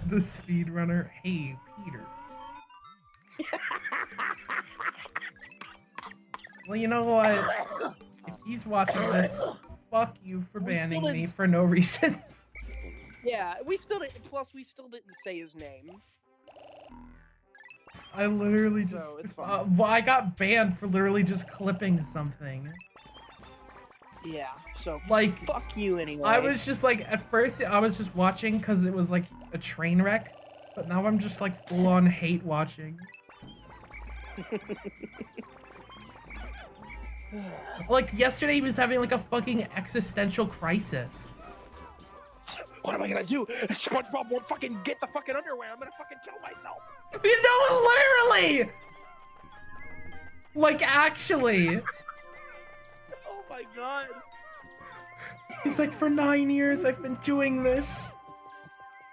The speedrunner. Hey, Peter. Well, you know what? If he's watching this, fuck you for banning me for no reason. Yeah, we still didn't say his name. I literally just... So, it's fine. well, I got banned for literally just clipping something. Yeah, so Like, fuck you anyway. I was just like, at first I was just watching because it was like a train wreck, but now I'm just like full on hate watching. Like yesterday he was having like a fucking existential crisis. What am I gonna do? SpongeBob won't fucking get the fucking underwear. I'm gonna fucking kill myself. No, literally! Like, actually. Oh my god. He's like, for 9 years I've been doing this.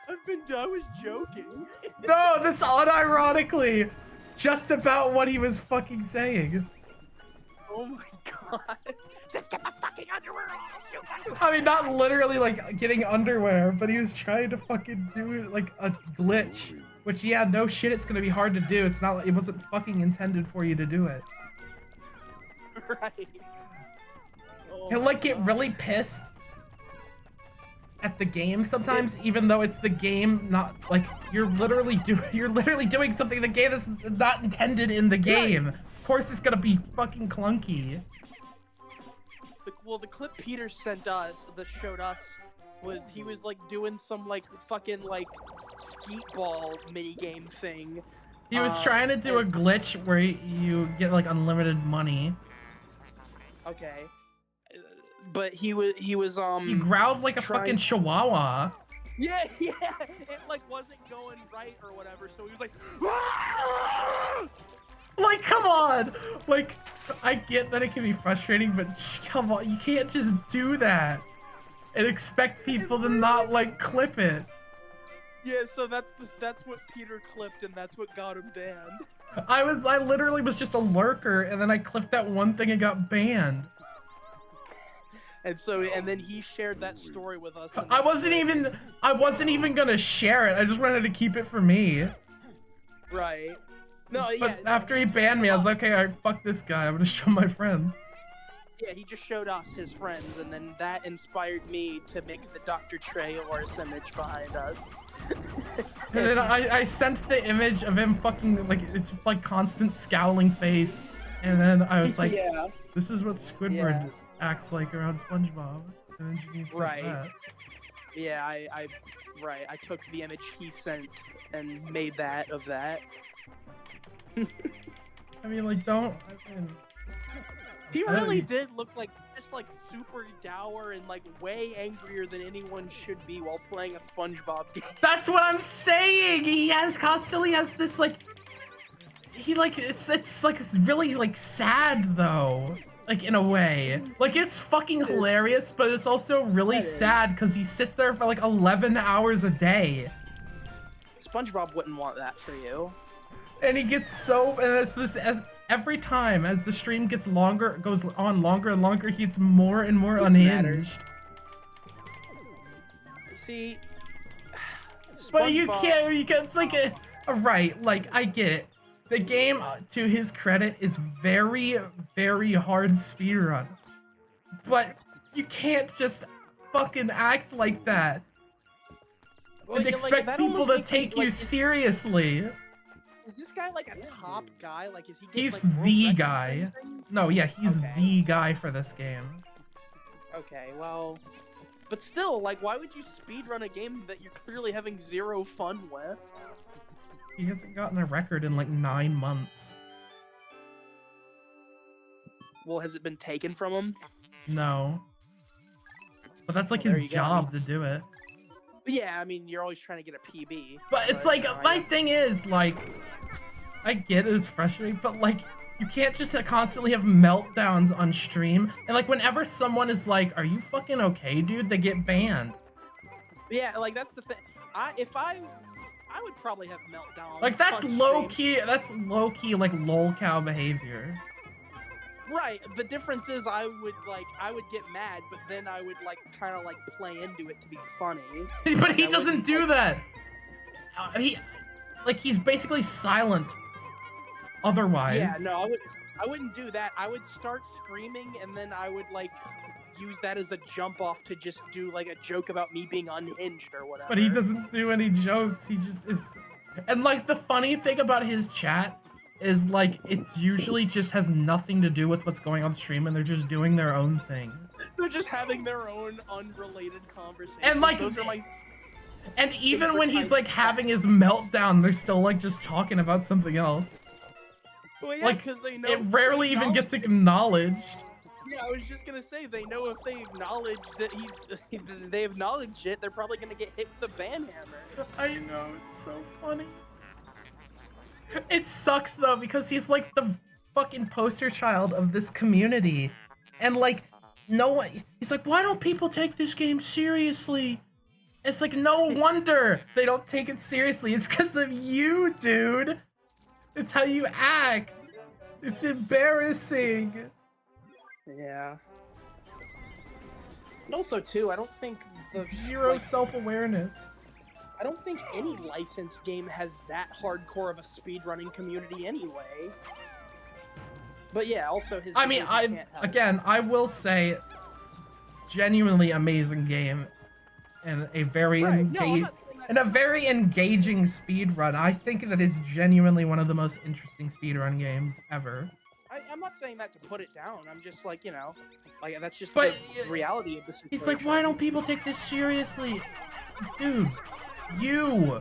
I was joking. No, that's unironically just about what he was fucking saying. Oh my god. Just get the fucking underwear off. I mean, not literally like getting underwear, but he was trying to fucking do like a glitch. Which, yeah, no shit, it's gonna be hard to do. It's not, it wasn't fucking intended for you to do it. Right. Oh He'll like get really pissed at the game sometimes, even though it's the game, not like you're literally doing something in the game that's not intended in the game. Of course, it's gonna be fucking clunky. Well, the clip Peter sent us, that showed us, was he was like doing some like fucking like skeet ball minigame thing. He was trying to do a glitch where you get like unlimited money. Okay. But he was He growled like a fucking chihuahua. Yeah, it like wasn't going right or whatever, so he was like, "Ah!" Like, come on! Like, I get that it can be frustrating, but come on, you can't just do that and expect people to not, like, clip it. Yeah, so that's what Peter clipped, and that's what got him banned. I literally was just a lurker, and then I clipped that one thing and got banned. And then he shared that story with us. I wasn't even gonna share it, I just wanted to keep it for me. Right. No, yeah. But after he banned me, I was like, okay, alright, fuck this guy, I'm gonna show my friend. Yeah, he just showed us his friends, and then that inspired me to make the Dr. Trejo image behind us. And then I sent the image of him fucking, like, his, like, constant scowling face. And then I was like, yeah. This is what Squidward acts like around SpongeBob. And then Janine sent that. Yeah, I Right, I took the image he sent and made that of that. I mean, like, He really did look like just like super dour and like way angrier than anyone should be while playing a SpongeBob game. That's what I'm saying. He constantly has this like, it's like it's really like sad though, like in a way. Like it's fucking hilarious, but it's also really sad because he sits there for like 11 hours a day. SpongeBob wouldn't want that for you. And he gets so, and as every time as the stream gets longer, goes on longer and longer, he gets more and more unhinged. See, but you SpongeBob- can't, it's like right, like I get it. The game, to his credit, is very, very hard speedrun. But you can't just fucking act like that Well, and yeah, expect that people almost to makes me, take you like, seriously. Is this guy like a top guy? Like, is he? Getting, He's like, world the records or guy. anything? No, yeah, he's Okay. the guy for this game. Okay, well, but still, like, why would you speedrun a game that you're clearly having zero fun with? He hasn't gotten a record in like 9 months. Well, has it been taken from him? No. But that's like Well, there his you go. job to do it. But yeah, I mean, you're always trying to get a PB. But it's like, you know, my thing is, like, I get it's frustrating, but like, you can't just constantly have meltdowns on stream. And like, whenever someone is like, are you fucking okay, dude? They get banned. Yeah, like, that's the thing. I would probably have meltdowns. Like, that's on low stream. key, like, lolcow behavior. Right, the difference is I would get mad, but then I would like kind of like play into it to be funny. But he I doesn't wouldn't, do like- that. He's basically silent otherwise. Yeah, no, I wouldn't do that. I would start screaming and then I would like use that as a jump off to just do like a joke about me being unhinged or whatever. But he doesn't do any jokes. He just is. And like, the funny thing about his chat is like, it's usually just has nothing to do with what's going on the stream, and they're just doing their own thing. They're just having their own unrelated conversation. And like, those are my and even when he's types like of having his meltdown, they're still like just talking about something else. well, yeah, like, 'cause they know It rarely they even gets acknowledge it. acknowledged. Yeah, I was just gonna say they know if they acknowledge that they acknowledge it, they're probably gonna get hit with the ban hammer. I know, it's so funny. It sucks though, because he's like the fucking poster child of this community. And like, no one, he's like, why don't people take this game seriously? It's like, no wonder they don't take it seriously. It's because of you, dude. It's how you act. It's embarrassing. Yeah. And also, too, I don't think Zero self-awareness. I don't think any licensed game has that hardcore of a speedrunning community anyway. But yeah, also his. I mean, behavior can't help. again, I will say, genuinely amazing game, and a very Right. No, I'm not saying that- and a very engaging speedrun. I think that is genuinely one of the most interesting speedrun games ever. I'm not saying that to put it down. I'm just like, you know, like that's just But, the reality of the situation. He's like, why don't people take this seriously? Dude, you!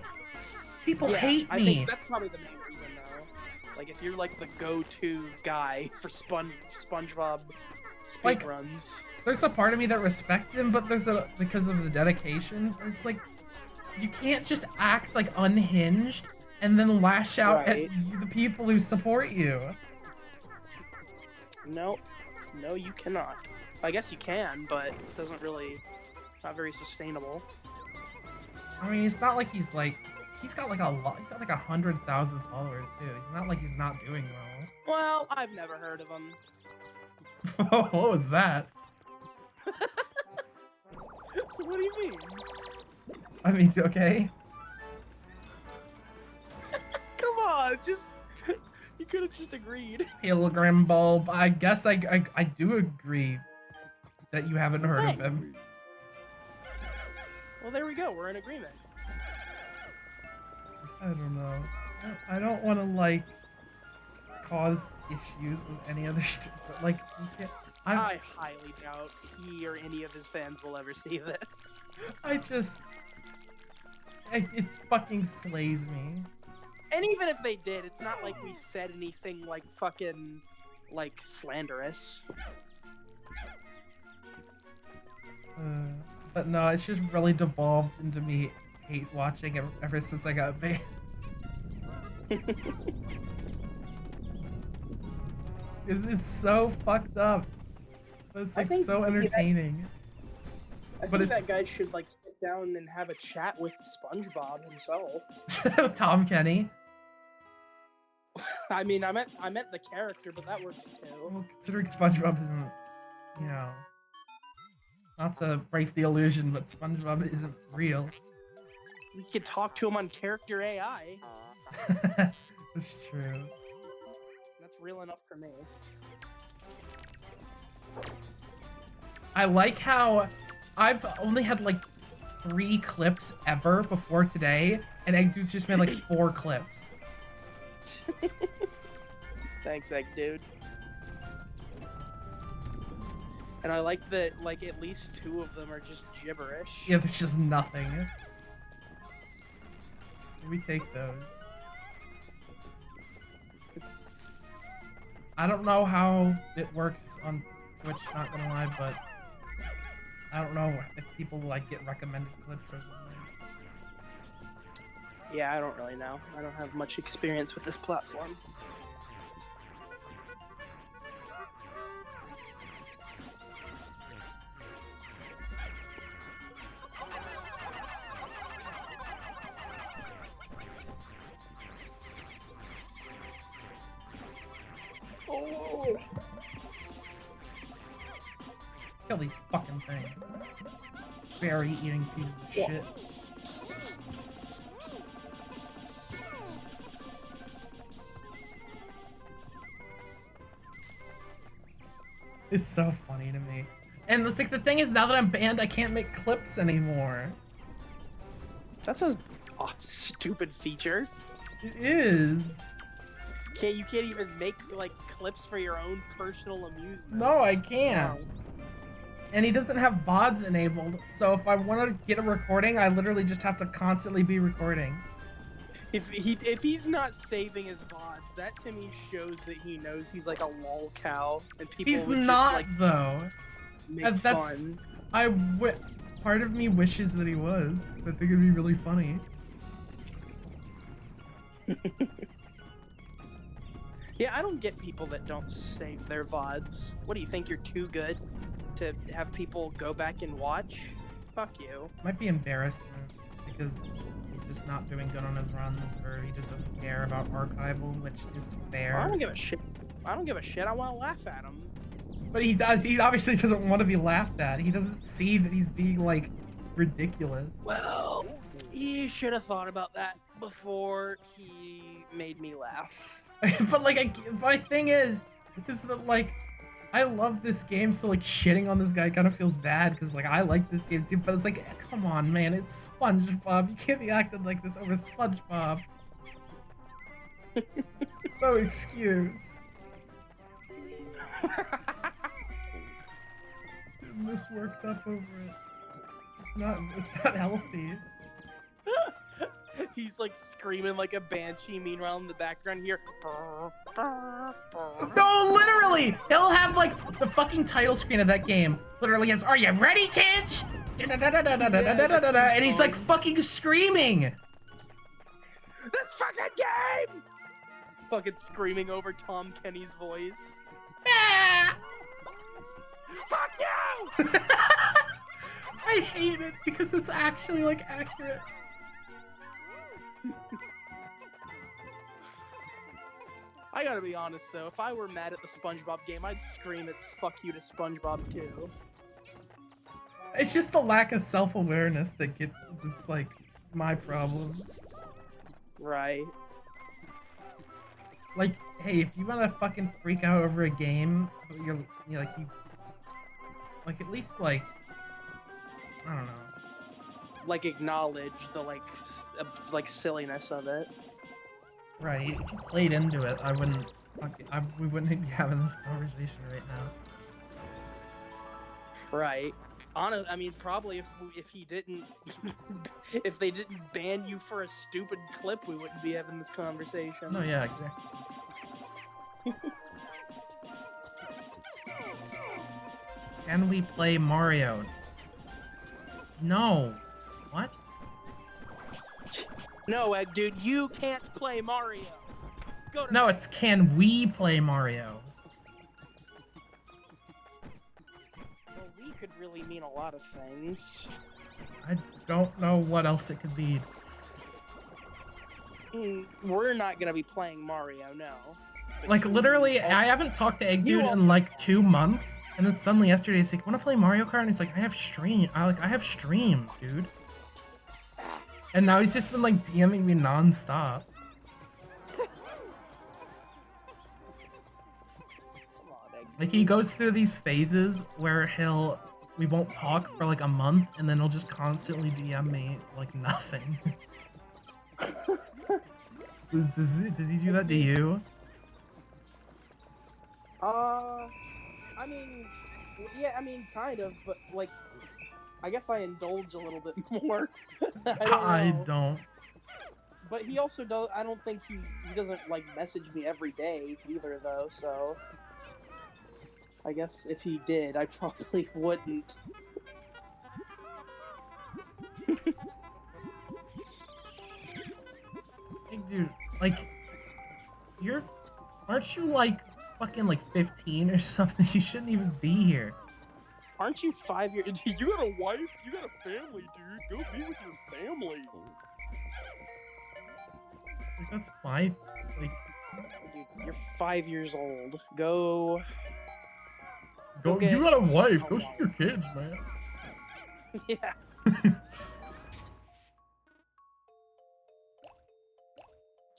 People Yeah, hate I me! think that's probably the main reason, though. Like, if you're like the go-to guy for SpongeBob Like, speedruns. There's a part of me that respects him, but because of the dedication. It's like, you can't just act like unhinged and then lash out Right. at the people who support you. No, you cannot. I guess you can, but it doesn't really. Not very sustainable. I mean, it's not like he's got like a lot. He's got like 100,000 followers too. It's not like he's not doing Well, I've never heard of him. well. What was that? What do you mean? I mean, okay. Come on, just you could have just agreed. Pilgrim Bulb. I guess I do agree that you haven't heard of him. Well, there we go. We're in agreement. I don't know. I don't want to like cause issues with any other but like you can't, I highly doubt he or any of his fans will ever see this. I just It fucking slays me. And even if they did, it's not like we said anything like fucking like slanderous. But no, it's just really devolved into me hate watching ever since I got banned. It's so fucked up. It's like so entertaining. I But think it's that guy should like sit down and have a chat with SpongeBob himself. Tom Kenny. I mean, I meant the character, but that works too. Well, considering SpongeBob isn't, you know, not to break the illusion, but SpongeBob isn't real. We could talk to him on character AI. That's true. That's real enough for me. I like how I've only had like 3 clips ever before today, and Egg Dude's just made like 4 clips. Thanks, Egg Dude. And I like that, like, at least 2 of them are just gibberish. Yeah, there's just nothing. We take those. I don't know how it works on Twitch, not gonna lie, but I don't know if people like get recommended clips or something. Yeah, I don't really know. I don't have much experience with this platform. Oh! Kill these fucking things. Berry eating pieces of shit. It's so funny to me. And it's like the thing is, now that I'm banned, I can't make clips anymore. That's a stupid feature. It is. You can't even make like clips for your own personal amusement. No, I can't. Wow. And he doesn't have VODs enabled, so if I want to get a recording, I literally just have to constantly be recording. If he's not saving his VODs, that to me shows that he knows he's like a lol cow, and people He's would not, just, like, though. make That's fun. part of me wishes that he was, because I think it'd be really funny. Yeah, I don't get people that don't save their VODs. What do you think? You're too good to have people go back and watch? Fuck you. Might be embarrassment, because he's just not doing good on his runs, or he just doesn't care about archival, which is fair. I don't give a shit. I don't give a shit. I want to laugh at him. But he does. He obviously doesn't want to be laughed at. He doesn't see that he's being, like, ridiculous. Well, he should have thought about that before he made me laugh. But, like, my thing is that, like, I love this game, so, like, shitting on this guy kind of feels bad, because, like, I like this game, too, but it's like, come on, man, it's SpongeBob. You can't be acting like this over SpongeBob. There's no excuse. Getting this worked up over it. It's not healthy. He's like screaming like a banshee. Meanwhile, in the background here, No, literally! He'll have, like, the fucking title screen of that game. Literally is, "Are you ready, kids?" And he's, like, fucking screaming! this fucking game! Fucking screaming over Tom Kenny's voice. Ah! Fuck you! I hate it because it's actually, like, accurate. I gotta be honest though, if I were mad at the SpongeBob game, I'd scream it's "fuck you" to SpongeBob too. It's just the lack of self-awareness that it's like my problem. Right. Like, hey, if you wanna fucking freak out over a game, but you like, at least, like, I don't know. Like acknowledge the like silliness of it. Right, if you played into it, we wouldn't be having this conversation right now. Right. Honest, I mean, probably if he didn't, if they didn't ban you for a stupid clip, we wouldn't be having this conversation. No, yeah, exactly. Can we play Mario? No. What? No, dude, you can't play Mario. Go to No, it's can we play Mario? Well, we could really mean a lot of things. I don't know what else it could be. We're not gonna be playing Mario, no. But Like, you literally, also- I haven't talked to Egg You Dude also- in like 2 months, and then suddenly yesterday he's like, "Wanna play Mario Kart?" And he's like, "I have stream." I have stream, dude. And now he's just been like DMing me nonstop. Come on, Egg Like, he goes through these phases where we won't talk for like a month, and then he'll just constantly DM me like nothing. Does he do that to you? I mean, yeah, I mean, kind of, but like, I guess I indulge a little bit more. I don't know. don't. But he also does. I don't think he doesn't like message me every day either, though. So I guess if he did, I probably wouldn't. Hey, dude, like, aren't you like fucking like 15 or something? You shouldn't even be here. Aren't you 5 years? You got a wife? You got a family, dude. Go be with your family. Like, that's my, like, Dude, you're 5 years old. Go. go. Okay. You got a wife. Oh, Go see wow. your kids, man. Yeah.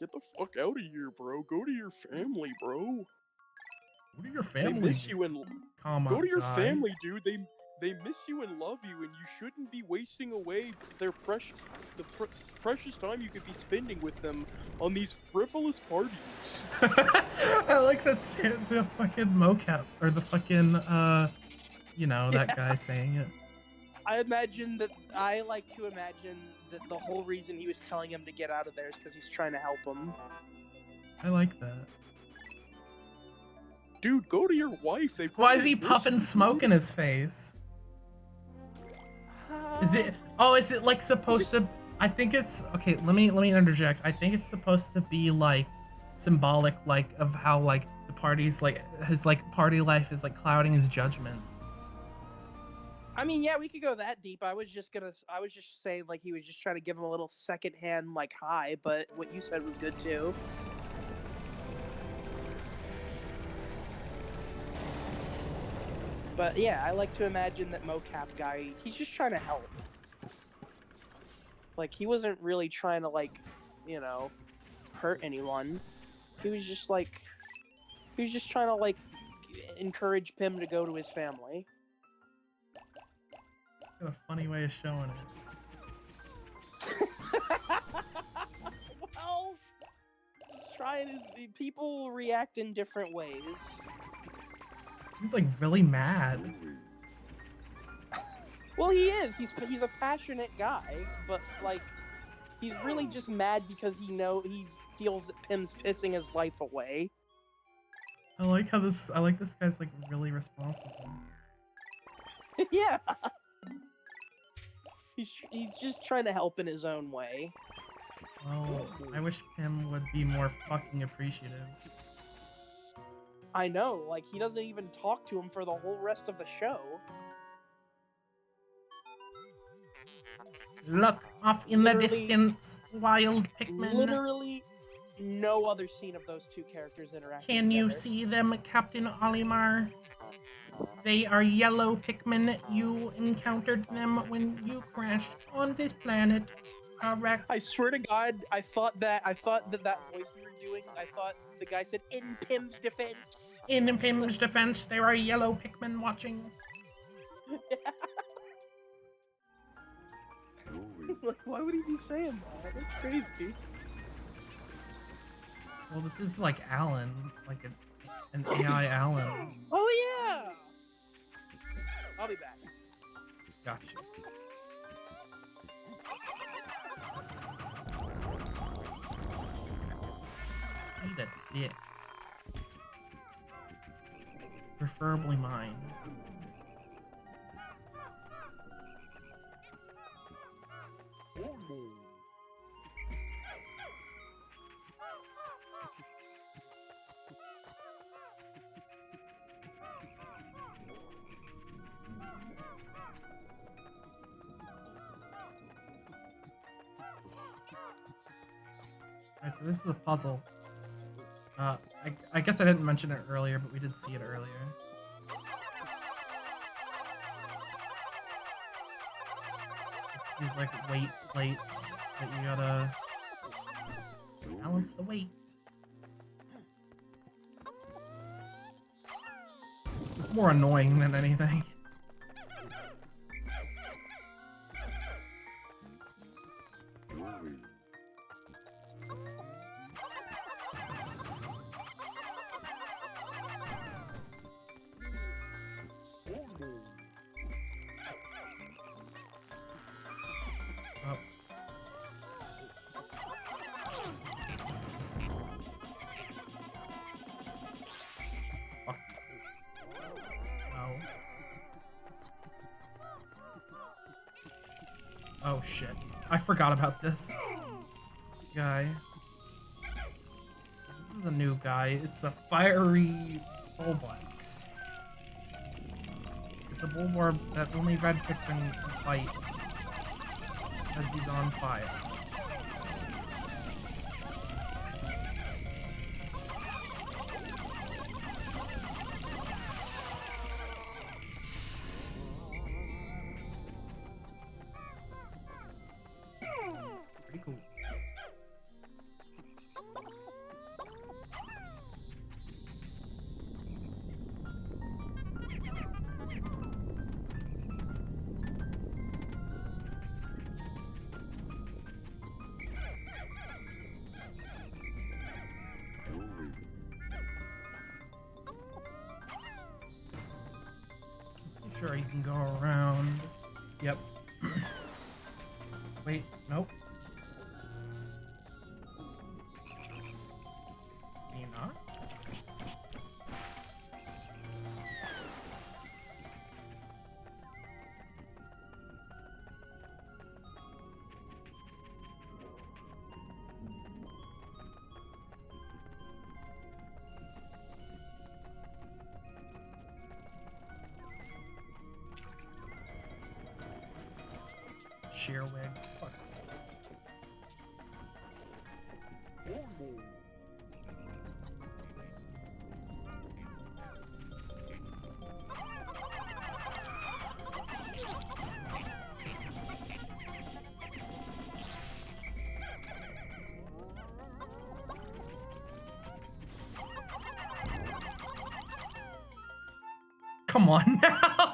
Get the fuck out of here, bro. Go to your family, bro. What are your They family? miss you and Comma, go to your guy. family, dude. They miss you and love you, and you shouldn't be wasting away precious time you could be spending with them on these frivolous parties. I like that the fucking mocap or the fucking you know, that guy saying it. I like to imagine that the whole reason he was telling him to get out of there is because he's trying to help him. I like that. Dude, go to your wife. They Why is probably he miss puffing you. smoke in his face? Is it? Oh, is it like supposed to? I think it's okay. Let me interject. I think it's supposed to be like symbolic, like of how like the party's like his like party life is like clouding his judgment. I mean, yeah, we could go that deep. I was just saying like he was just trying to give him a little secondhand like high, but what you said was good too. But yeah, I like to imagine that mocap guy, he's just trying to help. Like, he wasn't really trying to, like, you know, hurt anyone. He was just trying to, like, encourage Pim to go to his family. Got a funny way of showing it. Well, trying his people react in different ways. He's like really mad. Well, he is. He's a passionate guy, but like, he's really just mad because he feels that Pim's pissing his life away. I like this guy's like really responsible. Yeah. He's just trying to help in his own way. Well, I wish Pim would be more fucking appreciative. I know, like, he doesn't even talk to him for the whole rest of the show. Look off in the Literally- distance, wild Pikmin. Literally no other scene of those two characters interacting Can you together. see them, Captain Olimar? They are yellow Pikmin. You encountered them when you crashed on this planet. Correct. I swear to God, I thought that voice you were doing, I thought the guy said, "In Pim's defense." In Pim's defense, there are yellow Pikmin watching. Like, why would he be saying that? That's crazy. Well, this is like Alan, like an AI Alan. Oh yeah! I'll be back. Gotcha. Eat a dick. Preferably mine. Alright, so this is a puzzle. I guess I didn't mention it earlier, but we did see it earlier. It's these like weight plates that you gotta balance the weight. It's more annoying than anything. Oh. Fuck. No. Oh shit. I forgot about this guy. This is a new guy. It's a fiery bullbox. It's a bullboard that only Red Pikmin can fight because he's on fire. Pretty cool. Sure, you can go around. Yep. Wait, nope. Can you not? Sheer wig. Fuck. Come on now.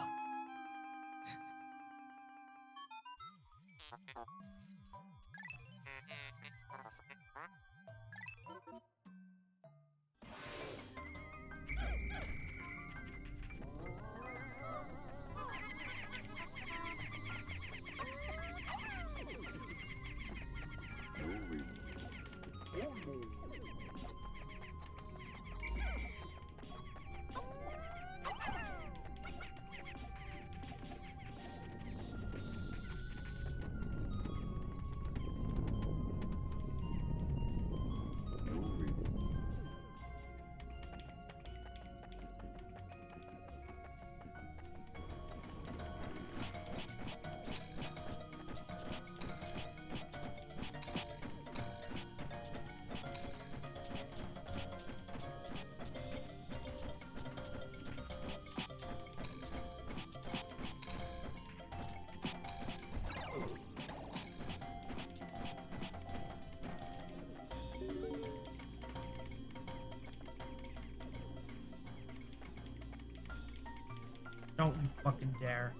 Don't you fucking dare.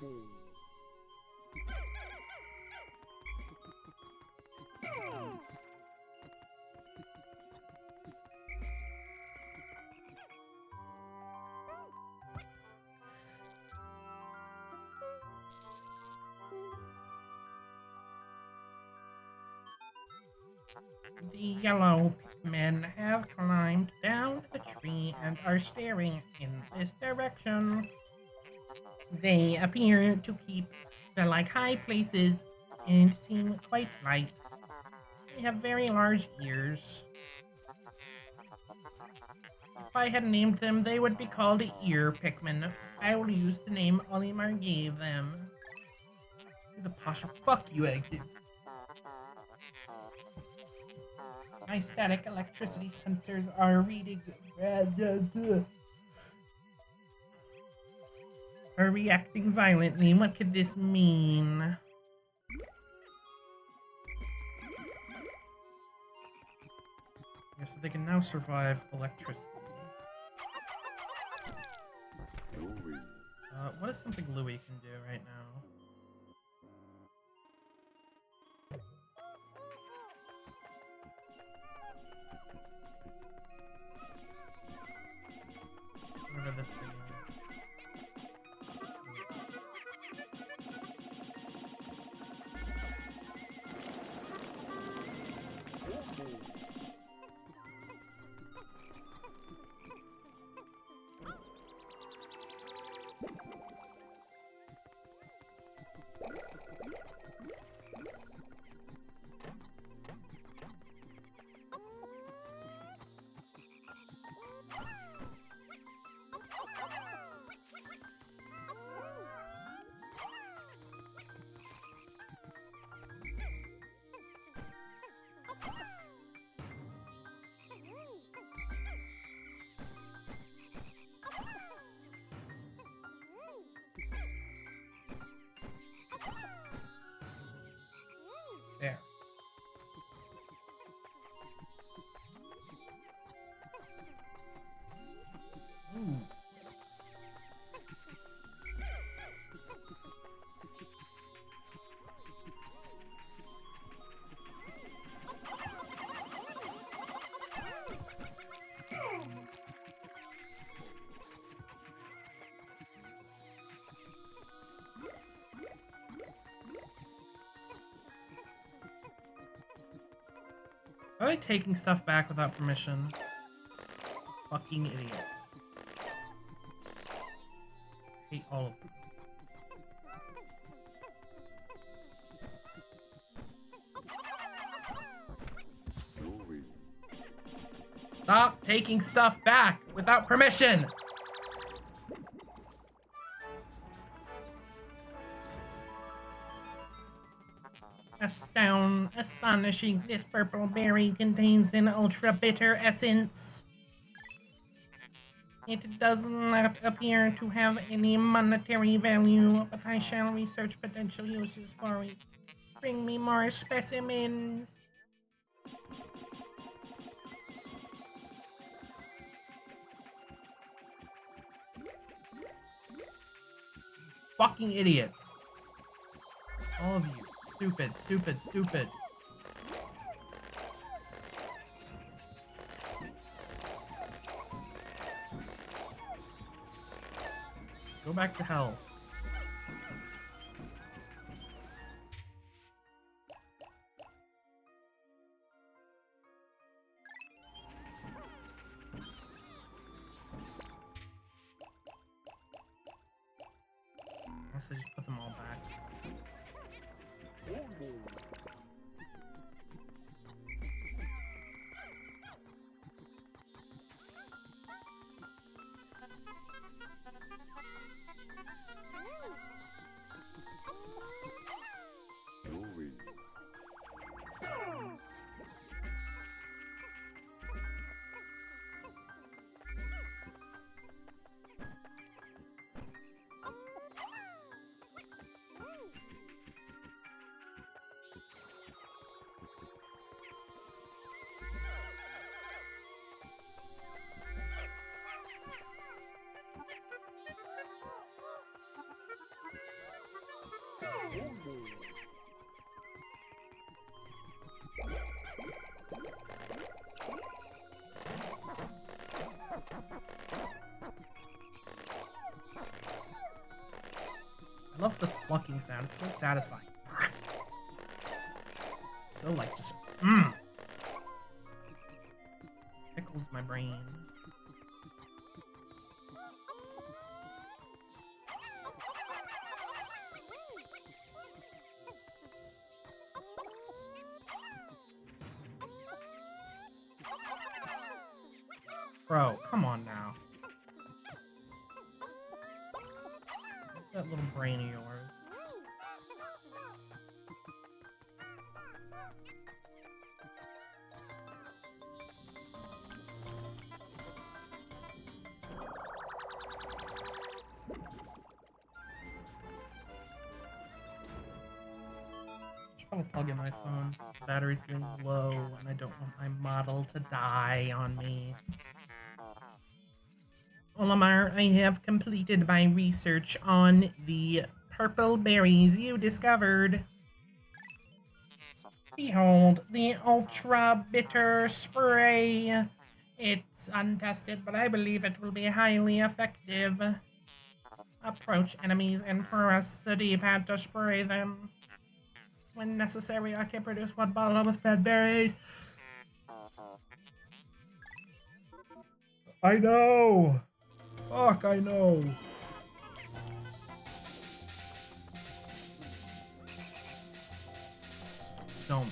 The yellow Pikmin have climbed down the tree and are staring in this direction. They appear to keep the high places and seem quite light. They have very large ears. If I had named them, they would be called Ear Pikmin. I will use the name Olimar gave them. The Pasha, fuck you, Egg. My static electricity sensors are reading. Are reacting violently. What could this mean? Yeah, so they can now survive electricity. What is something Louie can do right now? Whatever this thing is. There. Ooh. Are they taking stuff back without permission? Fucking idiots. Hate all of them. Stop taking stuff back without permission! Astonishing, this purple berry contains an ultra bitter essence. It does not appear to have any monetary value, but I shall research potential uses for it. Bring me more specimens. Fucking idiots. All of you. Stupid, stupid, stupid. Go back to hell. Unless I just put them all back. I love this plucking sound. It's so satisfying. So like just tickles my brain. Bro, come on now. What's that little brain of yours? Should probably plug in my phone. The battery's getting low, and I don't want my model to die on me. Olimar, I have completed my research on the purple berries you discovered. Behold, the ultra bitter spray. It's untested, but I believe it will be highly effective. Approach enemies and press the D-pad to spray them. When necessary, I can produce one bottle with bad berries. I know! Fuck, I know. Don't.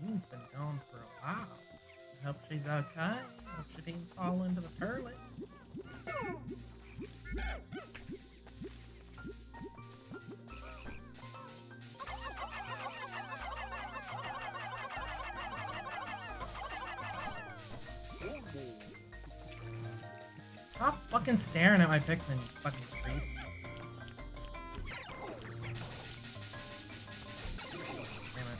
Janine's been gone for a while. I hope she's okay. I hope she didn't fall into the toilet. Stop fucking staring at my Pikmin, you fucking creep. Damn it.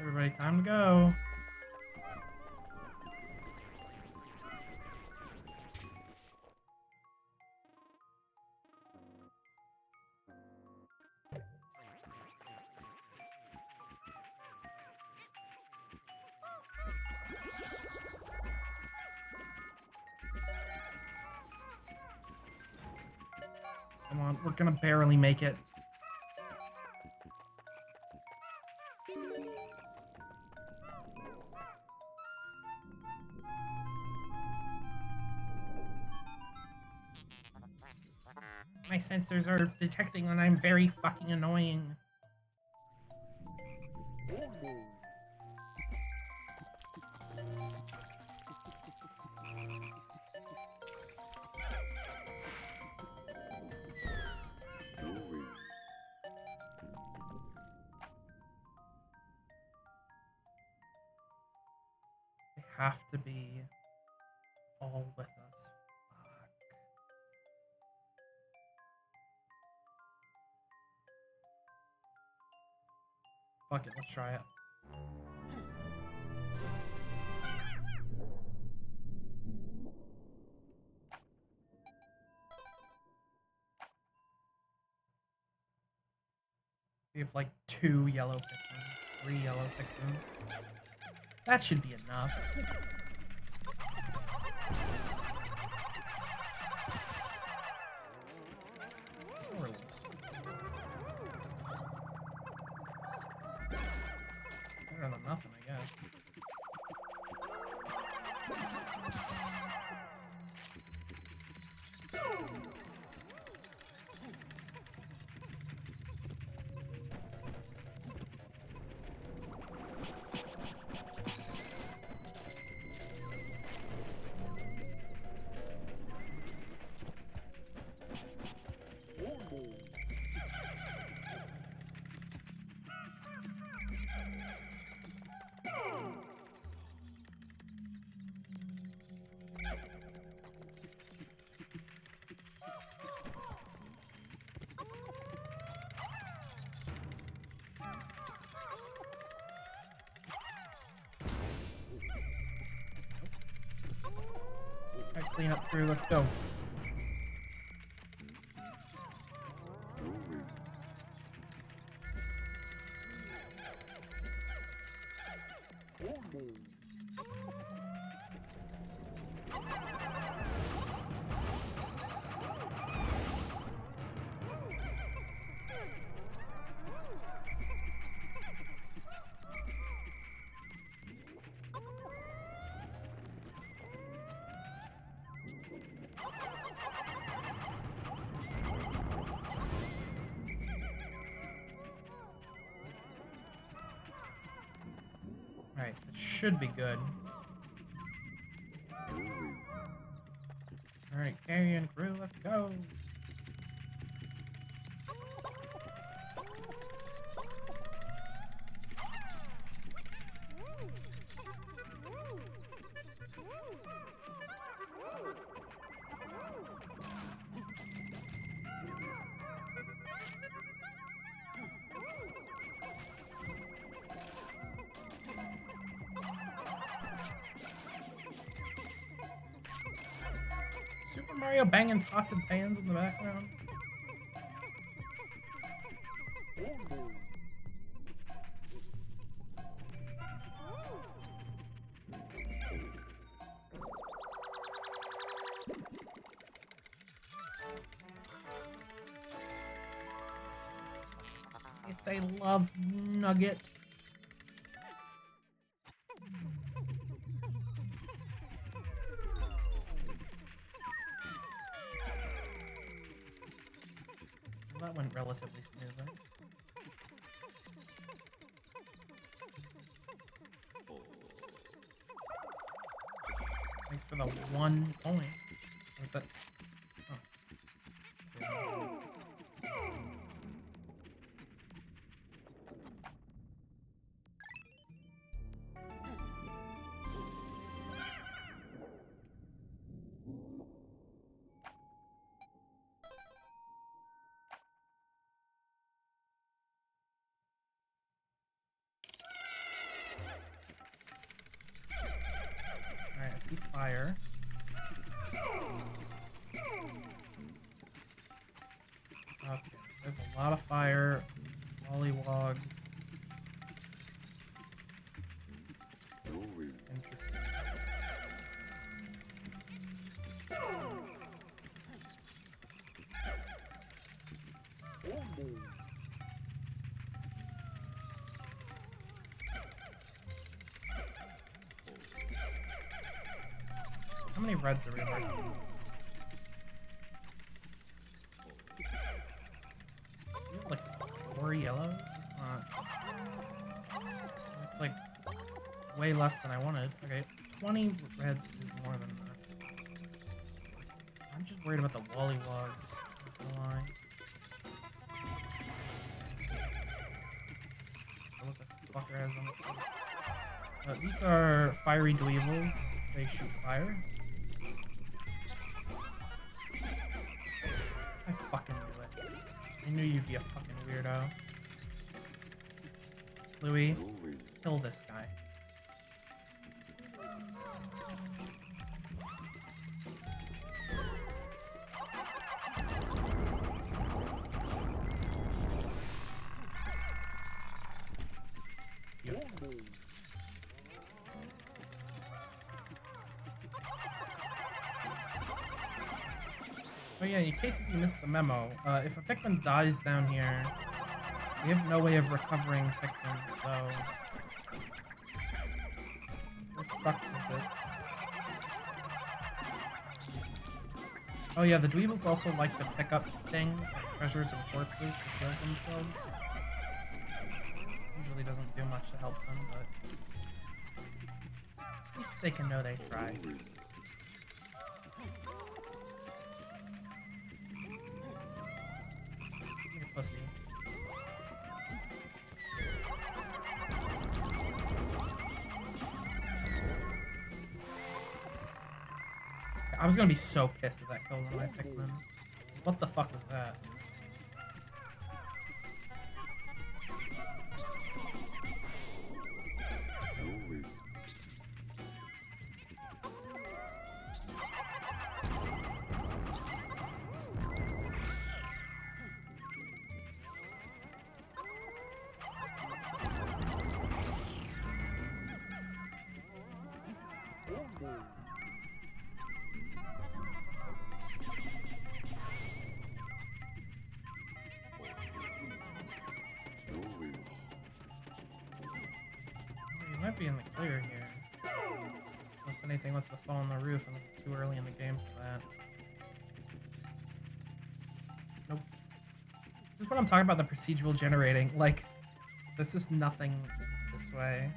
Everybody, time to go. Come on, we're gonna barely make it. My sensors are detecting that I'm very fucking annoying. They have to be all with us. Fuck. Fuck it, let's try it. We have like 2 yellow Pikmin, 3 yellow Pikmin. That should be enough. Better than nothing, I guess. Alright, clean up crew, let's go. Alright, that should be good. Alright, carry crew, let's go. Super Mario banging pots and pans in the background. It's a love nugget. That went relatively smoothly. Thanks for the 1 point. What's that? Oh. Alright, I see fire. Okay, there's a lot of fire. Mollywogs. Interesting. How many reds are we working on? We have like 4 yellows? It's not... It's like way less than I wanted. Okay, 20 reds is more than enough. I'm just worried about the Wollywogs. Not gonna lie. Look, this fucker has on his face. These are fiery dweevils. They shoot fire. I fucking knew it. I knew you'd be a fucking weirdo. Louis, kill this guy. Oh yeah, in case if you missed the memo, if a Pikmin dies down here, we have no way of recovering Pikmin, so we're stuck with it. Oh yeah, the Dweebles also like to pick up things, like treasures and corpses to shield themselves. Usually doesn't do much to help them, but at least they can know they tried. Pussy. I was gonna be so pissed if that killed one of my Pikmin. What the fuck was that? Might be in the clear here. Unless anything wants to fall on the roof, and it's too early in the game for that. Nope. This is what I'm talking about, the procedural generating. Like, there's just nothing this way.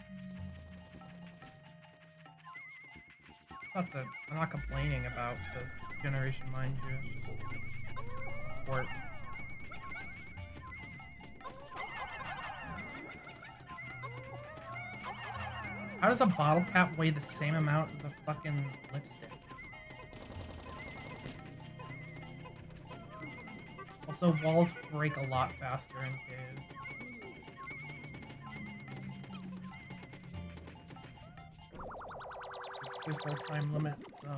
It's not the... I'm not complaining about the generation, mind you. It's just... work. How does a bottle cap weigh the same amount as a fucking lipstick? Also, walls break a lot faster in caves. There's no time limit, so...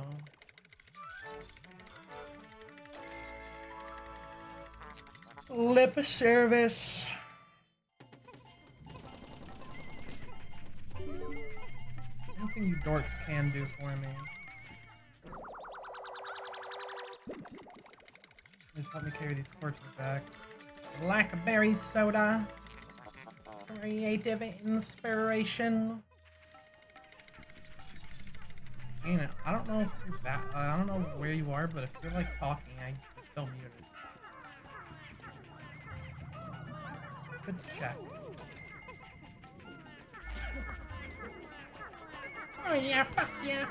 Lip service! Anything you dorks can do for me. Just let me carry these corpses back. Blackberry soda. Creative inspiration. Gina, I don't know if you're back. I don't know where you are, but if you're like talking, I'm still muted. Good to check. Oh yeah, fuck yeah,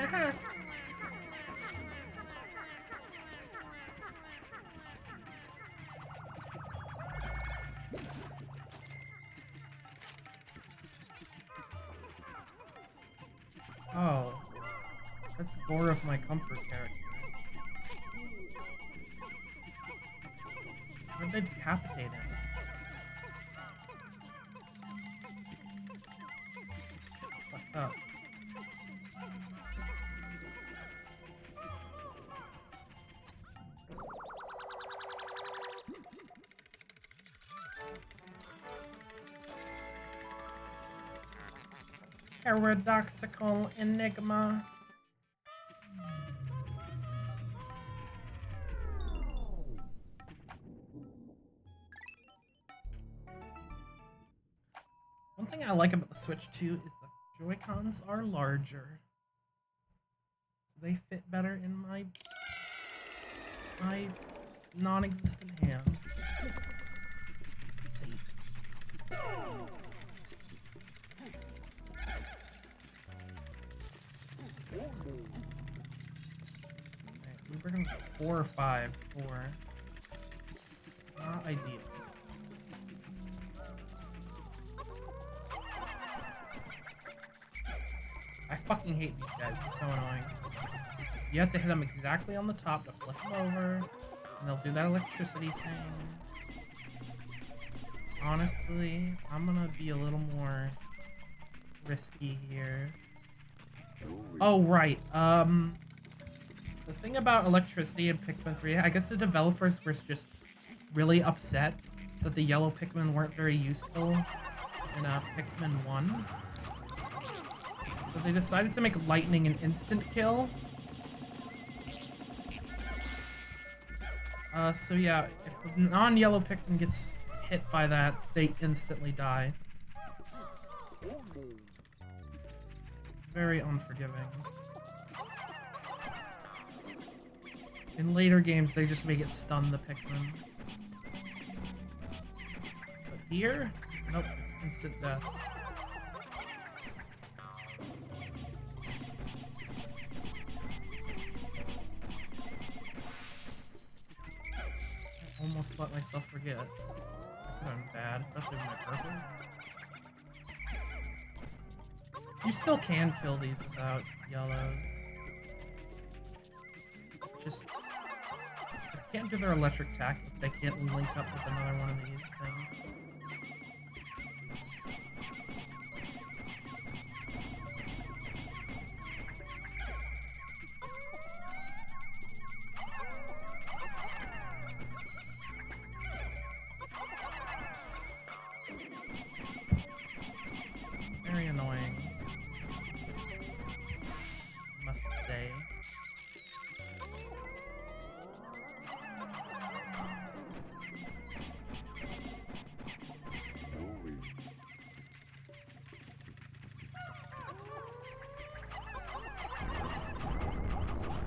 huh? Oh, that's Gore of my comfort character. Where did they decapitate him? Fucked up. Paradoxical enigma. One thing I like about the Switch 2 is the Joy-Cons are larger. So they fit better in my non-existent hands. See. We're gonna 4 or 5. 4. Not ideal. I fucking hate these guys. They're so annoying. You have to hit them exactly on the top to flip them over, and they'll do that electricity thing. honestly, I'm gonna be a little more risky here. Oh, right. The thing about electricity in Pikmin 3, I guess the developers were just really upset that the yellow Pikmin weren't very useful in Pikmin 1. So they decided to make lightning an instant kill. So yeah, if a non-yellow Pikmin gets hit by that, they instantly die. It's very unforgiving. In later games, they just make it stun the Pikmin. But here, nope, it's instant death. I almost let myself forget. That could have been bad, especially with my purples. You still can kill these without yellows. Just they can't do their electric attack if they can't link up with another one of these things. Very annoying, I must say.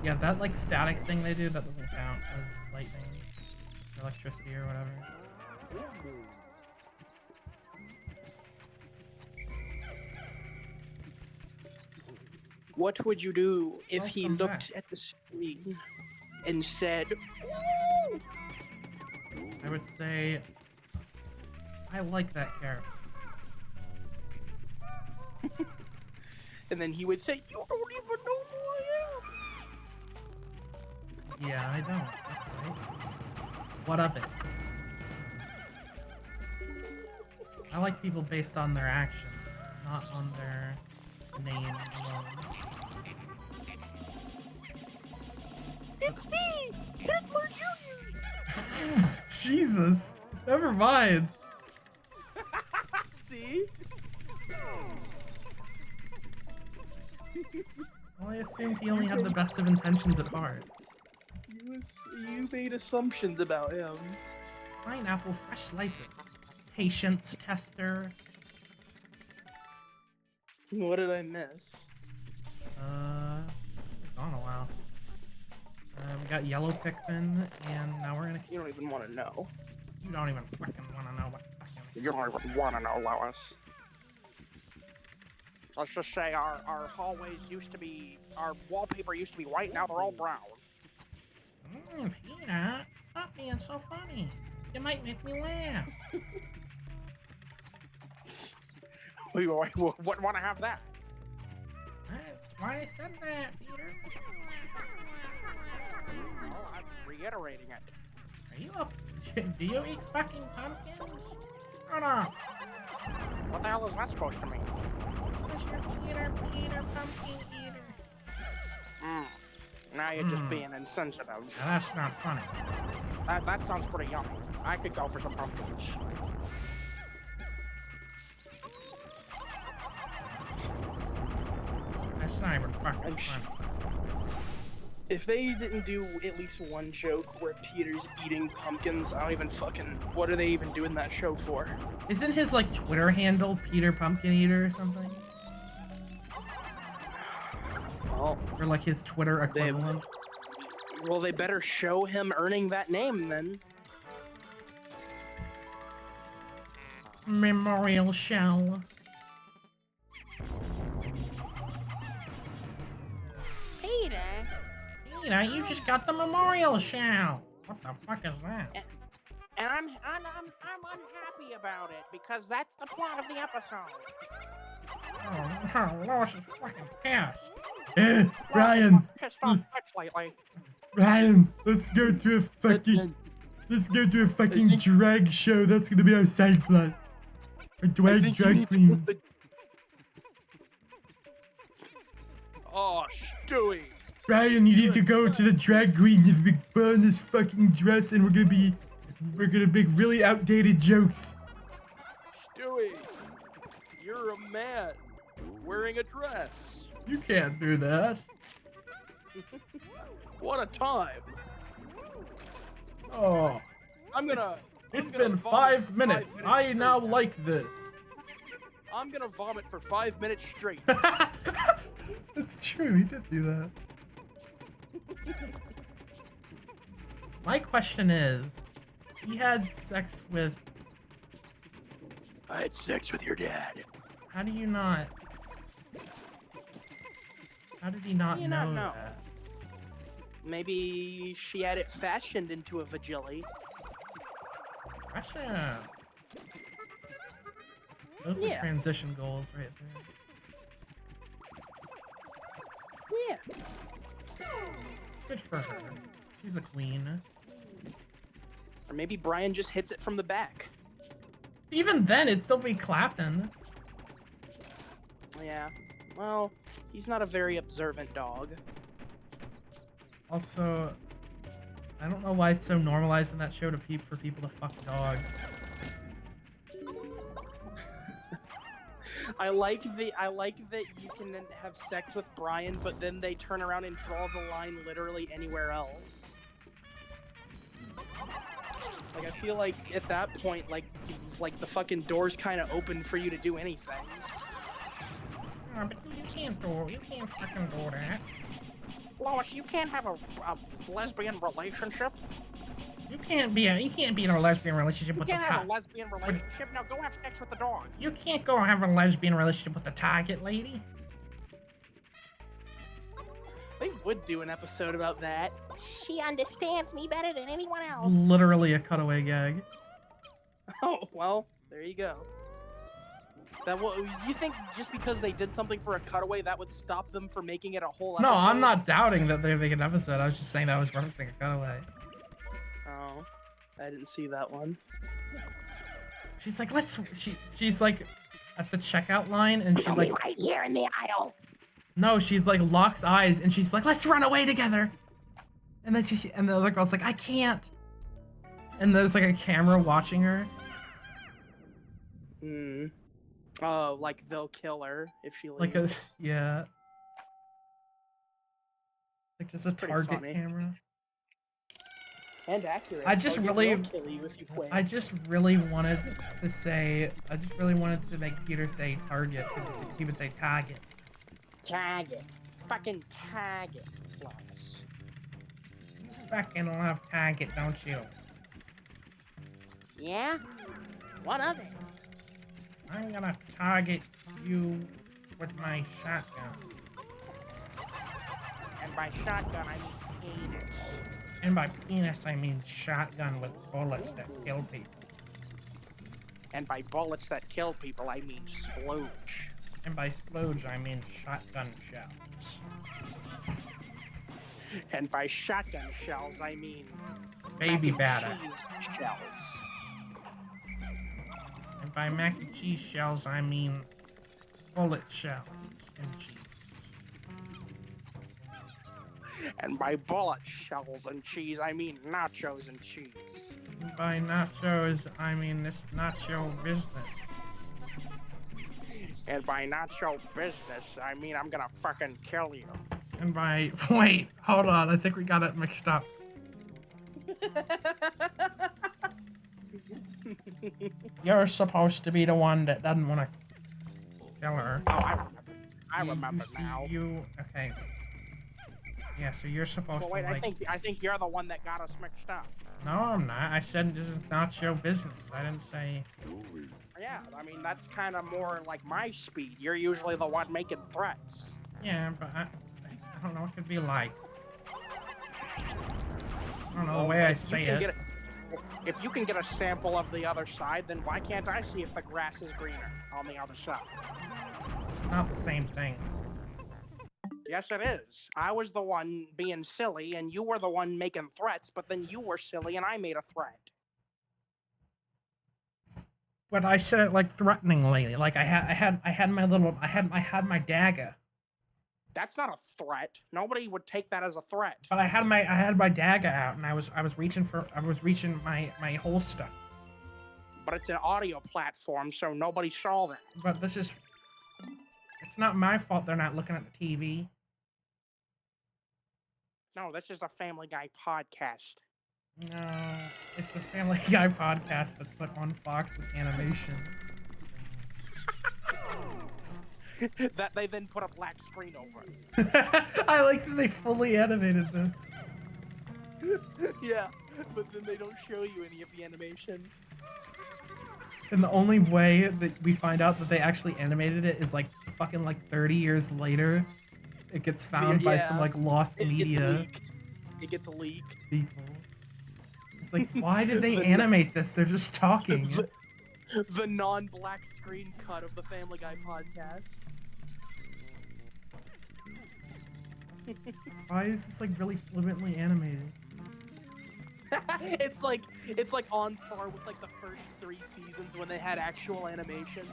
Yeah, that like static thing they do, that doesn't count as lightning, or electricity, or whatever. What would you do if he Welcome looked back. at the screen and said, "Ooh"? I would say, I like that character. And then he would say, "You don't even know who I am." Yeah, I don't. That's right. What of it? I like people based on their actions, not on their name alone. It's me, Hitler Jr. Jesus! Never mind! See? Well, I assumed he only had the best of intentions at heart. You made assumptions about him. Pineapple fresh slices. Patience tester. What did I miss? It's gone a while. We got yellow Pikmin, and now we're gonna. You don't even want to know. You don't even fucking want to know what fucking. You don't even want to know, Lois. Let's just say our hallways used to be, our wallpaper used to be white, now they're all brown. Peter, stop being so funny. You might make me laugh. We wouldn't want to have that. That's why I said that, Peter. Oh, I'm reiterating it. Are you up? Do you eat fucking pumpkins? Shut up. What the hell is that supposed to mean? Mr. Peter, pumpkin eater. Now you're just being insensitive. Now that's not funny. That sounds pretty yummy. I could go for some pumpkins. That's not even fucking funny. If they didn't do at least one joke where Peter's eating pumpkins, I don't even fucking. What are they even doing that show for? Isn't his like Twitter handle Peter Pumpkin Eater or something? Well, Or like his Twitter equivalent? they better show him earning that name then. Memorial shell. Peter, Peter, you just got the memorial shell. What the fuck is that? And I'm unhappy about it because that's the plot of the episode. Oh, Lois is fucking pissed. Ryan! Pissed off much lately. Ryan! Let's go to a fucking... Let's go to a fucking drag show. That's gonna be our side plot. A drag queen. Oh, Stewie. Brian, you need to go to the drag queen. You need to put on this fucking dress, and we're gonna make really outdated jokes. Stewie, you're a man wearing a dress. You can't do that. What a time. Oh, it's been 5 minutes. I now like this. I'm gonna vomit for 5 minutes straight. That's true. He did do that. My question is, he had sex with. I had sex with your dad. How do you not? How did he not know that? Maybe she had it fashioned into a vagilly. Russia. Those are transition goals right there. Yeah. Good for her. She's a queen. Or maybe Brian just hits it from the back. Even then, it'd still be clapping. Yeah. Well, he's not a very observant dog. Also, I don't know why it's so normalized in that show for people to fuck dogs. I like that you can have sex with Brian, but then they turn around and draw the line literally anywhere else. Like, I feel like at that point, like the fucking door's kind of open for you to do anything. But you can't fucking do that. Lois, you can't have a lesbian relationship. You can't be in a lesbian relationship with the You can't have a target. lesbian relationship. Now go have sex with the dog. You can't go have a lesbian relationship with the target lady. They would do an episode about that. She understands me better than anyone It's else. literally a cutaway gag. Oh, well, there you go. You think just because they did something for a cutaway, that would stop them from making it a whole episode? No, I'm not doubting that they're making an episode. I was just saying that was referencing a cutaway. Oh, I didn't see that one. She's like, she's like at the checkout line, and she like, Right here in the aisle. no, she's like locks eyes, and she's like, let's run away together. And then and the other girl's like, I can't. And there's like a camera watching her. Hmm. Oh, like they'll kill her if she leaves. Like a, yeah. Like just a Pretty target funny. camera. And accurate. I just They'll really, kill you if you quit. I just really wanted to make Peter say target, because he would say target. Target. Fucking target, Lois. You fucking love target, don't you? Yeah? What of it? I'm gonna target you with my shotgun. And by shotgun, I mean penis. And by penis, I mean shotgun with bullets that kill people. And by bullets that kill people, I mean splooge. And by splooge, I mean shotgun shells. And by shotgun shells, I mean Baby mac and batter. cheese shells. And by mac and cheese shells, I mean bullet shells and cheese. And by bullet shells and cheese, I mean nachos and cheese. And by nachos, I mean this nacho business. And by nacho business, I mean I'm gonna fucking kill you. And by... Wait, hold on. I think we got it mixed up. You're supposed to be the one that doesn't want to kill her. Oh, I remember see, now. Okay. Yeah, so you're supposed Well, wait, to like... I think you're the one that got us mixed up. No, I'm not. I said this is not your business. I didn't say... Yeah, I mean, that's kind of more like my speed. You're usually the one making threats. Yeah, but I don't know what it could be like. I don't know the way I say it. If you can get a sample of the other side, then why can't I see if the grass is greener on the other side? It's not the same thing. Yes, it is. I was the one being silly, and you were the one making threats. But then you were silly, and I made a threat. But I said it like threateningly. Like I had my dagger. That's not a threat. Nobody would take that as a threat. But I had my dagger out, and I was reaching my holster. But it's an audio platform, so nobody saw that. But it's not my fault they're not looking at the TV. No, this is a Family Guy podcast. No, it's a Family Guy podcast that's put on Fox with animation. That they then put a black screen over. I like that they fully animated this. Yeah, but then they don't show you any of the animation. And the only way that we find out that they actually animated it is like fucking like 30 years later. It gets found by some like lost media It gets leaked. people. It's like, why did they animate this? They're just talking. The non-black screen cut of the Family Guy podcast. Why is this like really fluently animated? It's like on par with like the first 3 seasons when they had actual animation.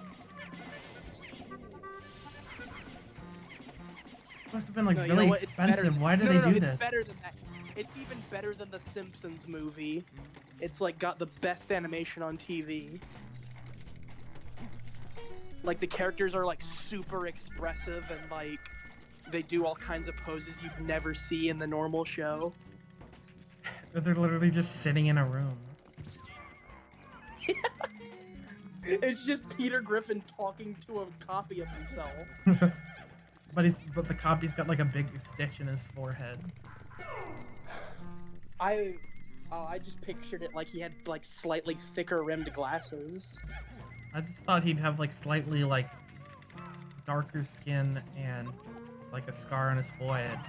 It must have been like No, you really know what? It's better- expensive. Why did no, they no, do it's this? better than that. It's even better than the Simpsons movie. It's like got the best animation on TV. Like the characters are like super expressive and like they do all kinds of poses you'd never see in the normal show. They're literally just sitting in a room. It's just Peter Griffin talking to a copy of himself. But the copy's got like a big stitch in his forehead. I just pictured it like he had like slightly thicker rimmed glasses. I just thought he'd have like slightly like darker skin and just, like a scar on his forehead.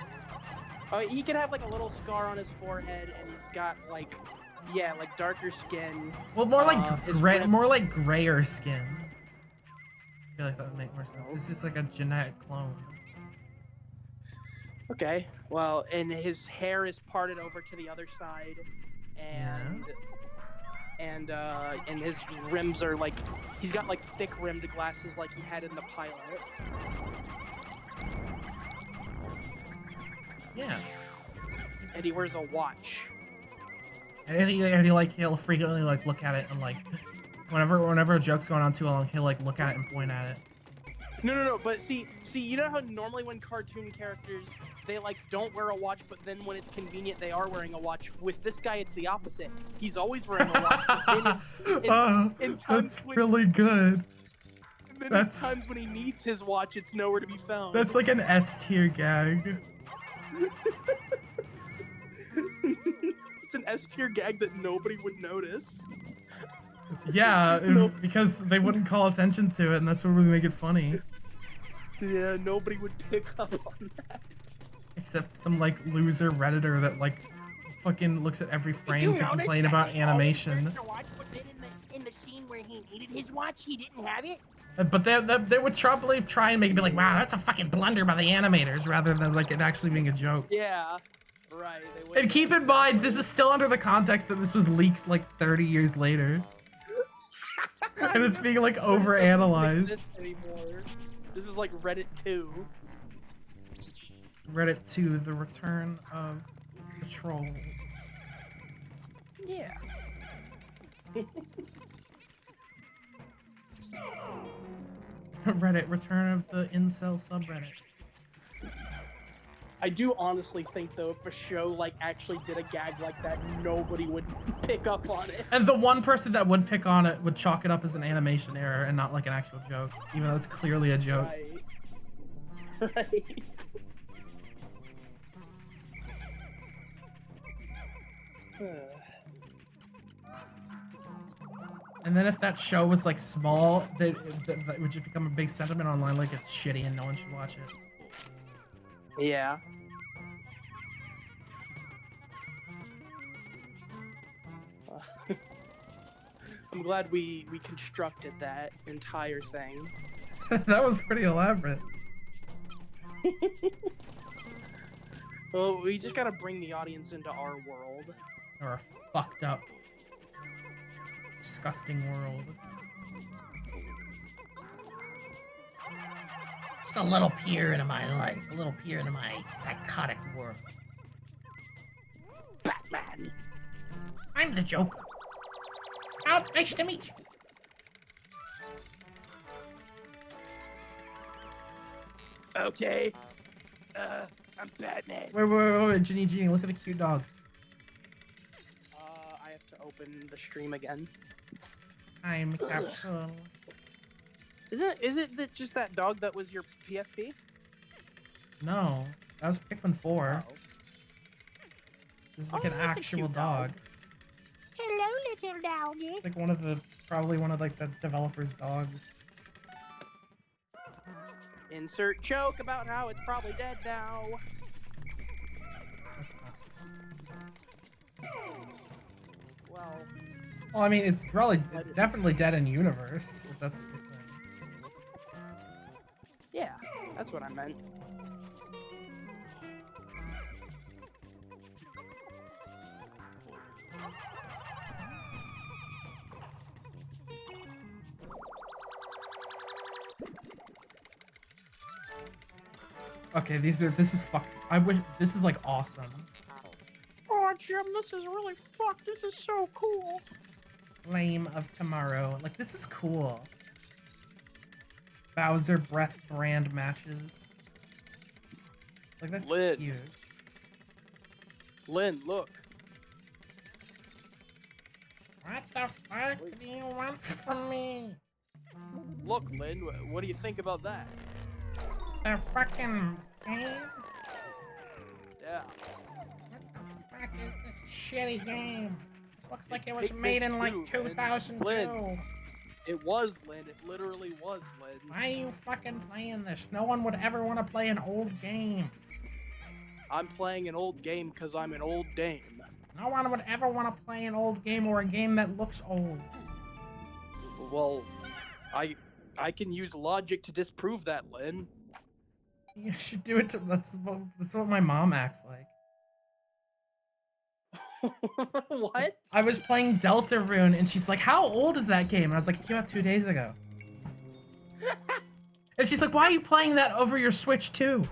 He could have like a little scar on his forehead, and he's got like, yeah, like darker skin. Well, more like his gray, red- more like grayer skin. I feel like that would make more sense. It's just like a genetic clone. Okay, well, and his hair is parted over to the other side, and his rims are like, he's got like thick rimmed glasses like he had in the pilot. Yeah. And he wears a watch. And he'll frequently like look at it and like whenever a joke's going on too long, he'll like look at it and point at it. No, but see, you know how normally when cartoon characters, they like don't wear a watch, but then when it's convenient, they are wearing a watch. With this guy, it's the opposite. He's always wearing a watch. But then in times That's when, really good. then that's- in times when he needs his watch, it's nowhere to be found. That's like an S tier gag. It's an S tier gag that nobody would notice. Yeah, No. because they wouldn't call attention to it, and that's what would make it funny. Yeah, nobody would pick up on that. Except some like loser redditor that like fucking looks at every Did you frame to notice complain that about they animation. always searched the watch, but then in the scene where he needed his watch, he didn't have it? But they would probably try and make it be like, wow, that's a fucking blunder by the animators, rather than like it actually being a joke. Yeah, right. They And wouldn't- keep in mind, this is still under the context that this was leaked like 30 years later. And it's being like Doesn't overanalyzed. exist anymore. This is like Reddit 2. Reddit 2, the return of the trolls. Yeah. Reddit, return of the incel subreddit. I do honestly think though, if a show like actually did a gag like that, nobody would pick up on it. And the one person that would pick on it would chalk it up as an animation error and not like an actual joke, even though it's clearly a joke. Right. Right. And then if that show was like small, that would just become a big sentiment online, like it's shitty and no one should watch it. Yeah. I'm glad we constructed that entire thing. That was pretty elaborate. Well, we just gotta bring the audience into our world. Or a fucked up, disgusting world. Just a little peer into my life, a little peer into my psychotic world. Batman. I'm the Joker. Oh, nice to meet you. Okay. I'm Batman. Wait, Genie, look at the cute dog. I have to open the stream again. I'm Capsule. Is it just that dog that was your PFP? No, that was Pikmin 4. Oh. This is like Oh, an that's a actual cute dog. dog. Hello, little doggy. It's like probably one of like the developers' dogs. Insert joke about how it's probably dead now. That's not. Well, I mean, it's definitely dead in universe, if that's what you're saying. yeah, that's what I meant. Okay, this is fuck. This is like awesome. Oh, Jim, this is really fucked. This is so cool. Flame of Tomorrow. Like, this is cool. Bowser Breath brand matches. Like, that's Lit. cute. Lynn, look. What the fuck do you want from me? Look, Lynn, what do you think about that? The fucking game? Yeah. What the fuck is this shitty game? This looks like it was Pikmin made in like 2, Lynn. 2002. Lynn. It was, Lynn. It literally was, Lynn. Why are you fucking playing this? No one would ever want to play an old game. I'm playing an old game because I'm an old dame. No one would ever want to play an old game or a game that looks old. Well, I can use logic to disprove that, Lynn. You should do it to. That's what my mom acts like. What? I was playing Deltarune and she's like, "How old is that game?" And I was like, "It came out 2 days ago." And she's like, "Why are you playing that over your Switch too?"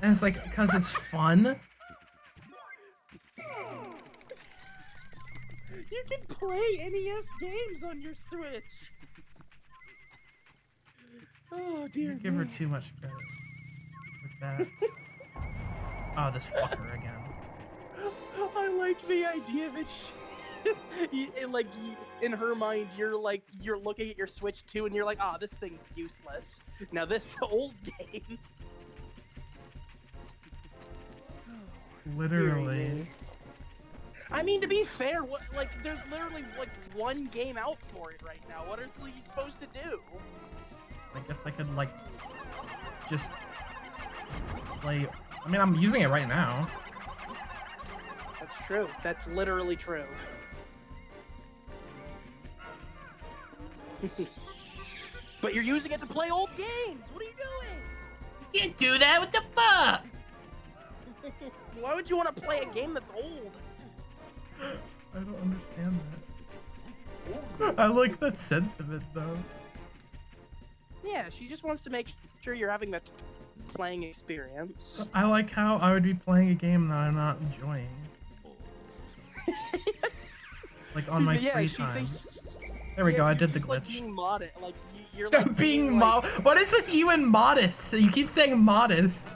And it's like, "Because it's fun." You can play NES games on your Switch. Oh dear. You give her too much credit with that. Oh, this fucker again. I like the idea that in her mind, you're looking at your Switch 2 and you're like, this thing's useless. Now this old game. Literally. I mean, to be fair, there's literally one game out for it right now. What else are you supposed to do? I guess I could just play. I mean, I'm using it right now. That's true. That's literally true. But you're using it to play old games. What are you doing? You can't do that. What the fuck? Why would you want to play a game that's old? I don't understand that. I like that sentiment though. Yeah, she just wants to make sure you're having that playing experience. I like how I would be playing a game that I'm not enjoying. Like on my free time. There we go, I did the glitch. Being modest, you're being What is with you and modest? You keep saying modest.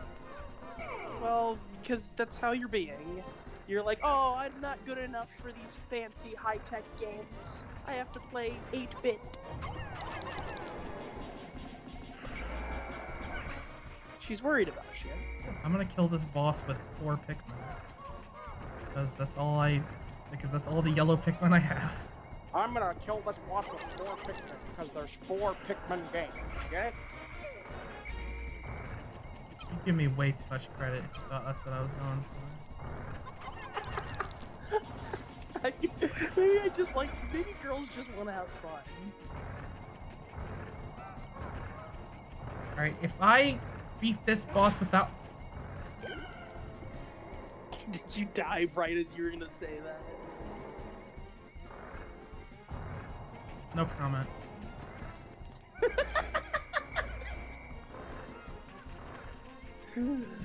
Well, because that's how you're being. You're like, oh, I'm not good enough for these fancy high-tech games. I have to play 8-bit. She's worried about you. I'm gonna kill this boss with 4 Pikmin. Because that's all the yellow Pikmin I have. I'm gonna kill this boss with 4 Pikmin because there's 4 Pikmin games. Get it? You give me way too much credit if you thought that's what I was going for. Maybe girls just want to have fun. Alright, if I beat this boss without... Did you die right as you were gonna say that? No comment.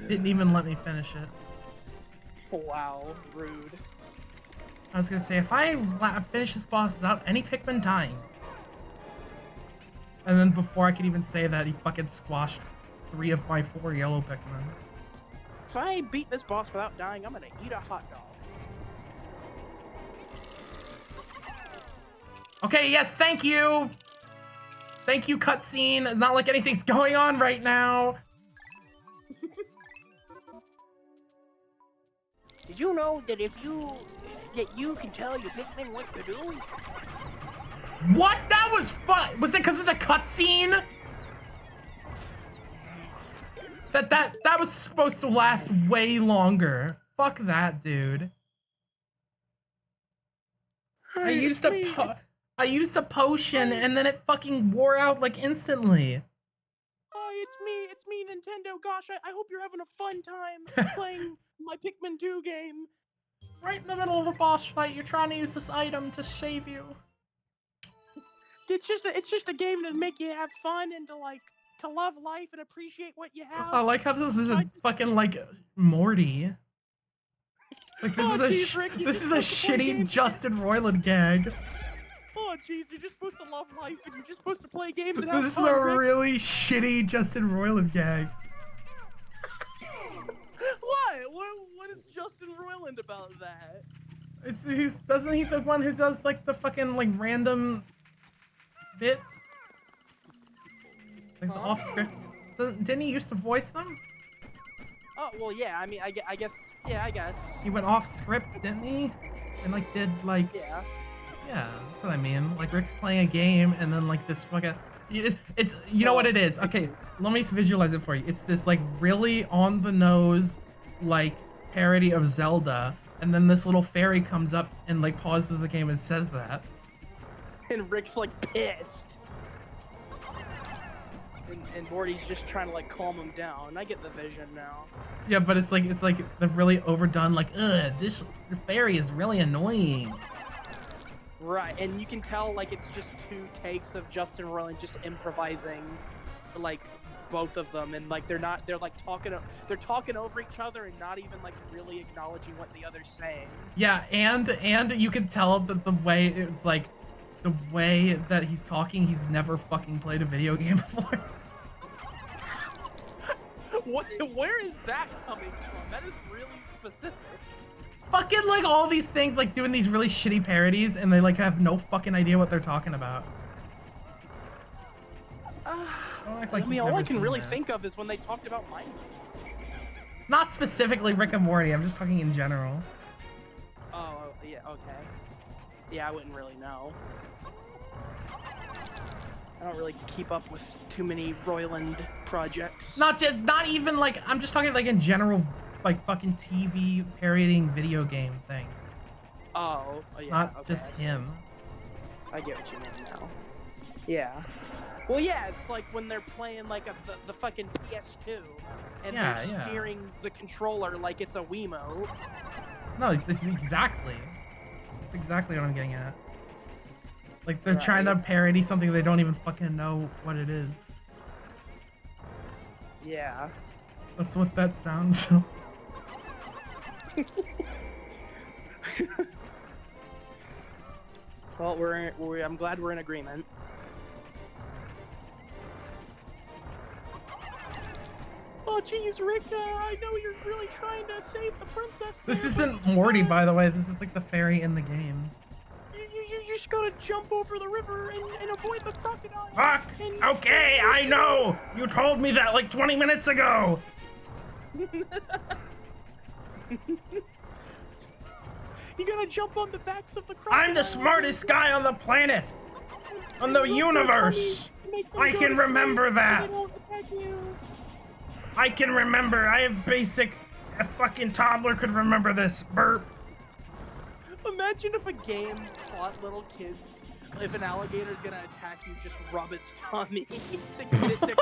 Didn't even let me finish it. Wow, rude. I was gonna say, if I finish this boss without any Pikmin dying. And then before I could even say that, he fucking squashed 3 of my 4 yellow Pikmin. If I beat this boss without dying, I'm gonna eat a hot dog. Okay, yes, thank you! Thank you, cutscene. It's not like anything's going on right now. Did you know that you can tell your Pikmin what to do? What? That was fun. Was it because of the cutscene? That was supposed to last way longer. Fuck that, dude. I used a potion and then it fucking wore out like instantly. Oh, it's me, Nintendo. Gosh, I hope you're having a fun time playing my Pikmin 2 game. Right in the middle of a boss fight, you're trying to use this item to save you. It's just a game to make you have fun and to love life and appreciate what you have. I like how this isn't fucking like Morty. Like this is a shitty Justin Roiland gag. Oh jeez, you're just supposed to love life and you're just supposed to play games and have This fun, is a Rick. really shitty Justin Roiland gag. What is Justin Roiland about that? Doesn't he the one who does like the fucking like random bits? Like the off scripts. Didn't he used to voice them? Oh well, yeah. I mean, I guess. Yeah, I guess. He went off script, didn't he? And like did like. Yeah. Yeah, that's what I mean. Like Rick's playing a game and then like this fucking. It's you know what it is. Okay, let me visualize it for you. It's this like really on the nose like parody of Zelda, and then this little fairy comes up and like pauses the game and says that. And Rick's like pissed. And Morty's just trying to like calm him down. I get the vision now. Yeah, but it's like the really overdone like, ugh, the fairy is really annoying. Right, and you can tell like it's just 2 takes of Justin Roiland just improvising, like both of them, and like they're like talking over each other and not even like really acknowledging what the other's saying. Yeah, and you can tell that the way it was like, the way that he's talking, he's never fucking played a video game before. Where is that coming from? That is really specific. Fucking like all these things, like doing these really shitty parodies, and they like have no fucking idea what they're talking about. Don't act like I mean, you've all I never can seen really that. think of is when they talked about Minecraft. Not specifically Rick and Morty, I'm just talking in general. Oh, yeah, okay. Yeah, I wouldn't really know. I don't really keep up with too many Roiland projects. Not even like, I'm just talking like in general, like fucking TV parodying video game thing. Oh, yeah. Not okay, just him. I get what you mean now. Yeah. Well, yeah, it's like when they're playing like the fucking PS2, and they're steering the controller like it's a Wiimote. No, this is exactly. That's exactly what I'm getting at. Like they're trying to parody something they don't even fucking know what it is. Yeah. That's what that sounds. Well, I'm glad we're in agreement. Oh, jeez, Rick, I know you're really trying to save the princess. This isn't Morty, by the way. This is like the fairy in the game. You just gotta jump over the river and avoid the crocodile. Fuck! Okay, I know! You told me that like 20 minutes ago! You gotta jump on the backs of the crocodiles. I'm the smartest guy on the planet! On the universe! I can remember that! I can remember, I have basic... A fucking toddler could remember this. Burp. Imagine if a game taught little kids if an alligator's gonna attack you, just rub its tummy to get it to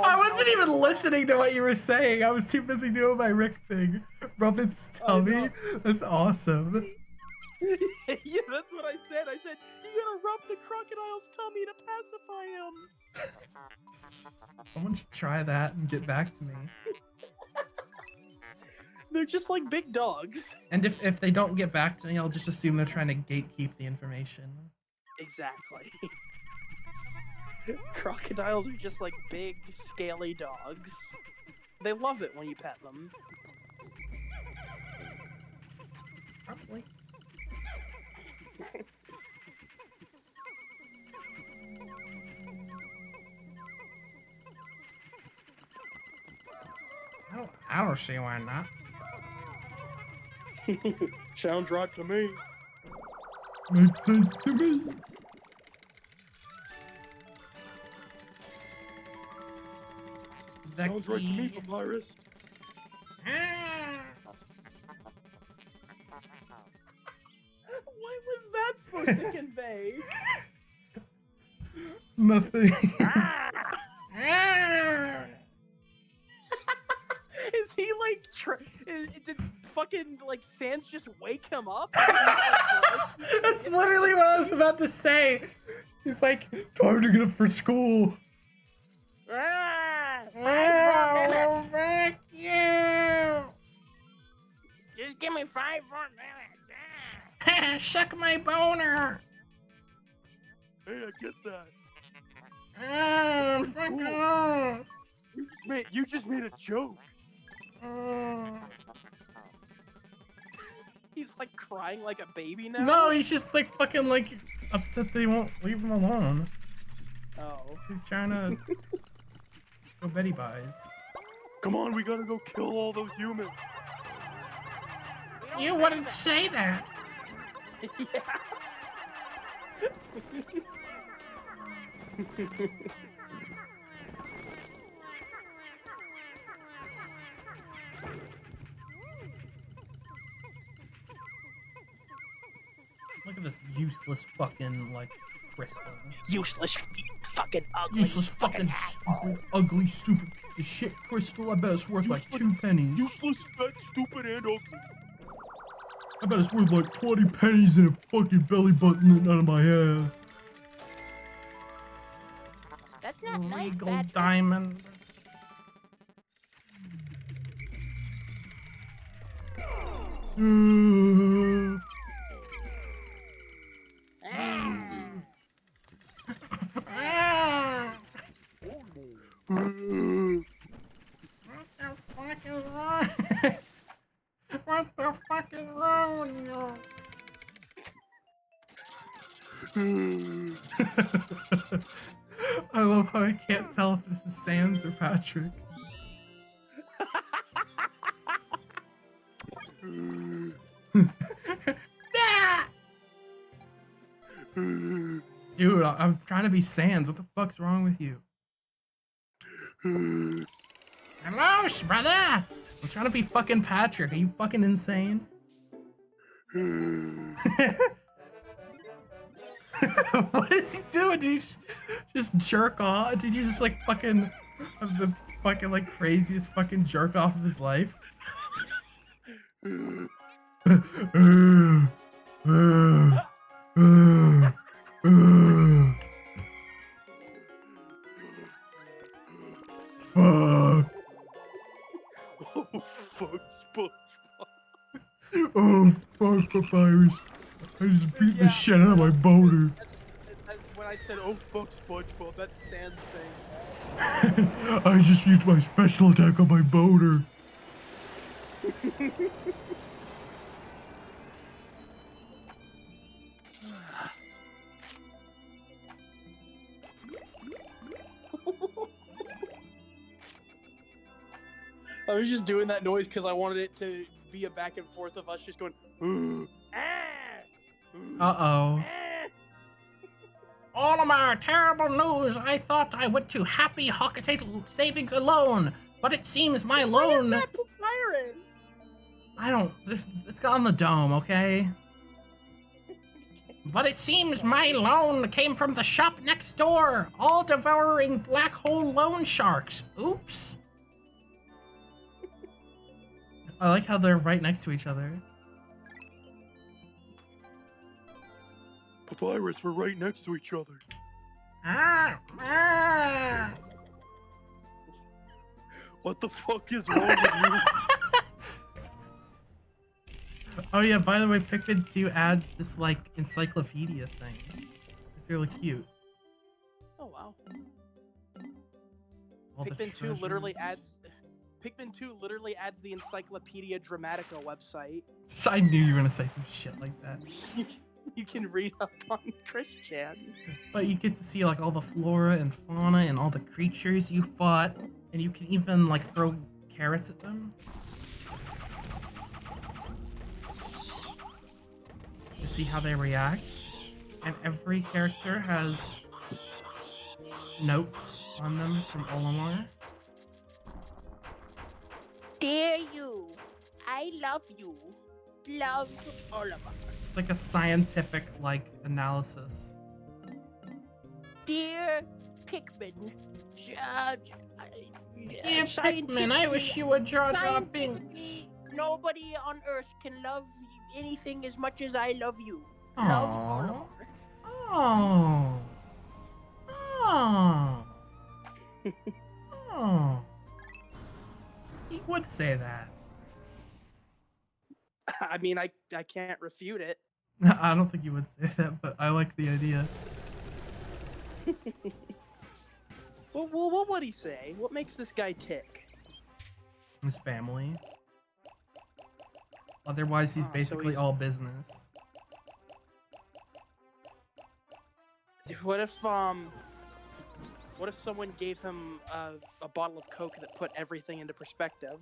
I wasn't even listening to what you were saying. I was too busy doing my Rick thing. Rub its tummy. That's awesome. Yeah, that's what I said. I said, you gotta rub the crocodile's tummy to pacify him. Someone should try that and get back to me. They're just like big dogs. And if they don't get back to me, I'll just assume they're trying to gatekeep the information. Exactly. Crocodiles are just like big, scaly dogs. They love it when you pet them. Probably. I don't see why not. Sounds right to me. Makes sense to me. Sounds right to me, Papyrus. What was that supposed to convey? Nothing. Is he like did fucking like Sans just wake him up? That's literally what I was about to say. He's like, time to get up for school. Oh, fuck you! Just give me 5 more minutes. Suck my boner! Hey, I get that. Fuck off! You just made a joke. He's like crying like a baby now. No, he's just like fucking like upset they won't leave him alone. Oh. He's trying to go Betty buys. Come on, we gotta go kill all those humans. You wouldn't say that. Yeah. Look at this useless fucking like crystal. Useless, fucking ugly. Useless fucking stupid, ugly, stupid piece of shit crystal. I bet it's worth like 2 pennies. Useless, fat, stupid, and ugly. I bet it's worth like 20 pennies and a fucking belly button out of my ass. That's not nice, Legal Patrick. diamond. What the fuck is wrong? What the fuck is wrong with you? I love how I can't tell if this is Sans or Patrick. Dude, I'm trying to be Sans. What the fuck's wrong with you? Hello, brother. I'm trying to be fucking Patrick. Are you fucking insane? What is he doing? Did you just jerk off? Did you just like fucking have the fucking like craziest fucking jerk off of his life? Fuck. Oh, fuck, SpongeBob. Oh, fuck, Papyrus. I just beat the shit out of my boner. That's when I said, oh fuck SpongeBob, that's Sans saying. I just used my special attack on my boner. I was just doing that noise because I wanted it to be a back and forth of us just going, Uh-oh. All of my terrible news. I thought I went to Happy Hockatate Savings alone, but it seems my loan. Why is that Papyrus? It's got on the dome, okay? But it seems my loan came from the shop next door, all devouring black hole loan sharks. Oops. I like how they're right next to each other. Papyrus, we're right next to each other. Ah. What the fuck is wrong with you? Oh yeah, by the way, Pikmin 2 adds this like encyclopedia thing. It's really cute. Oh wow. All the Pikmin 2 literally treasures. Pikmin 2 literally adds the Encyclopedia Dramatica website. I knew you were gonna say some shit like that. You can read up on Christian. But you get to see like all the flora and fauna and all the creatures you fought, and you can even like throw carrots at them to see how they react. And every character has notes on them from Olimar. Dare you? I love you. Love Oliver. It's like a scientific like analysis. Dear Pikmin, Dear Pikmin, I wish you would draw droppings. scientifically, nobody on Earth can love anything as much as I love you. Love Oliver. Oh. Oh. Oh. He would say that. I mean, I can't refute it. I don't think you would say that, but I like the idea. Well, what would he say? What makes this guy tick? His family. Otherwise, he's So basically he's- all business. What if someone gave him a bottle of Coke that put everything into perspective?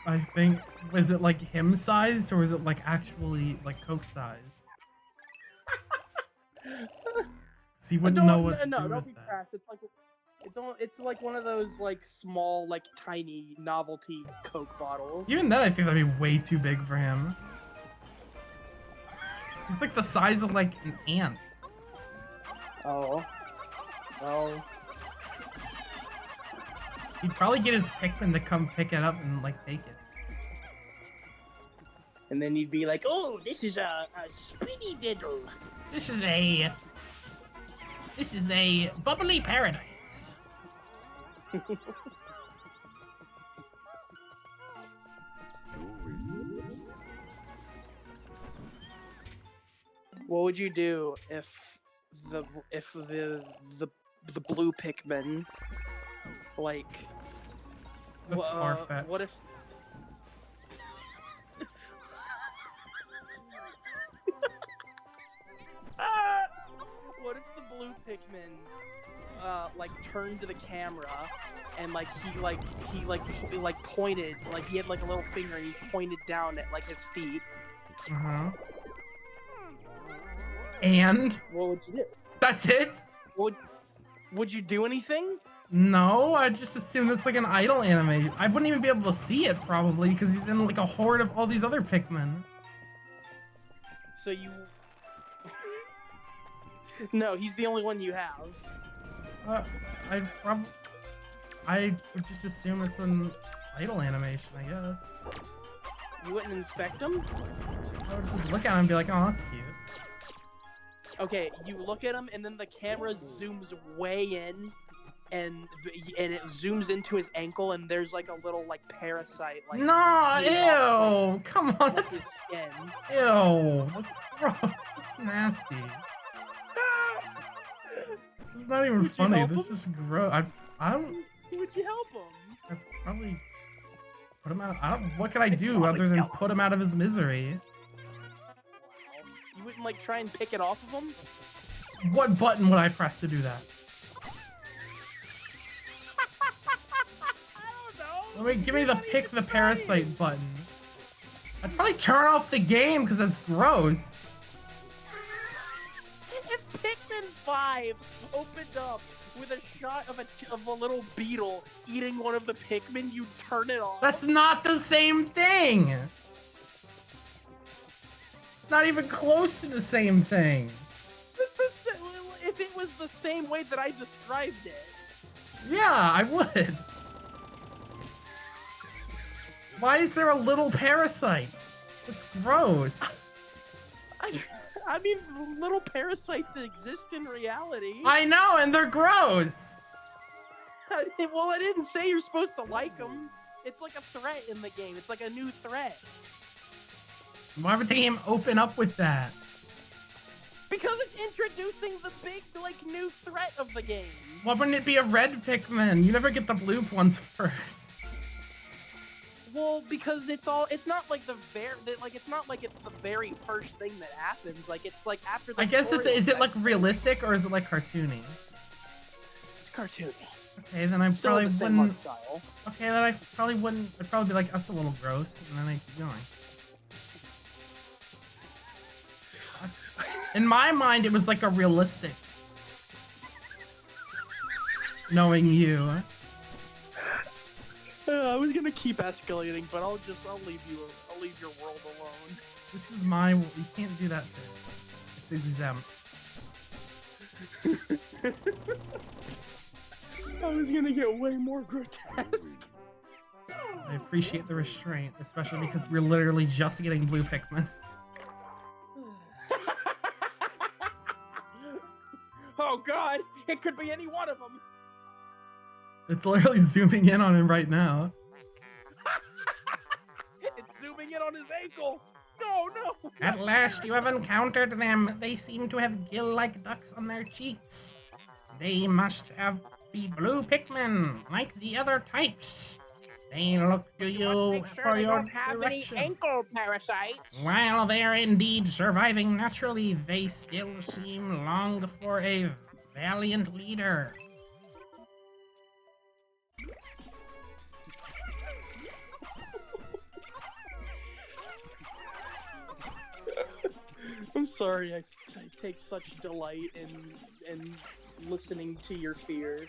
I think, is it like him sized or is it like actually like Coke sized? So he wouldn't know what to do don't with be that. crass. It's like one of those like small, like tiny novelty Coke bottles. Even then, I think that'd be way too big for him. He's like the size of like an ant. Oh. Well. He'd probably get his Pikmin to come pick it up and like take it. And then you'd be like, oh, this is a spinny diddle. This is a bubbly paradise. What would you do if the blue Pikmin, like, That's far-fetched. what if what if the blue Pikmin like turned to the camera and like he pointed, like he had like a little finger and he pointed down at like his feet? Uh-huh. And What would you do? that's it? Would you do anything? No, I just assume it's like an idle anime. I wouldn't even be able to see it probably because he's in like a horde of all these other Pikmin. So you No, he's the only one you have. I would just assume it's an idle animation, I guess. You wouldn't inspect him? I would just look at him and be like, oh, that's cute. Okay, you look at him and then the camera zooms way in and it zooms into his ankle and there's like a little like parasite like No, eating off, ew! Come on, like, that's his skin. ew. That's gross. That's nasty. It's not even Would you funny. help This him? is gross. I don't. Would you help him? I'd probably put him out. I don't. What can I do other than put him out of his misery? You wouldn't like try and pick it off of him? What button would I press to do that? I don't know. Let me give me the pick the parasite button. I'd probably turn off the game because that's gross. If Pikmin 5 opened up with a shot of a little beetle eating one of the Pikmin, you'd turn it off. That's not the same thing. not even close to the same thing. If it was the same way that I described it. Yeah, I would. Why is there a little parasite? It's gross. I mean, little parasites exist in reality. I know, and they're gross. Well, I didn't say you're supposed to like them. It's like a threat in the game. It's like a new threat. Why would the game open up with that? Because it's introducing the big, like, new threat of the game. Why wouldn't it be a red Pikmin? You never get the blue ones first. Well, because it's not like it's not like it's the very first thing that happens. Like, it's like after the I guess is it like event. realistic or is it like cartoony? It's cartoony. Okay, then I Still probably the same art wouldn't. style. Okay, then I probably wouldn't. I'd probably be like, that's a little gross, and then I keep going. In my mind, it was like a realistic. Knowing you. I was gonna keep escalating, but I'll leave your world alone. This is my. You can't do that to it. It's exempt. I was gonna get way more grotesque. I appreciate the restraint, especially because we're literally just getting blue Pikmin. Oh god, it could be any one of them. It's literally zooming in on him right now. It's zooming in on his ankle. No, no. At last you have encountered them. They seem to have gill-like ducts on their cheeks. They must be blue Pikmin, like the other types. They look to you Make sure for they your don't have direction. any ankle parasites. While they're indeed surviving naturally, they still seem longed for a valiant leader. I'm sorry, I take such delight in listening to your fear.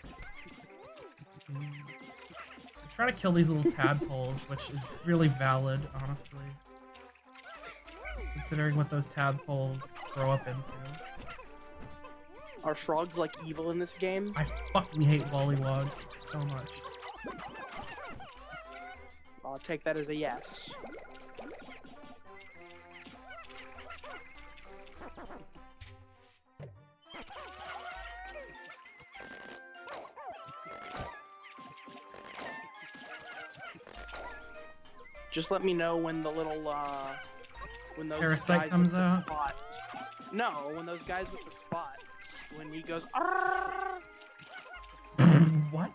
I try to kill these little tadpoles, which is really valid, honestly. Considering what those tadpoles grow up into. Are frogs like evil in this game? I fucking hate lollywogs so much. I'll take that as a yes. Just let me know when the little when those Parasite guys comes with the out? spots. No, when those guys with the spots. When he goes, "Arrgh!" What?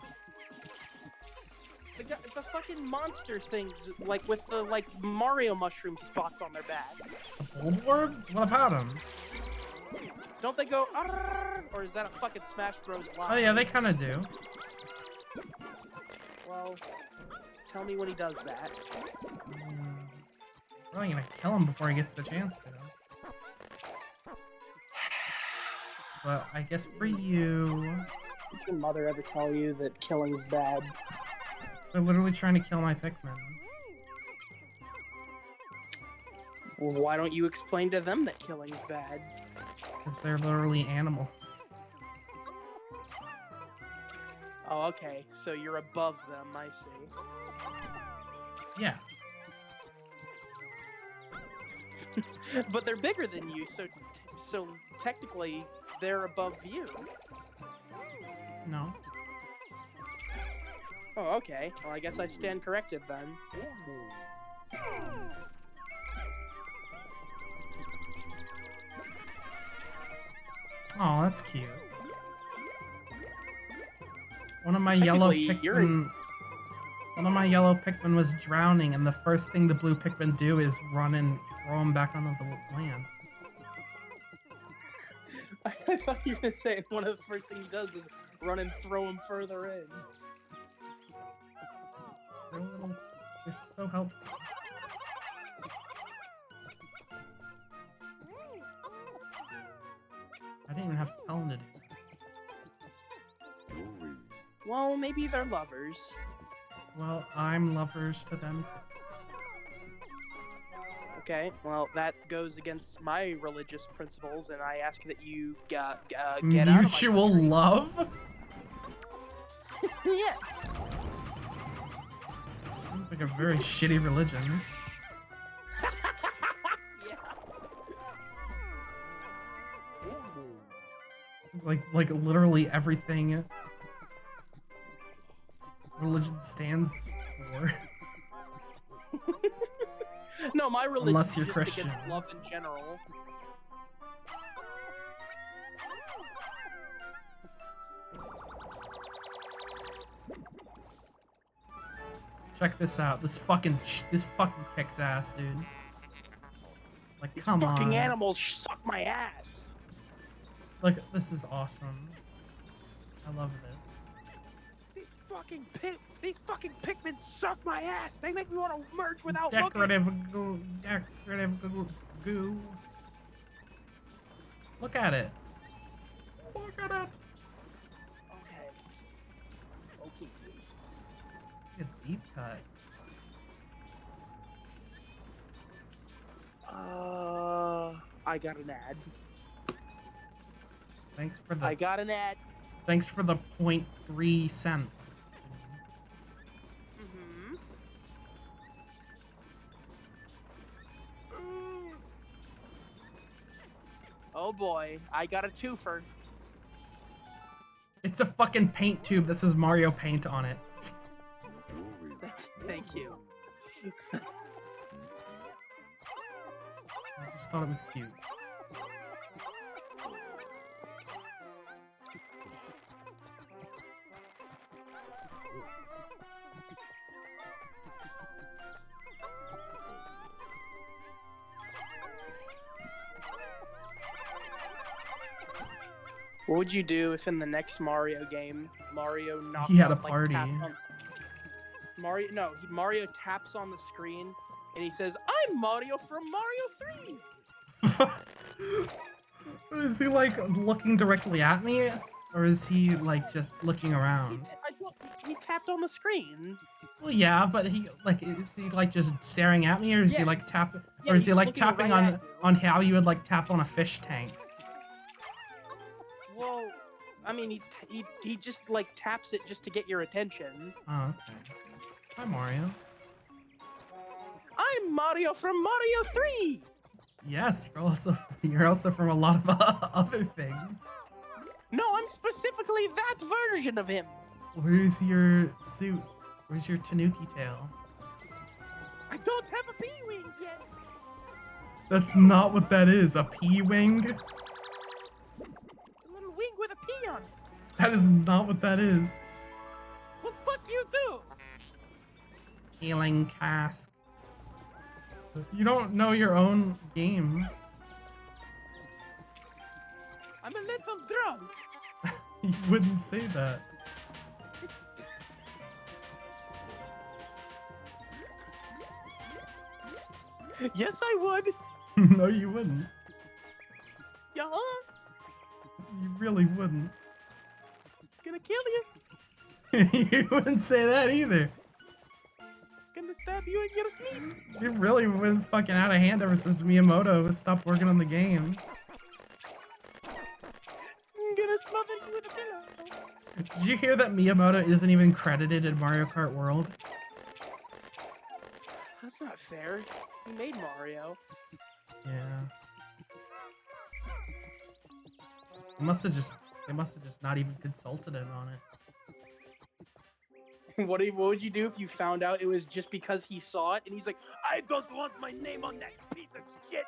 The fucking monster things, like with the Mario mushroom spots on their backs. The Bulborbs? What about them? Don't they go, "Arrgh!" Or is that a fucking Smash Bros. Line? Oh yeah, they kind of do. Well, tell me when he does that. Probably gonna kill him before he gets the chance to. But I guess for you, Did your mother ever tell you that killing's bad? they're literally trying to kill my Pikmin. Well, why don't you explain to them that killing's bad? Because they're literally animals. Oh, okay. So you're above them, I see. Yeah. But they're bigger than you, so technically they're above you. No. Oh, okay. Well, I guess I stand corrected then. Oh, that's cute. One of my yellow Technically, you're Pikmin. One of my yellow Pikmin was drowning, and the first thing the blue Pikmin do is run and throw him back onto the land. I thought you were gonna say one of the first things he does is run and throw him further in. They're so helpful. I didn't even have to tell him to do it. Well, maybe they're lovers. Well, I'm lovers to them too. Okay, well, that goes against my religious principles, and I ask that you get out of my Mutual country. love? Yeah. Seems like a very shitty religion. Yeah. Like literally everything religion stands for. No, my religion Unless is you're just Christian. against love in general. Check this out. This fucking kicks ass, dude. Like, These come fucking on. animals suck my ass. Look, this is awesome. I love this. These fucking Pikmin suck my ass. They make me want to merge without Decorative goo. Look at it. Look at it. looking. Okay. Look at deep cut. I got an ad. Thanks for the I got an ad. Thanks for the 0.3 cents. Mm-hmm. Oh boy, I got a twofer. It's a fucking paint tube that says Mario Paint on it. Thank you. I just thought it was cute. What would you do if in the next Mario game, Mario knocked He had a out, like, party. Mario taps on the screen and he says, "I'm Mario from Mario 3." Is he like looking directly at me? Or is he like just looking around? He tapped on the screen. Well, yeah, but is he like just staring at me, or is he Yeah. like tapping, Yeah, or is he he's like looking tapping right at you. on how you would like tap on a fish tank? Well, I mean, he just like taps it just to get your attention. Oh, okay. Hi, Mario. I'm Mario from Mario 3. Yes, you're also from a lot of other things. No, I'm specifically that version of him. Where's your suit? Where's your Tanuki tail? I don't have a P-wing yet. That's not what that is. A P-wing? A little wing with a P on it. That is not what that is. Well, fuck you too. Healing cask. You don't know your own game. I'm a little drunk. You wouldn't say that. Yes, I would. No, you wouldn't. Yeah, You really wouldn't. gonna kill you. You wouldn't say that either. Gonna stab you in your sleep. You really went fucking out of hand ever since Miyamoto stopped working on the game. Gonna smother you with a pillow. Did you hear that Miyamoto isn't even credited in Mario Kart World? That's not fair. He made Mario. Yeah. They must have just not even consulted him on it. What would you do if you found out it was just because he saw it and he's like, I don't want my name on that piece of shit.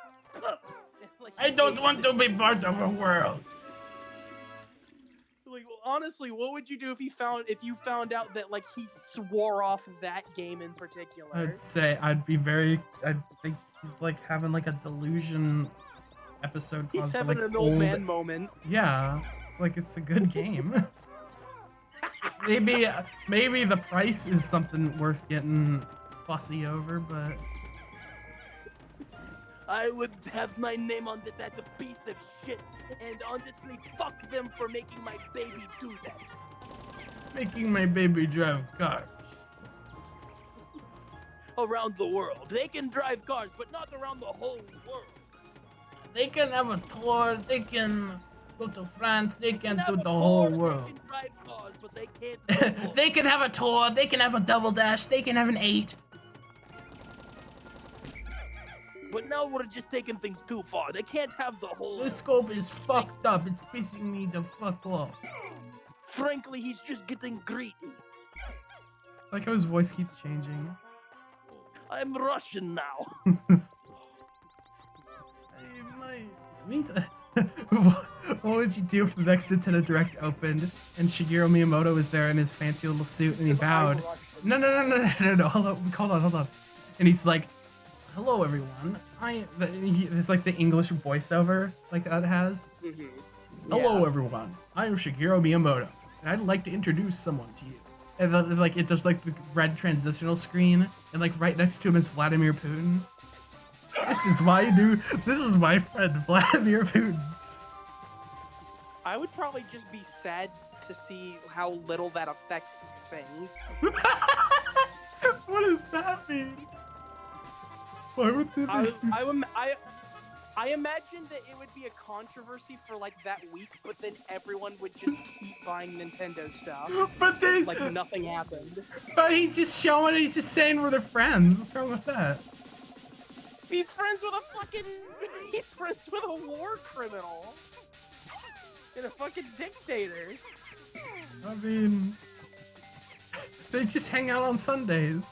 Like, I don't want to be part of a world. Like, well, honestly, what would you do if you found out that like he swore off that game in particular? I'd think he's like having like a delusion episode He's caused by having like an old man moment. Yeah, it's like it's a good game. maybe the price is something worth getting fussy over, but I would have my name on that piece of shit, and honestly, fuck them for making my baby do that. making my baby drive cars. around the world. They can drive cars, but not around the whole world. They can have a tour. They can go to France. They can Have do a the tour, whole They world. can drive cars, but they can't do the whole They can have a tour. They can have a double dash. They can have an 8. But now we're just taking things too far. They can't have the whole. This scope is fucked up. It's pissing me the fuck off. Frankly, he's just getting greedy. Like how his voice keeps changing. I'm Russian now. What would you do if the next Nintendo Direct opened and Shigeru Miyamoto was there in his fancy little suit and he bowed? No. Hold on. And he's like, "Hello, everyone. It's like the English voiceover like that has. Mm-hmm. Hello, everyone. I'm Shigeru Miyamoto, and I'd like to introduce someone to you." And then, like it does like the red transitional screen, and like right next to him is Vladimir Putin. This is my friend Vladimir Putin. I would probably just be sad to see how little that affects things. What does that mean? Why would they I imagine that it would be a controversy for like that week, but then everyone would just keep buying Nintendo stuff. But they Like nothing happened. But he's just saying we're their friends. What's wrong with that? He's friends with he's friends with a war criminal. And a fucking dictator. I mean, they just hang out on Sundays.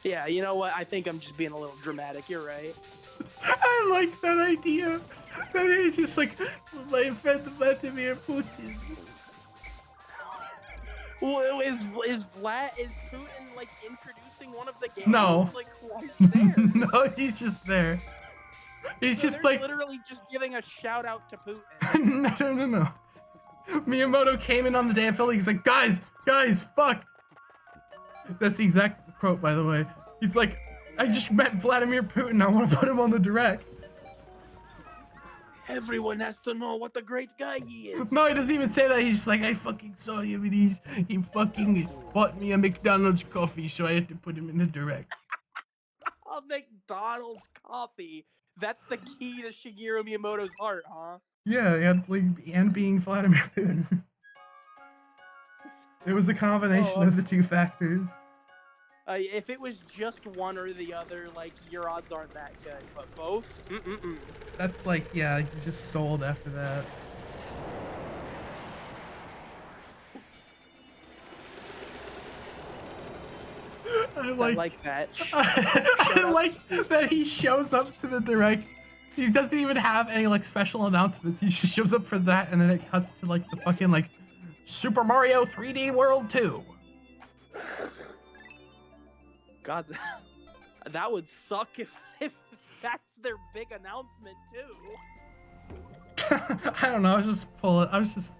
Yeah, you know what? I think I'm just being a little dramatic. You're right. I like that idea. That he's just like, my friend Vladimir Putin. Well, is Putin like introducing one of the games? No. Like, why is he there? No, he's just there. He's So just they're like, literally just giving a shout out to Putin. no. Miyamoto came in on the day of filming. He's like, guys, fuck. That's the exact quote, by the way. He's like, I just met Vladimir Putin. I want to put him on the Direct. Everyone has to know what a great guy he is. No, he doesn't even say that. He's just like, I fucking saw him and he fucking bought me a McDonald's coffee, so I had to put him in the Direct. A McDonald's coffee. That's the key to Shigeru Miyamoto's heart, huh? Yeah, and being Vladimir Putin. It was a combination of the two factors. If it was just one or the other, like, your odds aren't that good. But both? That's like, yeah, he's just sold after that. I like that. I like that he shows up to the Direct. He doesn't even have any like special announcements. He just shows up for that, and then it cuts to like the fucking like Super Mario 3D World 2. God, that would suck if that's their big announcement too. I don't know. I was just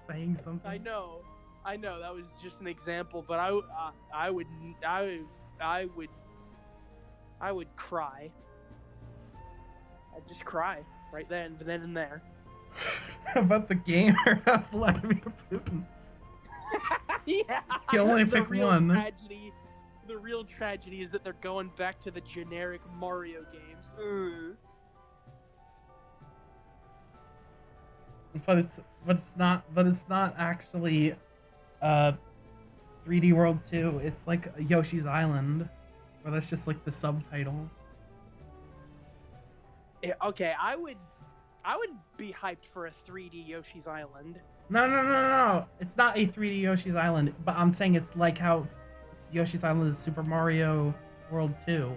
saying something. I know. That was just an example, but I would cry. I'd just cry right then and there. About the game or about Vladimir Putin? Yeah. You only The pick real one. Tragedy, the real tragedy is that they're going back to the generic Mario games. But it's not actually 3D World 2. It's like Yoshi's Island, where that's just like the subtitle. Yeah, okay, I would be hyped for a 3D Yoshi's Island. No. It's not a 3D Yoshi's Island, but I'm saying it's like how Yoshi's Island is Super Mario World 2.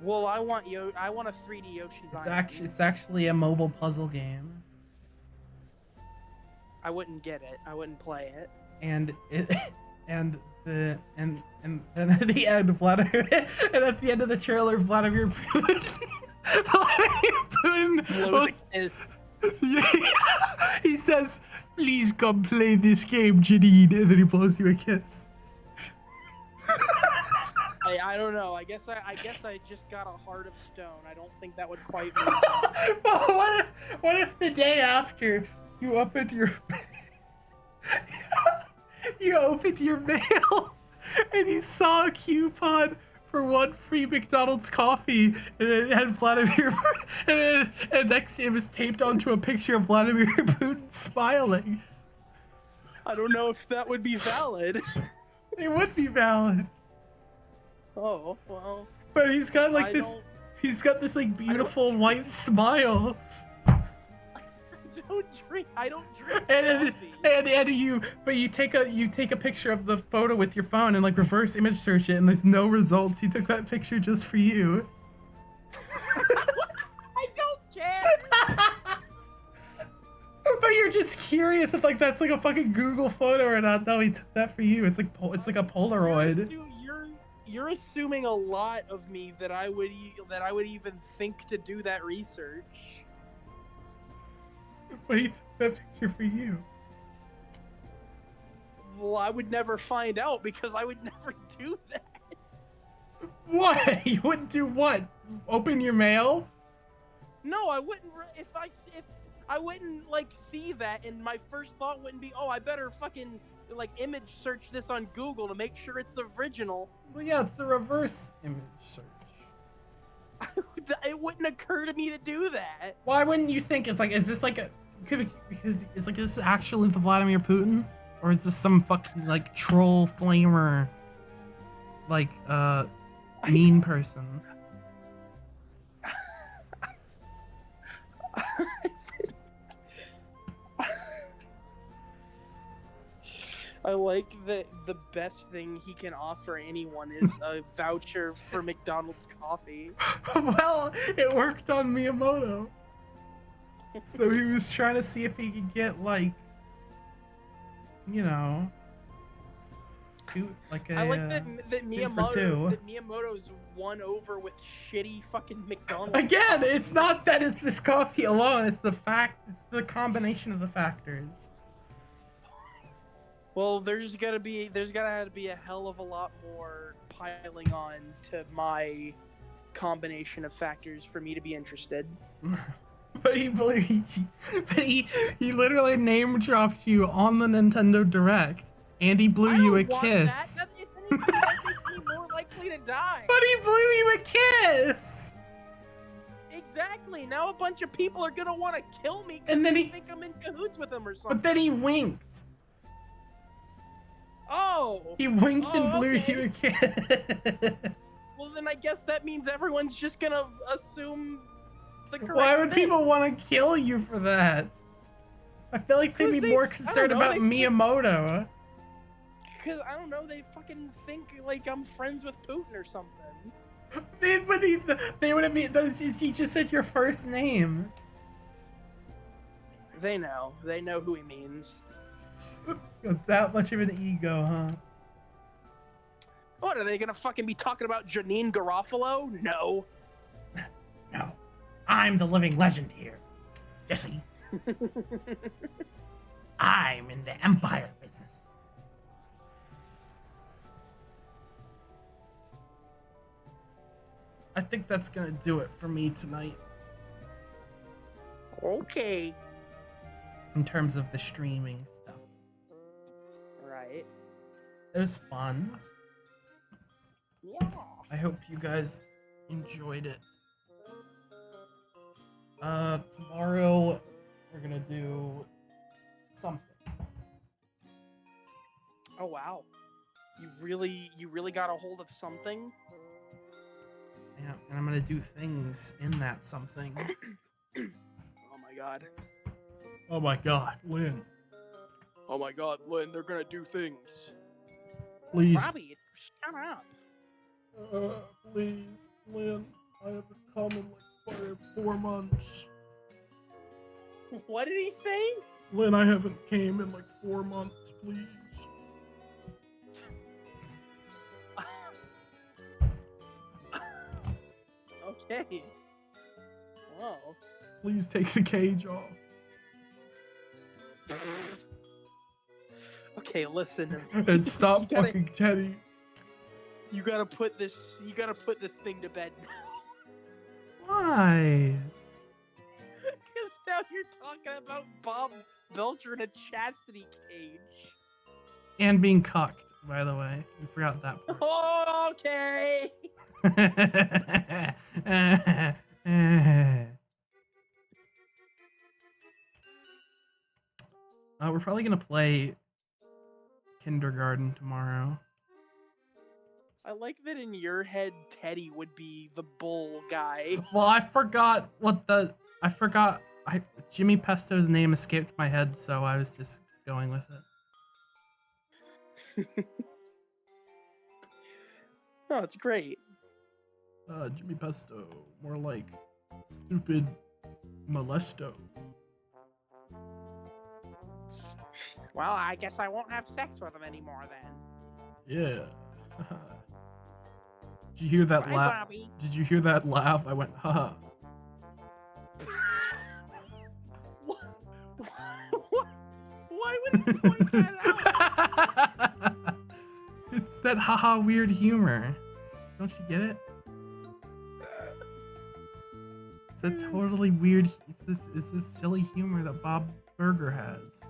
Well, I want a 3D Yoshi's Island. It's actually a mobile puzzle game. I wouldn't get it. I wouldn't play it. And then at the end, Vladimir, and at the end of the trailer, Vladimir Putin he says, "Please come play this game, Janine," and then he blows you a kiss. I don't know. I guess I just got a heart of stone. I don't think that would quite move. Well, what if the day after you opened your You opened your mail and you saw a coupon for 1 free McDonald's coffee, and it had Vladimir, and next it was taped onto a picture of Vladimir Putin smiling. I don't know if that would be valid. It would be valid, Oh, well. but he's got like I this. don't- He's got this like beautiful white smile, I don't drink and coffee. you take a picture of the photo with your phone and like reverse image search it, and there's no results. He took that picture just for you. I don't care. But you're just curious if like that's like a fucking Google photo or not. No, he took that for you. It's like a Polaroid. Dude, you're assuming a lot of me that I would even think to do that research. But he took that picture for you. Well, I would never find out because I would never do that. What? You wouldn't do what? Open your mail? No, I wouldn't. If I wouldn't like see that, and my first thought wouldn't be, oh, I better fucking like image search this on Google to make sure it's original. Well, yeah, it's the reverse image search. It wouldn't occur to me to do that. Why wouldn't you think it's like? Is this like a? Because it's like, is this actually the Vladimir Putin, or is this some fucking like troll flamer, like mean person? I like that the best thing he can offer anyone is a voucher for McDonald's coffee. Well, it worked on Miyamoto. So he was trying to see if he could get like, you know, I like that 2 for 2. Miyamoto's won over with shitty fucking McDonald's. Again, it's not that it's this coffee alone. It's the combination of the factors. Well, there's gotta have to be a hell of a lot more piling on to my combination of factors for me to be interested. But he literally name dropped you on the Nintendo Direct, and he blew you a kiss. That if anything, that makes me more likely to die. But he blew you a kiss. Exactly. Now a bunch of people are gonna want to kill me And because then they he- think I'm in cahoots with them or something. But then he winked. Oh. He winked and blew okay. you a kiss. Well, then I guess that means everyone's just gonna assume the correct Why would thing. people want to kill you for that? I feel like they'd be more concerned about Miyamoto. Because, I don't know, they fucking think, like, I'm friends with Putin or something. They would have been. He just said your first name. They know. They know who he means. Got that much of an ego, huh? What, are they gonna fucking be talking about Janine Garofalo? No. No, I'm the living legend here. Jesse, I'm in the empire business. I think that's gonna do it for me tonight Okay. in terms of the streaming stuff. Right. It was fun. Yeah. I hope you guys enjoyed it. Tomorrow we're gonna do something. Oh, wow. You really got a hold of something? Yeah, and I'm gonna do things in that something. Oh my god. Oh my god, Lynn. Oh my god, Lynn, they're gonna do things. Please. Robbie, shut up. Please, Lynn. I haven't come in like 4 months. What did he say? Lynn, I haven't came in like 4 months, please. Okay. Whoa. Please take the cage off. Okay, listen. And stop You gotta- fucking Teddy. You gotta put this thing to bed now. Why? Because now you're talking about Bob Belcher in a chastity cage. And being cucked, by the way. We forgot that part. Oh, okay. We're probably gonna play kindergarten tomorrow. I like that in your head, Teddy would be the bull guy. Well, I forgot Jimmy Pesto's name escaped my head, so I was just going with it. Oh, it's great. Jimmy Pesto, more like stupid molesto. Well, I guess I won't have sex with him anymore then. Yeah. Did you hear that Bye, laugh? Bobby. Did you hear that laugh? I went, haha. Why would you point that out? It's that haha weird humor. Don't you get it? It's that totally weird. It's this silly humor that Bob Burger has.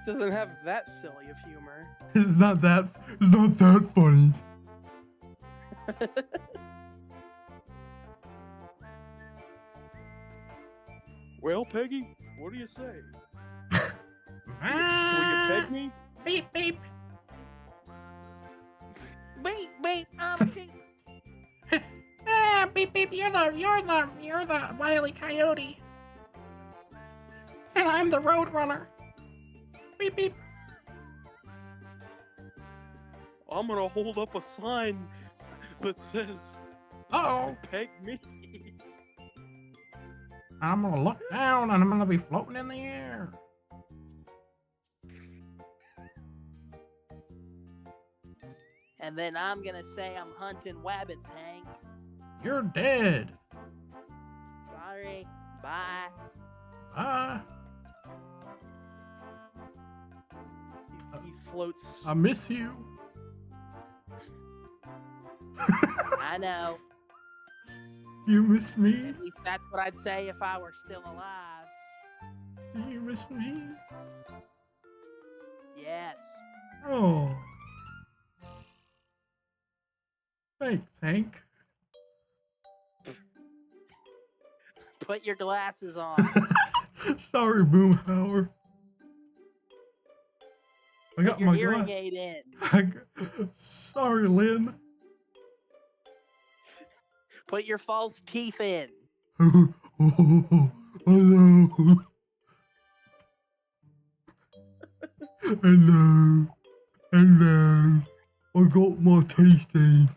Doesn't have that silly of humor. It's not that funny. Well, Peggy, what do you say? Will you Ah, peg me? beep, beep. Beep, beep, I'm a sheep. Ah, beep, beep. You're the Wile E. Coyote. And I'm the Road Runner. Beep, beep. I'm gonna hold up a sign that says, Uh-oh. peg me. I'm gonna look down and I'm gonna be floating in the air. And then I'm gonna say I'm hunting wabbits, Hank. You're dead. Sorry. Bye. Ah, He floats. I miss you. I know. You miss me? At least that's what I'd say if I were still alive. You miss me? Yes. Oh. Thanks, Hank. Put your glasses on. Sorry, Boomhauer. I got Put your my hearing glass. aid in. Sorry, Lynn. Put your false teeth in. Hello. Hello. Hello. I got my teeth in.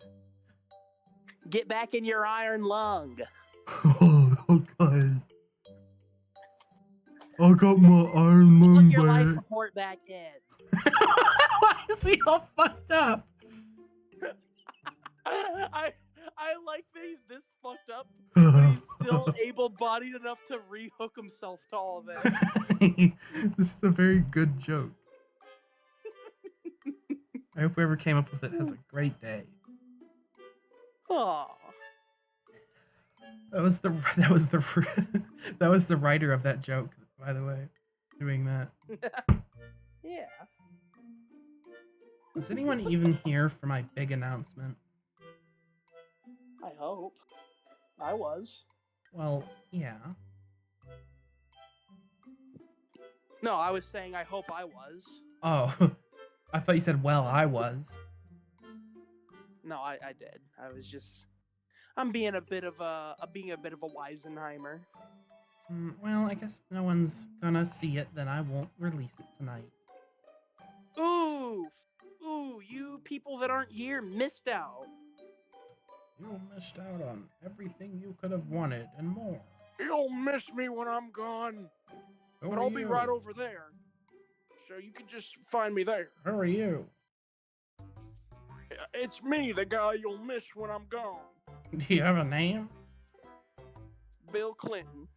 Get back in your iron lung. Oh, okay. I got my iron Put lung your life back. support back in. Why is he all fucked up? I like that he's this fucked up, but he's still able-bodied enough to rehook himself to all of it. This is a very good joke. I hope whoever came up with it has a great day. Aw. That was the writer of that joke, by the way, doing that. Yeah. Was anyone even here for my big announcement? I hope. I was. Well, yeah. No, I was saying I hope I was. Oh, I thought you said, well, I was. No, I did. I was just. I'm being a bit of a Weisenheimer. Well, I guess if no one's gonna see it, then I won't release it tonight. Ooh, you people that aren't here missed out. You missed out on everything you could have wanted and more. You'll miss me when I'm gone, Who but are I'll be you? right over there. So you can just find me there. Who are you? It's me, the guy you'll miss when I'm gone. Do you have a name? Bill Clinton.